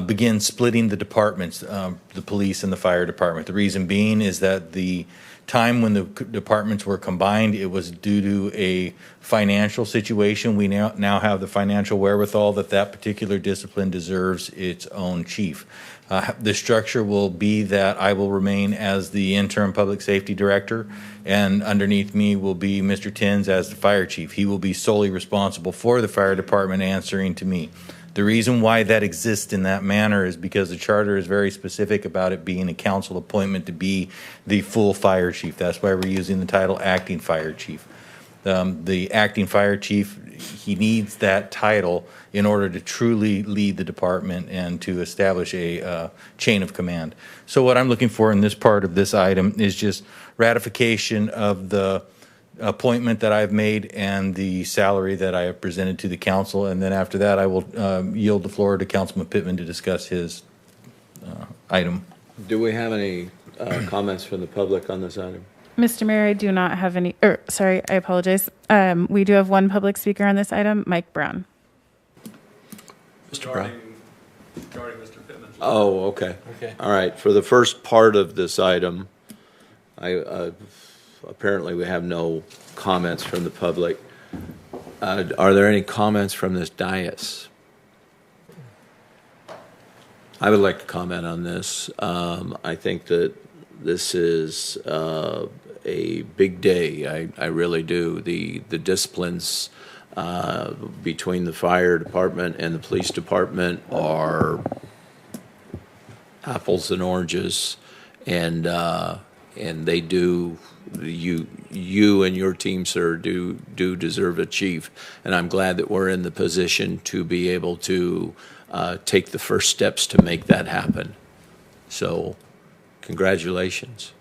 begin splitting the departments, the police and the fire department. The reason being is that the time when the departments were combined, it was due to a financial situation. We now have the financial wherewithal that particular discipline deserves its own chief. The structure will be that I will remain as the interim public safety director, and underneath me will be Mr. Tins as the fire chief. He will be solely responsible for the fire department, answering to me. The reason why that exists in that manner is because the charter is very specific about it being a council appointment to be the full fire chief. That's why we're using the title acting fire chief. The acting fire chief, he needs that title in order to truly lead the department and to establish a chain of command. So what I'm looking for in this part of this item is just ratification of the appointment that I've made and the salary that I have presented to the council, and then after that I will yield the floor to Councilman Pittman to discuss his item. Do we have any comments from the public on this item? Mr. Mayor, I do not have any, sorry, I apologize. We do have one public speaker on this item, Mike Brown. Mr. Brown? Regarding Mr. Pittman's. Oh, okay. Okay. All right, for the first part of this item, apparently we have no comments from the public. Are there any comments from this dais? I would like to comment on this. I think that this is a big day. I really do. The disciplines between the fire department and the police department are apples and oranges, and and they do, you and your team, sir, do deserve a chief. And I'm glad that we're in the position to be able to take the first steps to make that happen. So, congratulations.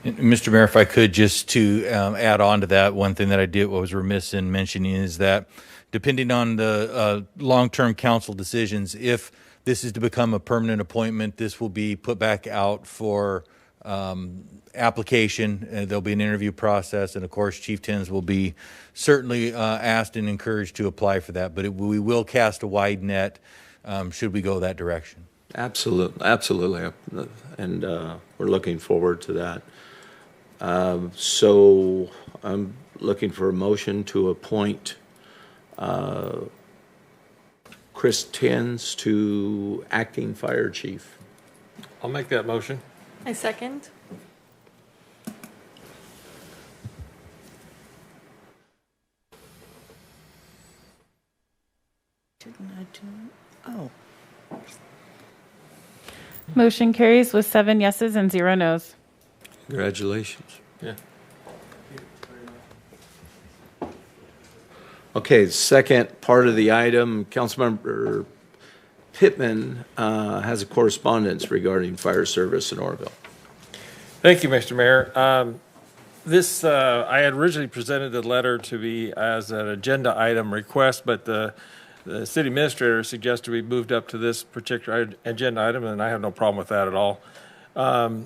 Mr. Mayor, if I could, just to add on to that, one thing that I was remiss in mentioning is that depending on the long-term council decisions, if this is to become a permanent appointment, this will be put back out for application. There'll be an interview process, and of course, Chief Tins will be certainly asked and encouraged to apply for that. But we will cast a wide net should we go that direction. Absolutely, absolutely, and we're looking forward to that. So I'm looking for a motion to appoint Chris Tins to acting fire chief. I'll make that motion. I second. Didn't I do it? Oh. Motion carries with 7 yeses and 0 nos. Congratulations. Yeah. Okay, second part of the item, Councilmember Pittman has a correspondence regarding fire service in Oroville. Thank you, Mr. Mayor. I had originally presented the letter to be as an agenda item request, but the city administrator suggested we moved up to this particular agenda item, and I have no problem with that at all. A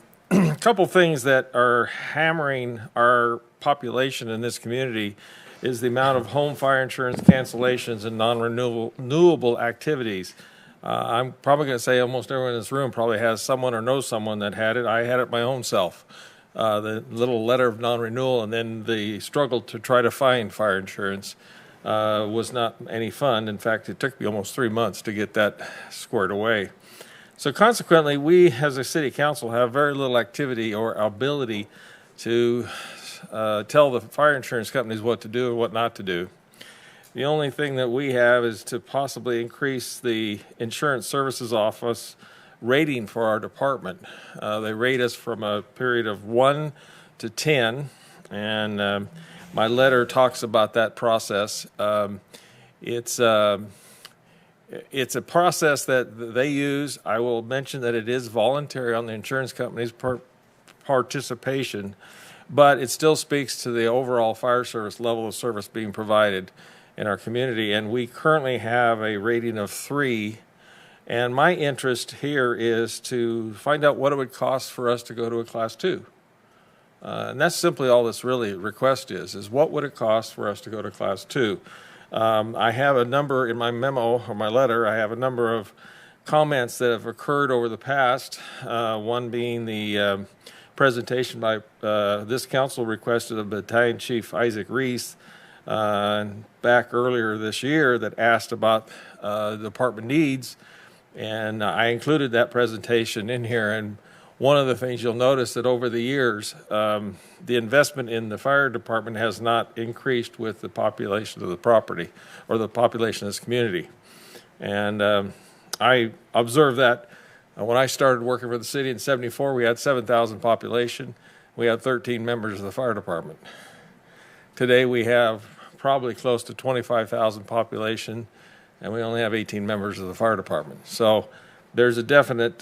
couple things that are hammering our population in this community is the amount of home fire insurance cancellations and non-renewable activities. I'm probably going to say almost everyone in this room probably has someone or knows someone that had it. I had it my own self. The little letter of non-renewal and then the struggle to try to find fire insurance was not any fun. In fact, it took me almost 3 months to get that squared away. So consequently, we as a city council have very little activity or ability to tell the fire insurance companies what to do and what not to do. The only thing that we have is to possibly increase the insurance services office rating for our department. They rate us from a period of 1 to 10, and my letter talks about that process. It's a process that they use. I will mention that it is voluntary on the insurance company's participation, but it still speaks to the overall fire service level of service being provided in our community. And we currently have a rating of 3. And my interest here is to find out what it would cost for us to go to a Class 2. And that's simply all this really request is what would it cost for us to go to Class 2? I have a number in my memo or my letter. I have a number of comments that have occurred over the past, one being the presentation by this council requested of Battalion Chief Isaac Reese back earlier this year that asked about the department needs, and I included that presentation in here. And one of the things you'll notice that over the years, the investment in the fire department has not increased with the population of the property or the population of this community. And I observed that when I started working for the city in '74, we had 7,000 population. We had 13 members of the fire department. Today we have probably close to 25,000 population, and we only have 18 members of the fire department. So there's a definite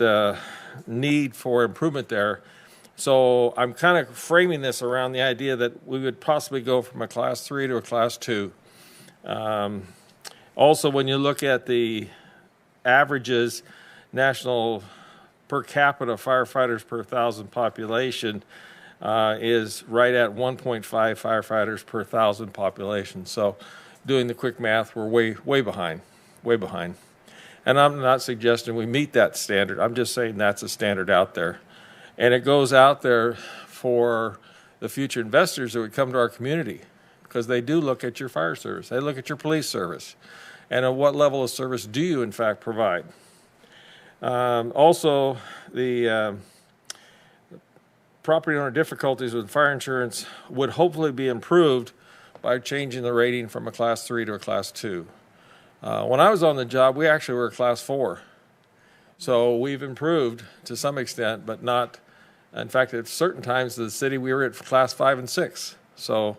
need for improvement there. So I'm kind of framing this around the idea that we would possibly go from a Class 3 to a Class 2. Also, when you look at the averages, national per capita firefighters per 1,000 population is right at 1.5 firefighters per 1,000 population. So doing the quick math, we're way behind. And I'm not suggesting we meet that standard. I'm just saying that's a standard out there. And it goes out there for the future investors that would come to our community, because they do look at your fire service. They look at your police service. And at what level of service do you, in fact, provide? Also, the property owner difficulties with fire insurance would hopefully be improved by changing the rating from a Class 3 to a Class 2. When I was on the job, we actually were a Class 4. So we've improved to some extent, but not In fact, at certain times of the city, we were at class 5 and 6. So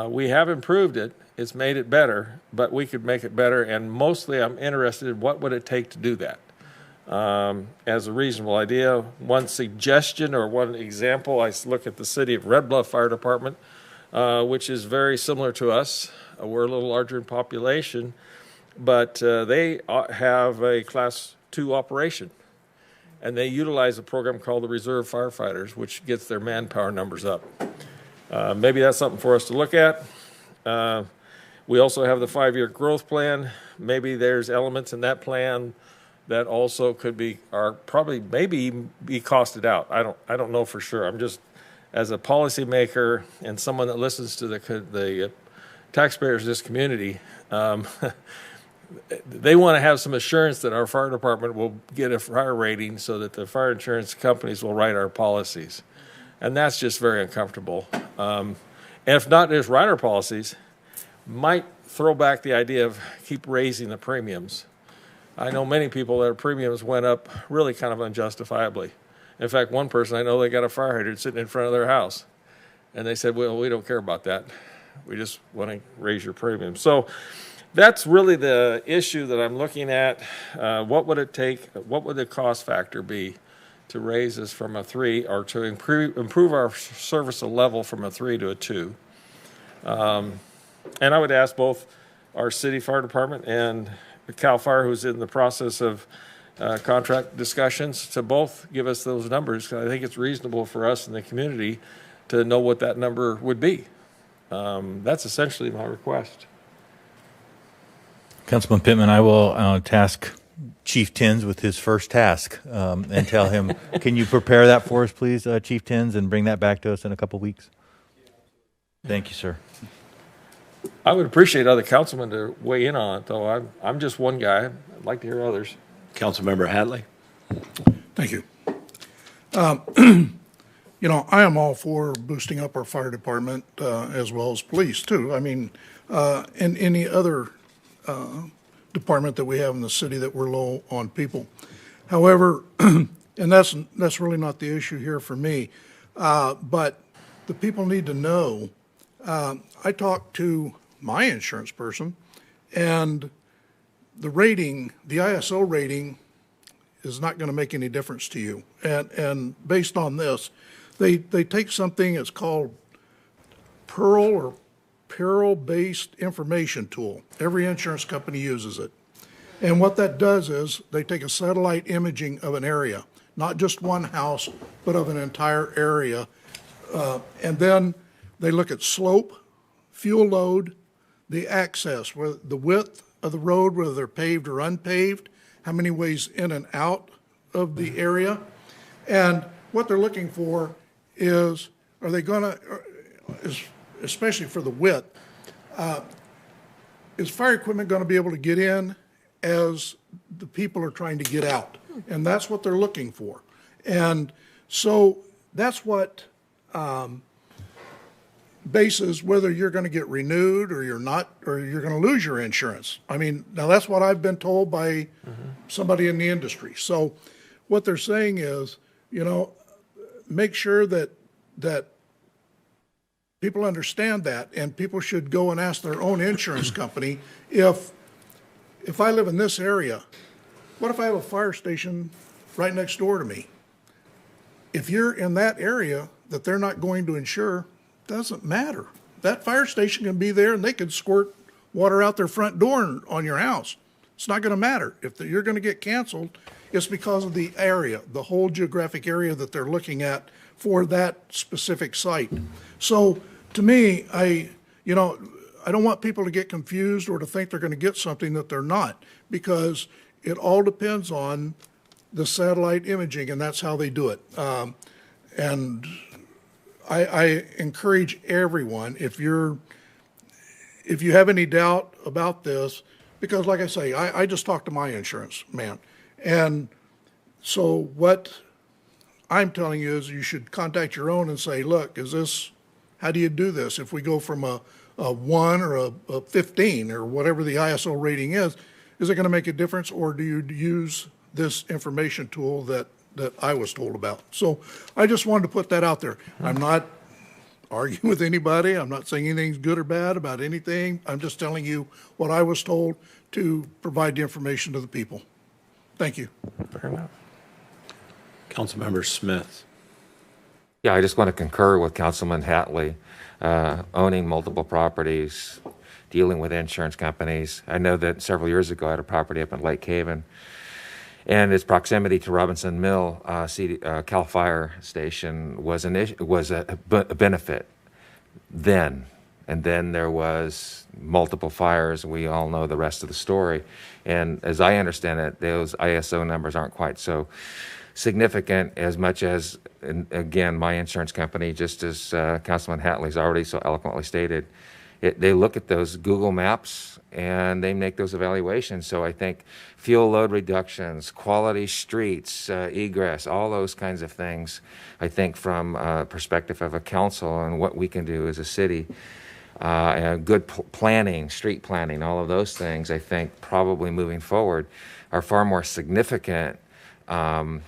we have improved it. It's made it better, but we could make it better. And mostly I'm interested in what would it take to do that. As a reasonable idea, one suggestion or one example, I look at the city of Red Bluff Fire Department, which is very similar to us. We're a little larger in population, but they have a class 2 operation. And they utilize a program called the Reserve Firefighters, which gets their manpower numbers up. Maybe that's something for us to look at. We also have the 5-year growth plan. Maybe there's elements in that plan that also could be, or probably maybe be costed out. I don't know for sure. I'm just, as a policymaker and someone that listens to the taxpayers of this community, they want to have some assurance that our fire department will get a fire rating so that the fire insurance companies will write our policies. And that's just very uncomfortable. And if not just write our policies, might throw back the idea of keep raising the premiums. I know many people that their premiums went up really kind of unjustifiably. In fact, one person I know, they got a fire hydrant sitting in front of their house. And they said, well, we don't care about that. We just want to raise your premium. So that's really the issue that I'm looking at. What would it take? What would the cost factor be to raise this from a 3 or to improve our service level from a 3 to a 2? And I would ask both our city fire department and Cal Fire, who's in the process of contract discussions, to both give us those numbers. I think it's reasonable for us in the community to know what that number would be. That's essentially my request. Councilman Pittman, I will task Chief Tins with his first task and tell him, can you prepare that for us, please, Chief Tins, and bring that back to us in a couple weeks? Thank you, sir. I would appreciate other councilmen to weigh in on it, though. I'm just one guy. I'd like to hear others. Councilmember Hadley. Thank you. You know, I am all for boosting up our fire department as well as police, too. I mean, and any other department that we have in the city that we're low on people. However, and that's really not the issue here for me, but the people need to know. I talked to my insurance person, and the rating, the ISO rating, is not going to make any difference to you. And based on this, they take something that's called Pearl or Peril-Based Information Tool. Every insurance company uses it. And what that does is they take a satellite imaging of an area, not just one house, but of an entire area. And then they look at slope, fuel load, the access, the width of the road, whether they're paved or unpaved, how many ways in and out of the area. And what they're looking for is, are they going to, especially for the width, is fire equipment going to be able to get in as the people are trying to get out? And that's what they're looking for. And so that's what bases whether you're going to get renewed or you're not, or you're going to lose your insurance. I mean, now that's what I've been told by somebody in the industry. So what they're saying is, you know, make sure that people understand that, and people should go and ask their own insurance company, if I live in this area, what if I have a fire station right next door to me? If you're in that area that they're not going to insure, doesn't matter. That fire station can be there and they could squirt water out their front door on your house. It's not going to matter. If you're going to get canceled, it's because of the area, the whole geographic area that they're looking at for that specific site. So to me, I don't want people to get confused or to think they're going to get something that they're not, because it all depends on the satellite imaging, and that's how they do it. And I encourage everyone, if you have any doubt about this, because like I say, I just talked to my insurance man. And so what I'm telling you is you should contact your own and say, look, how do you do this? If we go from a 1 or a 15 or whatever the ISO rating is it going to make a difference, or do you use this information tool that that I was told about. So I just wanted to put that out there. I'm not arguing with anybody. I'm not saying anything's good or bad about anything. I'm just telling you what I was told to provide the information to the people. Thank you. Fair enough. Councilmember Smith. Yeah, I just want to concur with Councilman Hatley. Owning multiple properties, dealing with insurance companies. I know that several years ago I had a property up in Lake Haven, and its proximity to Robinson Mill Cal Fire Station was a benefit then. And then there was multiple fires. We all know the rest of the story. And as I understand it, those ISO numbers aren't quite so significant as much as, and again, my insurance company, just as Councilman Hatley's already so eloquently stated, they look at those Google Maps and they make those evaluations. So I think fuel load reductions, quality streets, egress, all those kinds of things, I think from a perspective of a council and what we can do as a city, and good planning, street planning, all of those things, I think probably moving forward are far more significant in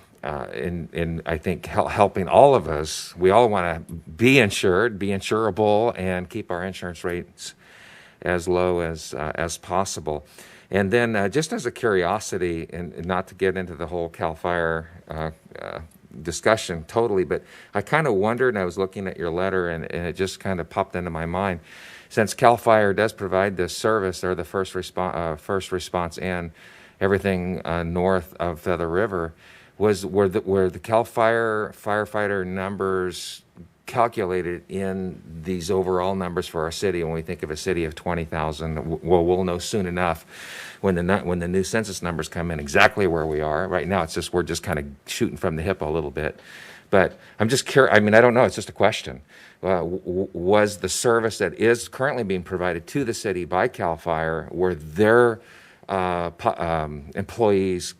I think helping all of us. We all want to be insured, be insurable, and keep our insurance rates as low as possible. And then just as a curiosity, and not to get into the whole CAL FIRE discussion totally, but I kind of wondered, and I was looking at your letter, and it just kind of popped into my mind. Since CAL FIRE does provide this service, or the first response and everything north of Feather River, were the CAL FIRE firefighter numbers calculated in these overall numbers for our city? When we think of a city of 20,000, well, we'll know soon enough when the new census numbers come in exactly where we are. Right now, we're just kind of shooting from the hip a little bit. But I'm just curious. I mean, I don't know. It's just a question. Was the service that is currently being provided to the city by CAL FIRE, were their employees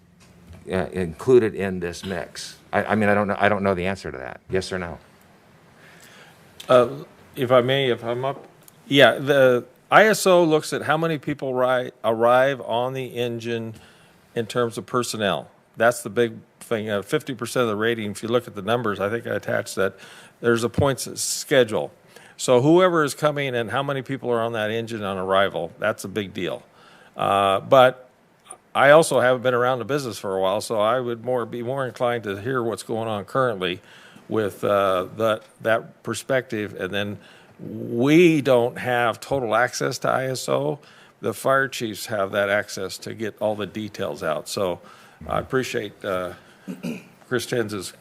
included in this mix? I mean, I don't know the answer to that. Yes or no? If I may, if I'm up. Yeah, the ISO looks at how many people arrive on the engine in terms of personnel. That's the big thing. 50% of the rating, if you look at the numbers, I think I attached that, there's a points schedule. So whoever is coming and how many people are on that engine on arrival, that's a big deal. But I also haven't been around the business for a while, so I would be more inclined to hear what's going on currently with that perspective. And then we don't have total access to ISO. The fire chiefs have that access to get all the details out. So I appreciate Chris Tenz's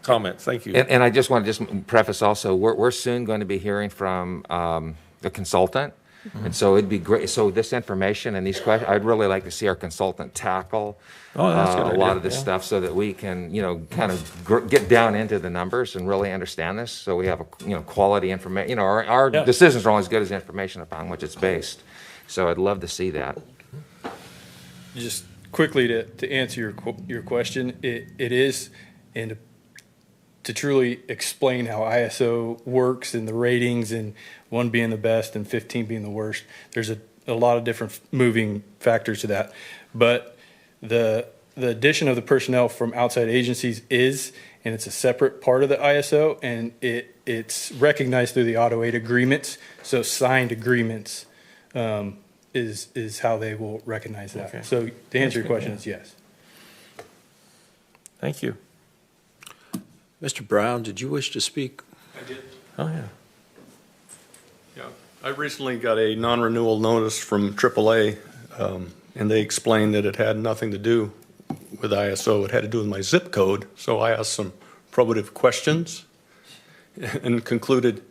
comments. Thank you. And I just want to preface also, we're soon going to be hearing from a consultant. And so it'd be great. So this information and these questions, I'd really like to see our consultant tackle a lot of this stuff, so that we can, kind of get down into the numbers and really understand this. So we have quality information. Our decisions are only as good as the information upon which it's based. So I'd love to see that. Just quickly to answer your question, it is, and to truly explain how ISO works and the ratings, and 1 being the best and 15 being the worst, there's a lot of different moving factors to that. But the addition of the personnel from outside agencies and it's a separate part of the ISO, and it's recognized through the Auto 8 agreements. So signed agreements is how they will recognize that. Okay. So to answer your question, is yes. Thank you. Mr. Brown, did you wish to speak? I did. Oh, yeah. Yeah, I recently got a non-renewal notice from AAA, and they explained that it had nothing to do with ISO. It had to do with my zip code. So I asked some probative questions and concluded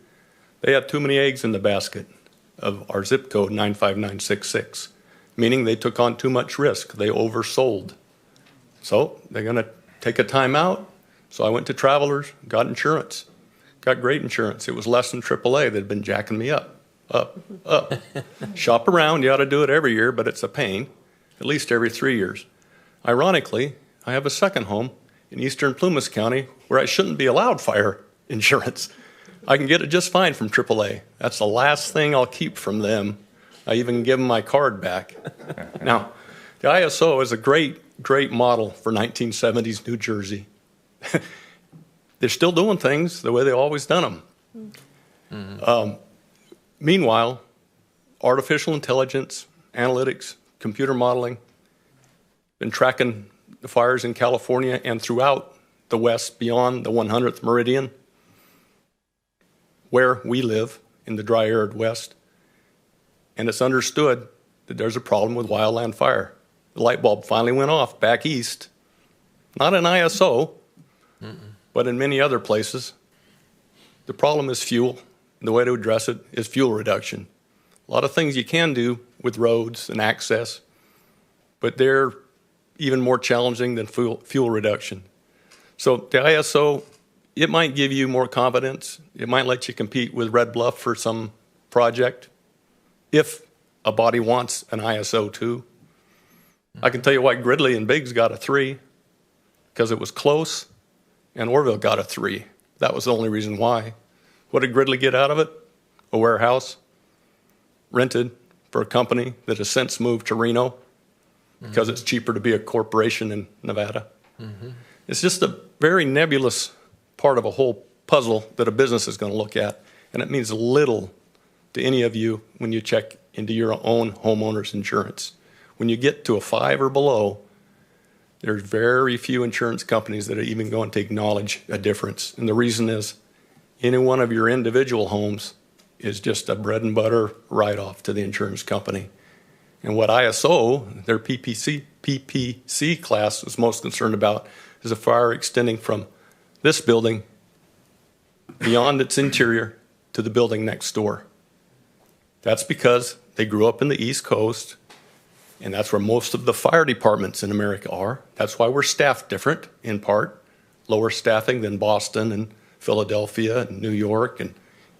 they have too many eggs in the basket of our zip code 95966, meaning they took on too much risk. They oversold. So they're going to take a time out. So I went to Travelers, got insurance, got great insurance. It was less than AAA. They'd been jacking me up. Shop around. You ought to do it every year, but it's a pain, at least every 3 years. Ironically, I have a second home in eastern Plumas County where I shouldn't be allowed fire insurance. I can get it just fine from AAA. That's the last thing I'll keep from them. I even give them my card back. Now, the ISO is a great model for 1970s New Jersey. they're still doing things the way they've always done them. Meanwhile, artificial intelligence, analytics, computer modeling, been tracking the fires in California and throughout the West beyond the 100th meridian, where we live in the dry, arid West. And it's understood that there's a problem with wildland fire. The light bulb finally went off back east, not in ISO, but in many other places. The problem is fuel, and the way to address it is fuel reduction. A lot of things you can do with roads and access, but they're even more challenging than fuel reduction. So the ISO, it might give you more confidence. It might let you compete with Red Bluff for some project if a body wants an ISO 2. I can tell you why Gridley and Biggs got a 3, because it was close, and Oroville got a 3. That was the only reason why. What did Gridley get out of it? A warehouse rented for a company that has since moved to Reno because it's cheaper to be a corporation in Nevada. It's just a very nebulous part of a whole puzzle that a business is going to look at, and it means little to any of you when you check into your own homeowner's insurance. When you get to a 5 or below, there's very few insurance companies that are even going to acknowledge a difference. And the reason is any one of your individual homes is just a bread and butter write-off to the insurance company. And what ISO, their PPC class, was most concerned about is a fire extending from this building beyond its interior to the building next door. That's because they grew up in the East Coast, and that's where most of the fire departments in America are. That's why we're staffed different, in part. Lower staffing than Boston and Philadelphia and New York and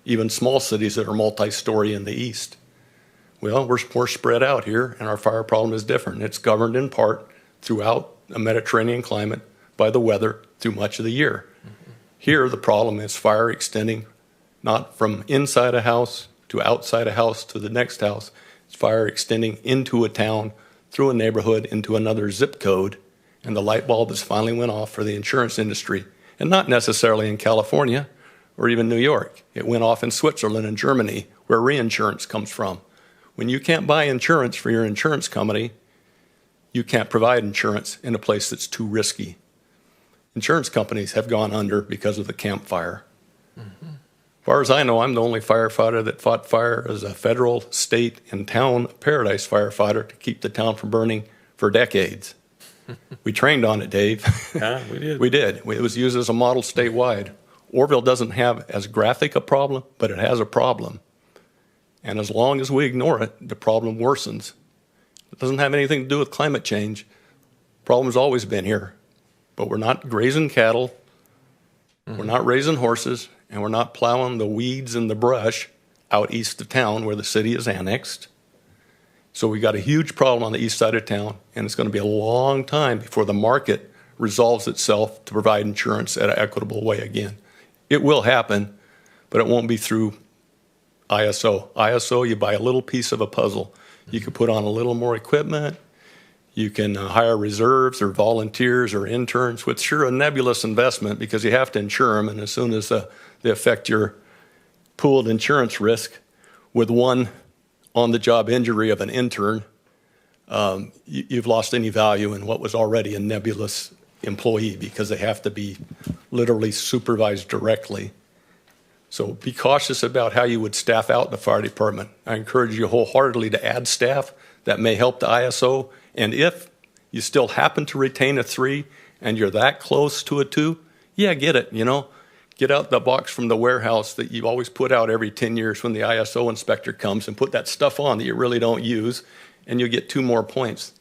even small cities that are multi-story in the East. Well, we're spread out here, and our fire problem is different. It's governed in part throughout a Mediterranean climate by the weather through much of the year. Here, the problem is fire extending not from inside a house to outside a house to the next house. It's fire extending into a town, through a neighborhood, into another zip code, and the light bulb has finally went off for the insurance industry. And not necessarily in California or even New York. It went off in Switzerland and Germany, where reinsurance comes from. When you can't buy insurance for your insurance company, you can't provide insurance in a place that's too risky. Insurance companies have gone under because of the Camp Fire. As far as I know, I'm the only firefighter that fought fire as a federal, state, and town Paradise firefighter to keep the town from burning for decades. We trained on it, Dave. Yeah, we did. We did. It was used as a model statewide. Oroville doesn't have as graphic a problem, but it has a problem. And as long as we ignore it, the problem worsens. It doesn't have anything to do with climate change. The problem's always been here. But we're not grazing cattle, we're not raising horses, and we're not plowing the weeds and the brush out east of town where the city is annexed. So we got a huge problem on the east side of town, and it's going to be a long time before the market resolves itself to provide insurance at an equitable way again. It will happen, but it won't be through ISO. ISO, you buy a little piece of a puzzle. You can put on a little more equipment. You can hire reserves or volunteers or interns, which sure a nebulous investment because you have to insure them, and as soon as they affect your pooled insurance risk with one on-the-job injury of an intern, you've lost any value in what was already a nebulous employee because they have to be literally supervised directly. So be cautious about how you would staff out the fire department. I encourage you wholeheartedly to add staff. That may help the ISO. And if you still happen to retain a 3 and you're that close to a 2, yeah, get it, Get out the box from the warehouse that you always put out every 10 years when the ISO inspector comes and put that stuff on that you really don't use, and you'll get 2 more points.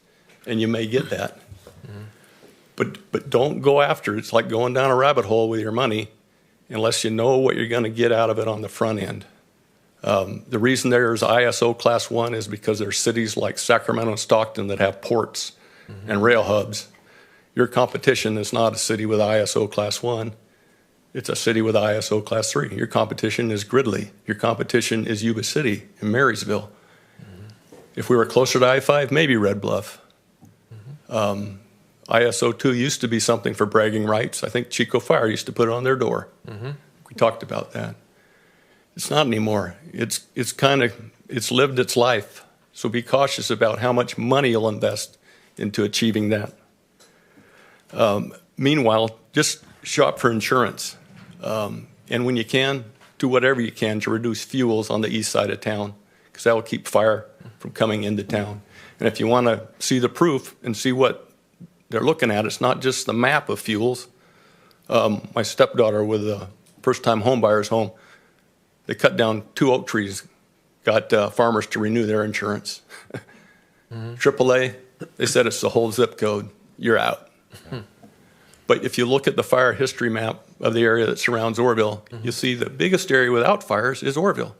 And you may get that. But don't go after it. It's like going down a rabbit hole with your money unless you know what you're going to get out of it on the front end. The reason there's ISO Class 1 is because there's cities like Sacramento and Stockton that have ports and rail hubs. Your competition is not a city with ISO Class 1. It's a city with ISO Class 3. Your competition is Gridley. Your competition is Yuba City and Marysville. If we were closer to I-5, maybe Red Bluff. ISO 2 used to be something for bragging rights. I think Chico Fire used to put it on their door. We talked about that. It's not anymore. It's lived its life. So be cautious about how much money you'll invest into achieving that. Meanwhile, just shop for insurance. And when you can, do whatever you can to reduce fuels on the east side of town, because that will keep fire from coming into town. And if you want to see the proof and see what they're looking at, it's not just the map of fuels. My stepdaughter with a first-time home buyer's home, they cut down 2 oak trees, got farmers to renew their insurance. AAA, they said it's the whole zip code. You're out. But if you look at the fire history map of the area that surrounds Oroville, you'll see the biggest area without fires is Oroville.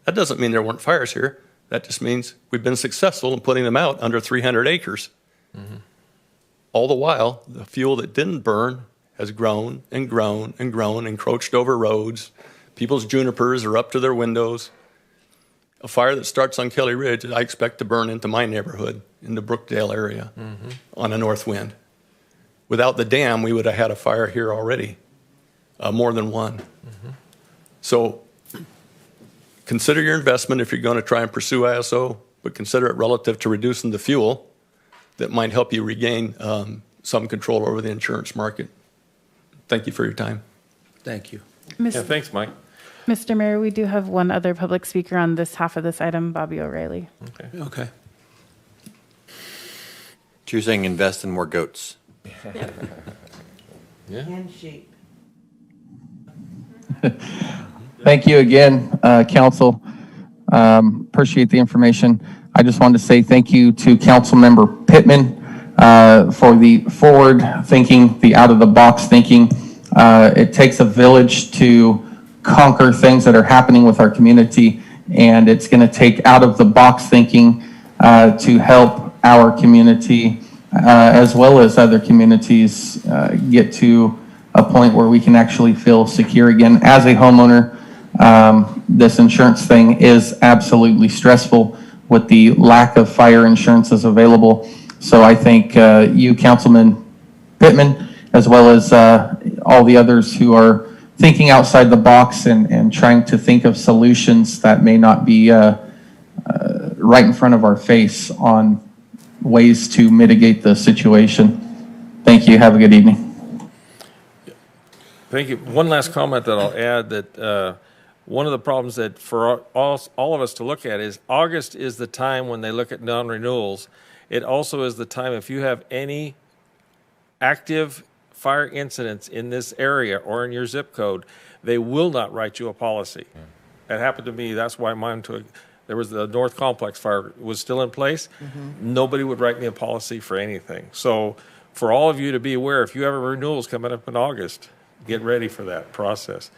That doesn't mean there weren't fires here. That just means we've been successful in putting them out under 300 acres. All the while, the fuel that didn't burn has grown and grown and grown, encroached over roads. People's junipers are up to their windows. A fire that starts on Kelly Ridge, I expect to burn into my neighborhood, in the Brookdale area, on a north wind. Without the dam, we would have had a fire here already, more than one. So consider your investment if you're going to try and pursue ISO, but consider it relative to reducing the fuel that might help you regain some control over the insurance market. Thank you for your time. Thank you. Yeah, thanks, Mike. Mr. Mayor, we do have one other public speaker on this half of this item, Bobby O'Reilly. Okay. Choosing invest in more goats. And sheep. Thank you again, Council. Appreciate the information. I just wanted to say thank you to Councilmember Pittman for the forward thinking, the out-of-the-box thinking. It takes a village to conquer things that are happening with our community, and it's going to take out-of-the-box thinking to help our community as well as other communities get to a point where we can actually feel secure again. As a homeowner, this insurance thing is absolutely stressful with the lack of fire insurances available. So I think you, Councilman Pittman, as well as all the others who are thinking outside the box and trying to think of solutions that may not be right in front of our face on ways to mitigate the situation. Thank you. Have a good evening. Thank you. One last comment that I'll add, that one of the problems that for all of us to look at is August is the time when they look at non-renewals. It also is the time, if you have any active fire incidents in this area or in your zip code, they will not write you a policy. That happened to me. That's why mine took. There was the North Complex fire was still in place. Nobody would write me a policy for anything. So for all of you to be aware, if you have renewals coming up in August, get ready for that process.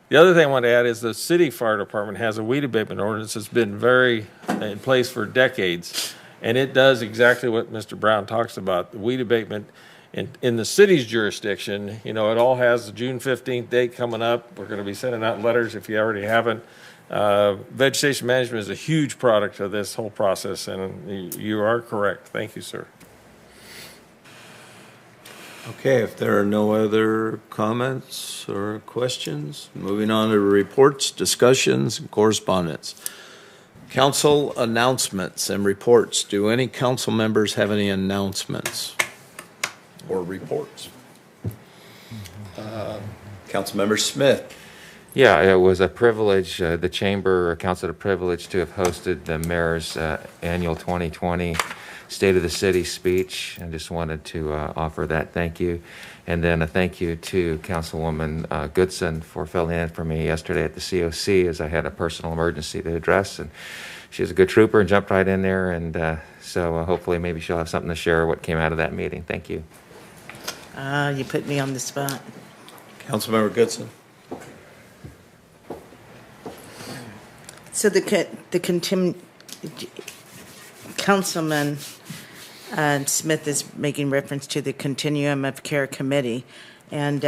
The other thing I want to add is the city fire department has a weed abatement ordinance that's been in place for decades. And it does exactly what Mr. Brown talks about. The weed abatement in the city's jurisdiction, it all has the June 15th date coming up. We're going to be sending out letters if you already haven't. Vegetation management is a huge product of this whole process, and you are correct. Thank you, sir. Okay, if there are no other comments or questions, moving on to reports, discussions, and correspondence. Council announcements and reports. Do any council members have any announcements or reports? Councilmember Smith. Yeah, it was a privilege. The Chamber Council had a privilege to have hosted the mayor's annual 2020 State of the City speech, and just wanted to offer that thank you. And then a thank you to Councilwoman Goodson for filling in for me yesterday at the COC as I had a personal emergency to address. And she was a good trooper and jumped right in there. And so hopefully maybe she'll have something to share what came out of that meeting. Thank you. You put me on the spot. Councilmember Goodson. So Councilman Smith is making reference to the Continuum of Care Committee, and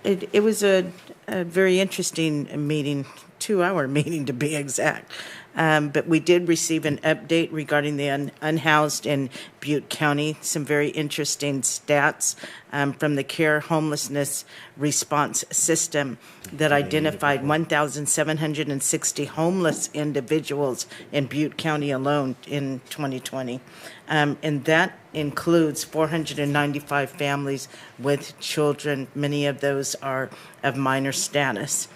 it was a very interesting meeting 2-hour meeting to be exact. But we did receive an update regarding the unhoused in Butte County, some very interesting stats from the CARE Homelessness Response System that identified 1,760 homeless individuals in Butte County alone in 2020. And that includes 495 families with children. Many of those are of minor status.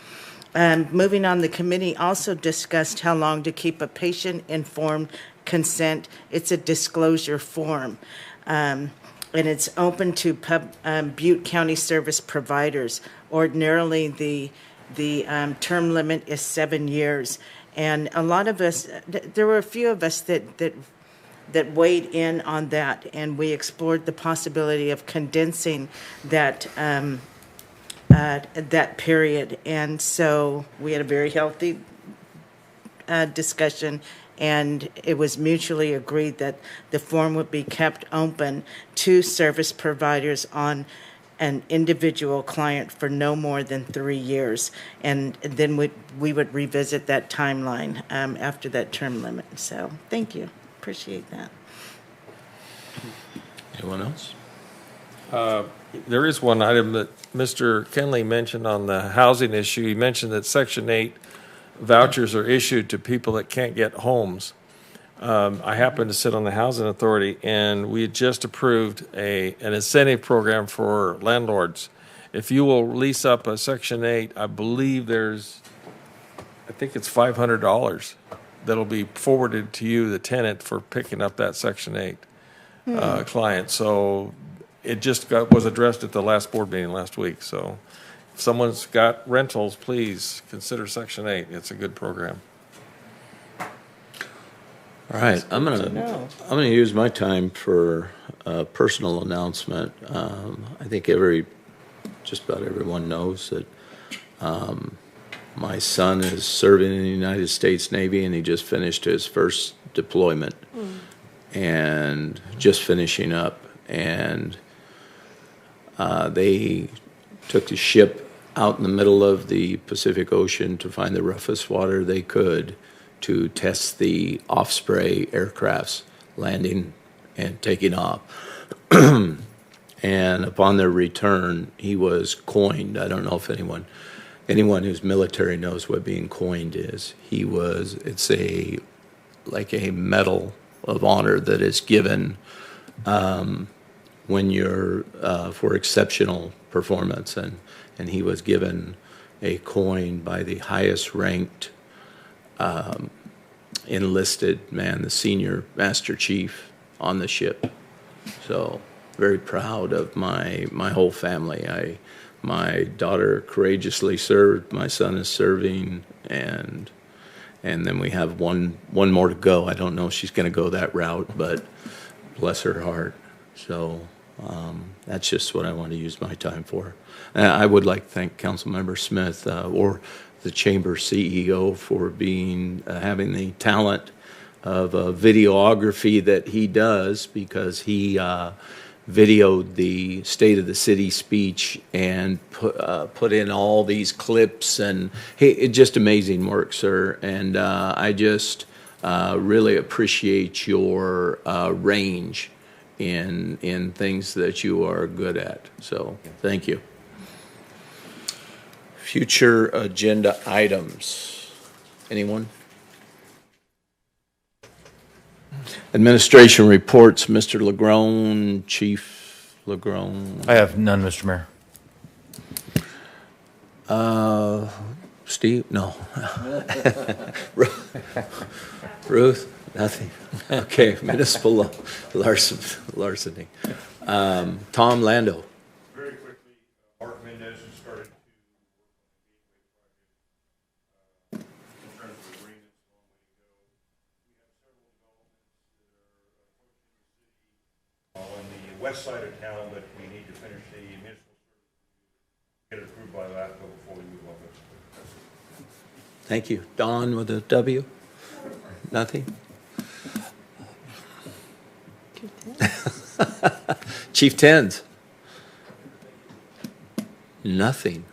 Moving on, the committee also discussed how long to keep a patient-informed consent. It's a disclosure form, and it's open to Butte County service providers. Ordinarily, the term limit is 7 years, and a lot of us, there were a few of us that weighed in on that, and we explored the possibility of condensing that that period. And so we had a very healthy discussion, and it was mutually agreed that the form would be kept open to service providers on an individual client for no more than 3 years. And then we would revisit that timeline after that term limit. So thank you. Appreciate that. Anyone else? There is one item that Mr. Kenley mentioned on the housing issue. He mentioned that Section 8 vouchers are issued to people that can't get homes. I happen to sit on the Housing Authority, and we had just approved an incentive program for landlords. If you will lease up a Section 8, I believe I think it's $500 that'll be forwarded to you, the tenant, for picking up that Section 8 client. So it just was addressed at the last board meeting last week. So if someone's got rentals, please consider Section 8. It's a good program. All right, I'm gonna use my time for a personal announcement. I think just about everyone knows that my son is serving in the United States Navy, and he just finished his first deployment and just finishing up. And they took the ship out in the middle of the Pacific Ocean to find the roughest water they could to test the Osprey aircrafts landing and taking off. And upon their return, he was coined. I don't know if anyone who's military knows what being coined is. It's like a medal of honor that is given when you're for exceptional performance, and he was given a coin by the highest ranked enlisted man, the senior master chief on the ship. So very proud of my whole family. My daughter courageously served, my son is serving, and then we have one more to go. I don't know if she's going to go that route, but bless her heart. So that's just what I want to use my time for. I would like to thank Councilmember Smith or the Chamber CEO for having the talent of videography that he does, because he videoed the State of the City speech and put in all these clips, and it's just amazing work, sir. And I just really appreciate your range in things that you are good at. So thank you. Future agenda items. Anyone? Administration reports, Mr. Legrone, Chief Legrone. I have none, Mr. Mayor. Steve? No. Ruth? Nothing. Okay, municipal larceny. Tom Lando. Very quickly, Mark Mendez has started to work on the gateway project in terms of agreements. A long way to go. We have several developments that are approaching the city on the west side of town, but we need to finish the municipal service, get it approved by LAFCO before we move on. Thank you. Don with a W? Nothing? Chief Tens? Nothing.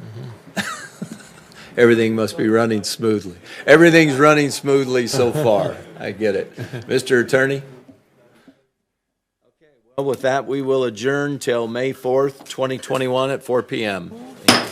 Everything must be running smoothly. Everything's running smoothly so far. I get it. Mr. Attorney? Okay, well, with that, we will adjourn till May 4th, 2021 at 4 p.m.